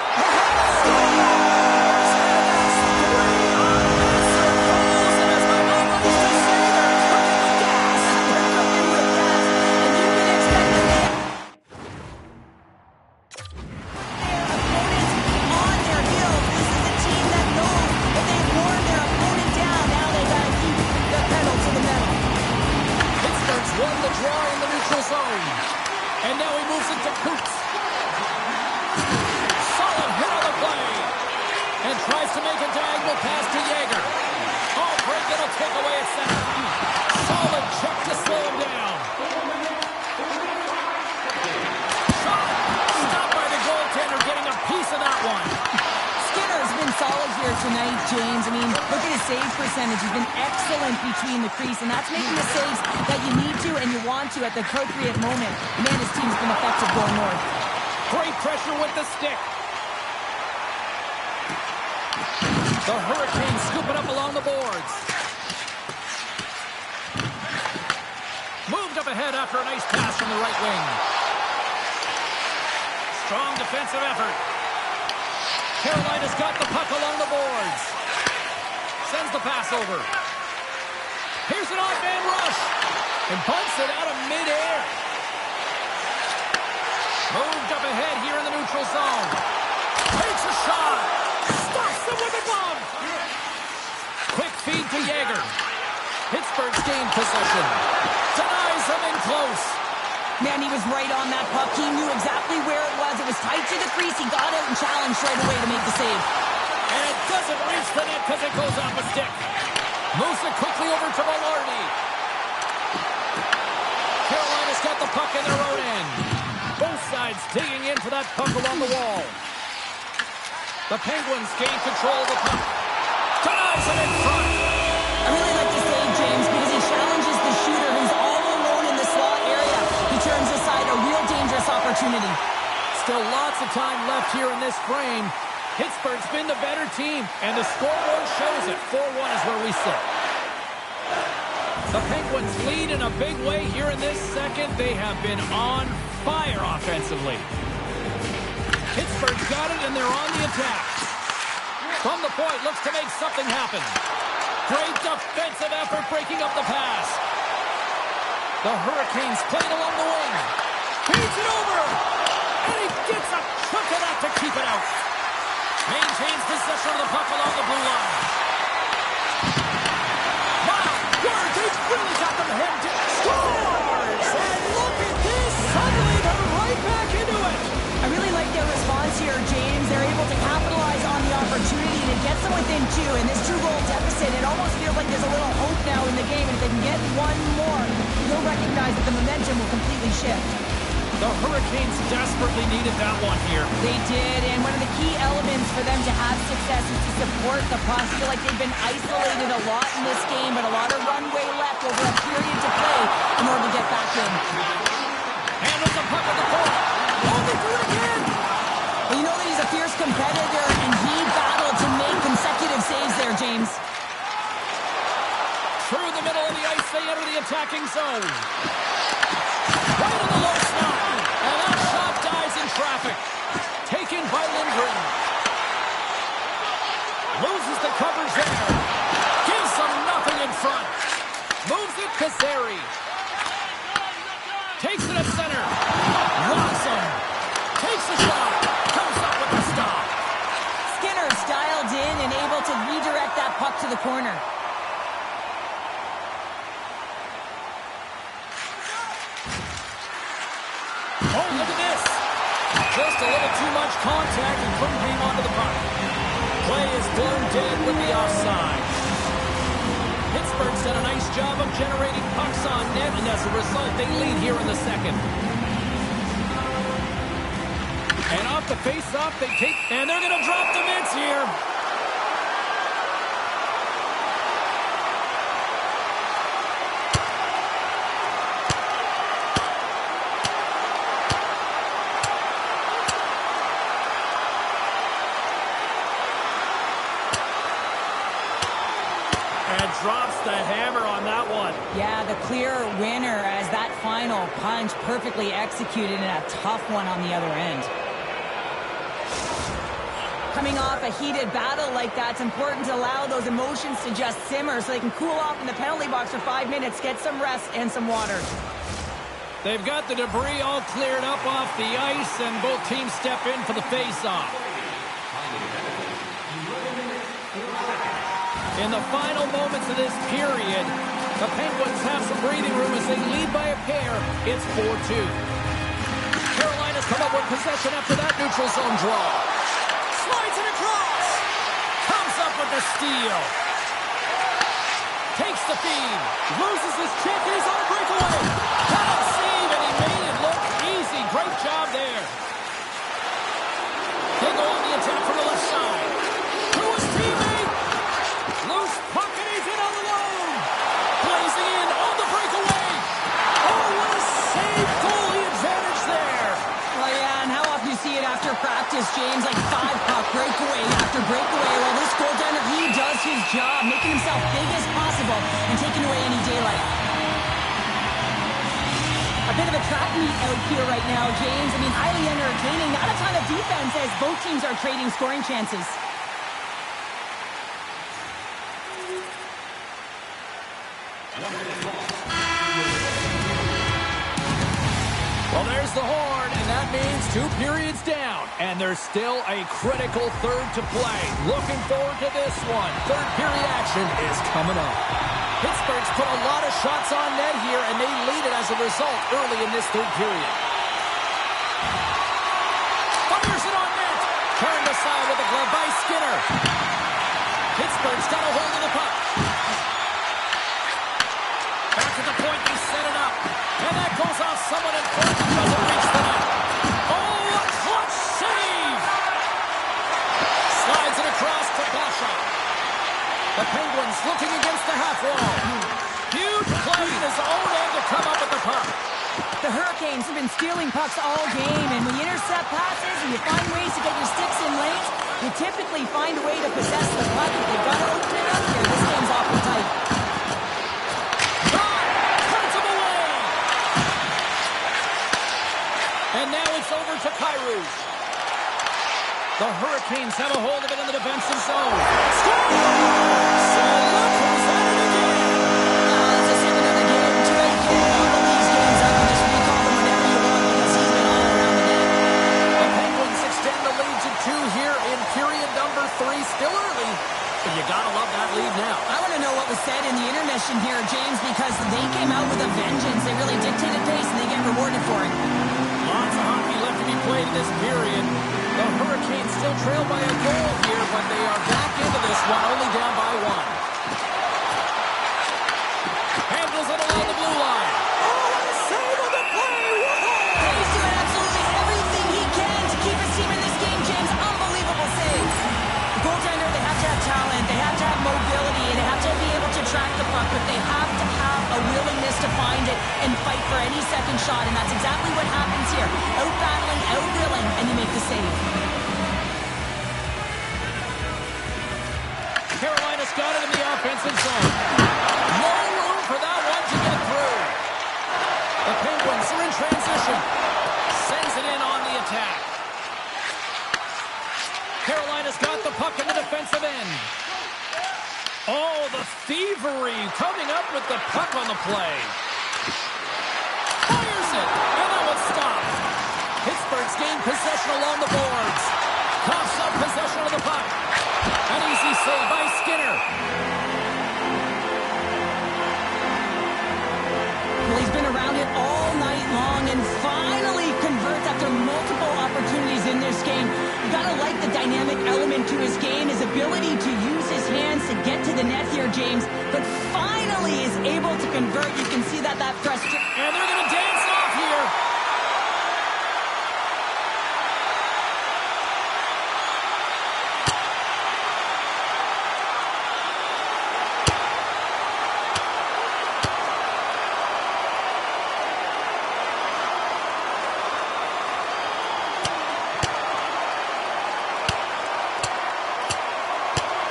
Won the draw in the neutral zone. And now he moves it to Coots. Solid hit on the play. And tries to make a diagonal pass to Yeager. Oh, Brink, it'll take away at center. Solid check to slow him down. Shot. Stopped by the goaltender, getting a piece of that one. Skinner's been solid here tonight, James. I mean, look at his save percentage. He's been excellent between the crease, and that's making the saves that you need to and you want to at the appropriate moment. Man, his team's been effective going north. Great pressure with the stick. The Hurricanes scoop it up along the boards. Moved up ahead after a nice pass from the right wing. Strong defensive effort. Carolina's got the puck along the boards. Sends the pass over. Here's an off-man rush. And bunts it out of midair. Moved up ahead here in the neutral zone. Takes a shot. Stops him with a glove. Quick feed to Yeager. Pittsburgh's gained possession. Denies him in close. Man, he was right on that puck. He knew exactly where it was. It was tight to the crease. He got out and challenged right away to make the save. And it doesn't reach the net because it goes off a stick. Moves it quickly over to Velarde. Carolina's got the puck in their own end. Both sides digging in for that puck along the wall. The Penguins gain control of the puck. Denies it in front. I really like the save, James, because he challenges the shooter who's all alone in the slot area. He turns aside a real dangerous opportunity. Still lots of time left here in this frame. Pittsburgh's been the better team, and the scoreboard shows it. 4-1 is where we sit. The Penguins lead in a big way here in this second. They have been on fire offensively. Pittsburgh's got it, and they're on the attack. From the point, looks to make something happen. Great defensive effort breaking up the pass. The Hurricanes playing along the wing. Feeds it over. And he gets a chunk of that to keep it out. Maintains possession of the puck along the blue line. My word, they've really got them hemmed in. Scores! And look at this. Suddenly they're right back into it. I really like their response here, James. They're able to capitalize on the opportunity to get them within two. In this two-goal deficit, it almost feels like there's a little hope now in the game. And if they can get one more, you'll recognize that the momentum will completely shift. The Hurricanes desperately needed that one here. They did, and one of the key elements for them to have success is to support the puck. I feel like they've been isolated a lot in this game, but a lot of runway left over a period to play in order to get back in. Handles the puck at the point. Oh, they do it again! Well, you know that he's a fierce competitor, and he battled to make consecutive saves there, James. Through the middle of the ice, they enter the attacking zone. Right in the low slot. And that shot dies in traffic. Taken by Lindgren. Loses the coverage there. Gives them nothing in front. Moves it, Kazari. Takes it at center. into the corner. Oh, look at this. Just a little too much contact and couldn't hang on to the puck. Play is blown dead with the offside. Pittsburgh's done a nice job of generating pucks on net, and as a result, they lead here in the second. And off the face-off, they take, and they're going to drop the mitts here. Drops the hammer on that one. Yeah, the clear winner as that final punch perfectly executed and a tough one on the other end. Coming off a heated battle like that, it's important to allow those emotions to just simmer so they can cool off in the penalty box for 5 minutes, get some rest and some water. They've got the debris all cleared up off the ice, and both teams step in for the face-off. In the final moments of this period, the Penguins have some breathing room as they lead by a pair. It's 4-2. Carolina's come up with possession after that neutral zone draw. Slides it across. Comes up with the steal. Takes the feed. Loses his check, and he's on a breakaway. Got a save, and he made it look easy. Great job there. They go on the attack from the left side. To his teammate. Loose puck, and he's in on the low. Blazing in on the breakaway. Oh, what a save. Goalie advantage there. Well, yeah, and how often you see it after practice, James, like 5-puck breakaway after breakaway. Well, this goaltender, he does his job, making himself big as possible and taking away any daylight. A bit of a track meet out here right now, James. I mean, highly entertaining. Not a ton of defense as both teams are trading scoring chances. Well, there's the horn, and that means 2 periods down. And there's still a critical third to play. Looking forward to this one. Third period action is coming up. Pittsburgh's put a lot of shots on net here, and they lead it as a result early in this third period. Fires it on net. Turned aside with a glove by Skinner. Pittsburgh's got a hold of the puck. Back to the point, they set it up. And that goes off someone in front. Doesn't reach the net. Oh, a clutch save! Slides it across to Basha. The Penguins looking against the half wall. Huge play in his own end to come up with the puck. The Hurricanes have been stealing pucks all game, and when you intercept passes and you find ways to get your sticks in lanes, you typically find a way to possess the puck. If you've got to open it up here, this game's awfully tight. And now it's over to Kyrou. The Hurricanes have a hold of it in the defensive zone. Score! So look who's at it again. It's a 7-0 game. Too late to bottle these games up and just recall them whenever you want because he's been all around the net. The Penguins extend the lead to 2 here in period number 3. Still early, but you gotta love that lead now. I want to know what was said in the intermission here, James, because they came out with a vengeance. They really dictated pace, and they get rewarded for it. Lots of hockey left to be played in this period. The Hurricanes still trail by a goal here, but they are back into this one, only down by 1. Handles it along the blue line. Oh, what a save on the play! Whoa! He's doing absolutely everything he can to keep his team in this game, James. Unbelievable save. The goaltender, they have to have talent, they have to have mobility, and they have to be able to track the puck, but they have to have a willingness to find it and fight for any second shot, and that's exactly what happens here. Out-battling, out-willing, and you make the save. Carolina's got it in the offensive zone. No room for that one to get through. The Penguins are in transition. Sends it in on the attack. Carolina's got the puck in the defensive end. Oh, the thievery coming up with the puck on the play. Fires it, and that one's stopped. Pittsburgh's gained possession along the boards. Coughs up possession of the puck. An easy save by Skinner. long and finally converts after multiple opportunities in this game. You gotta like the dynamic element to his game, his ability to use his hands to get to the net here, James. But finally is able to convert. You can see that frustration. And they're going to dance off here.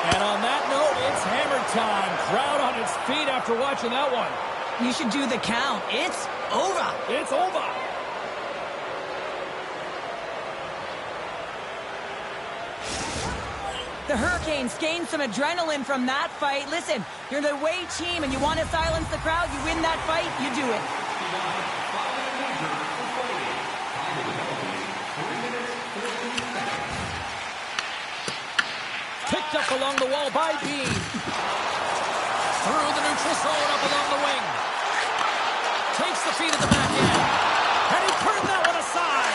And on that note, it's hammer time. Crowd on its feet after watching that one. You should do the count. It's over. It's over. The Hurricanes gained some adrenaline from that fight. Listen, you're the away team and you want to silence the crowd. You win that fight, you do it. Picked up along the wall by Bean. Through the neutral zone, up along the wing. Takes the feed at the back end. And he turned that one aside.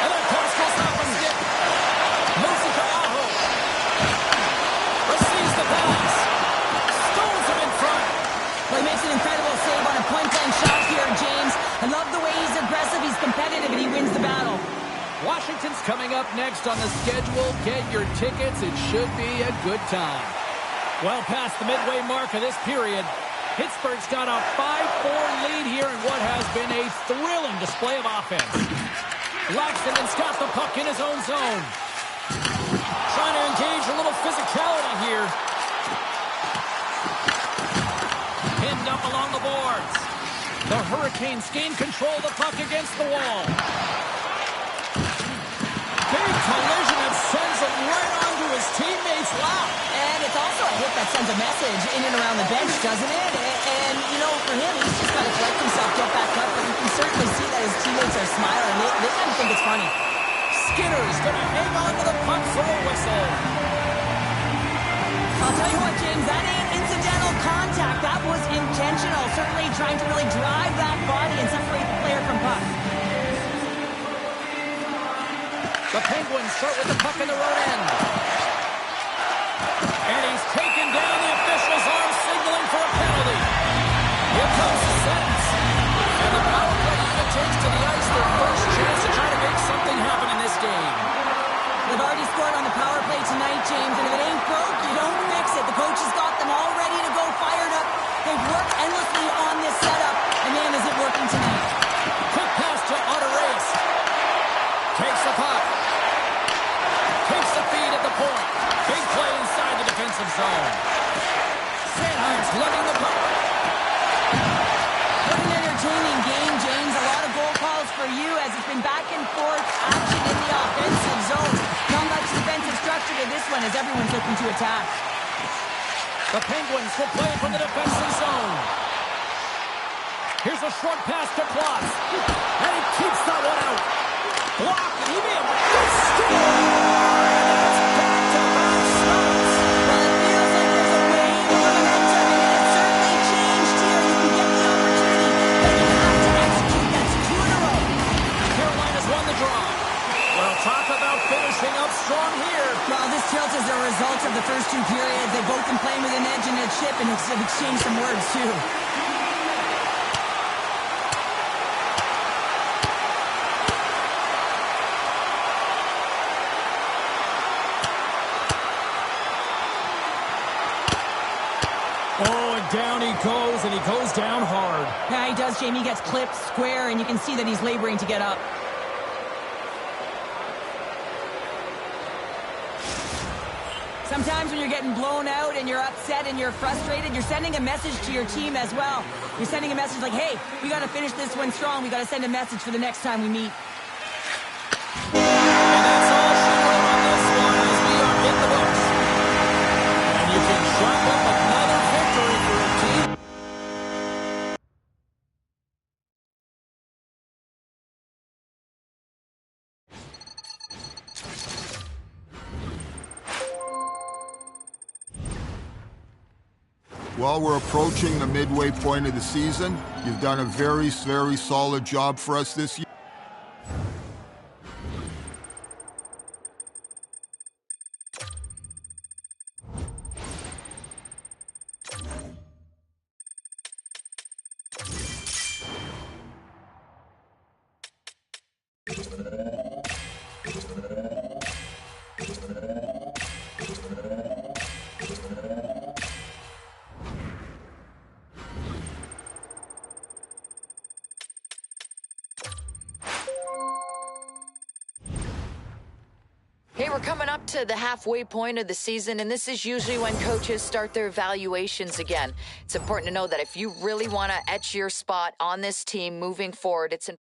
And then pass goes off a stick. Moves it to Aho. Receives the pass. Stones him in front. Well, he makes an incredible save on a point-blank shot here, James. I love the way he's aggressive, he's competitive, and he wins the battle. Washington's coming up next on the schedule. Get your tickets. It should be a good time. Well past the midway mark of this period, Pittsburgh's got a 5-4 lead here in what has been a thrilling display of offense. Laxton's got the puck in his own zone. Trying to engage a little physicality here. Pinned up along the boards. The Hurricanes gain control of the puck against the wall. Big collision that sends him right onto his teammate's lap. And it's also a hit that sends a message in and around the bench, doesn't it? And you know, for him, he's just got to collect himself, get back up, but you can certainly see that his teammates are smiling. They kind of think it's funny. Skinner's going to hang on to the puck for a whistle. I'll tell you what, James, that ain't incidental contact. That was intentional, certainly trying to really drive that body and separate the player from puck. The Penguins start with the puck in their own end. And he's taken down. The official's arm signaling for a penalty. Here comes the sentence. And the power play unit takes to the ice their first chance to try to make something happen in this game. They've already scored on the power play tonight, James, and if it ain't broke, you don't fix it. The coach has got them all ready to go, fired up. They've worked endlessly on this setup, and man, is it working tonight. Quick pass to Reyes. Takes the puck. Takes the feed at the point. Big play inside the defensive zone. Sanheim's lugging the puck. What an entertaining game, James. A lot of goal calls for you as it's been back and forth action in the offensive zone. Not much defensive structure to this one as everyone's looking to attack. The Penguins will play from the defensive zone. Here's a short pass to Klotz. And he keeps that one out. Blocked, and he may have score! And it's back-to-back shots. Well, it feels like there's a wave of momentum, and it has certainly changed here. You can get the opportunity, but you have to execute. That's 2 in a row. Carolina's won the draw. Well, talk about finishing up strong here. Well, this tilt is the result of the first 2 periods. They've both been playing with an edge and a chip, and have exchanged some words, too. Oh, and down he goes, and he goes down hard. Yeah, he does, Jamie. He gets clipped square, and you can see that he's laboring to get up. Sometimes when you're getting blown out and you're upset and you're frustrated, you're sending a message to your team as well. You're sending a message like, hey, we got to finish this one strong. We got to send a message for the next time we meet. And that's all she wrote on this one as we are in the books. And you can chalk up another victory for a team. Well, we're approaching the midway point of the season. You've done a very, very solid job for us this year. Hey, we're coming up to the halfway point of the season, and this is usually when coaches start their evaluations again. It's important to know that if you really want to etch your spot on this team moving forward, it's important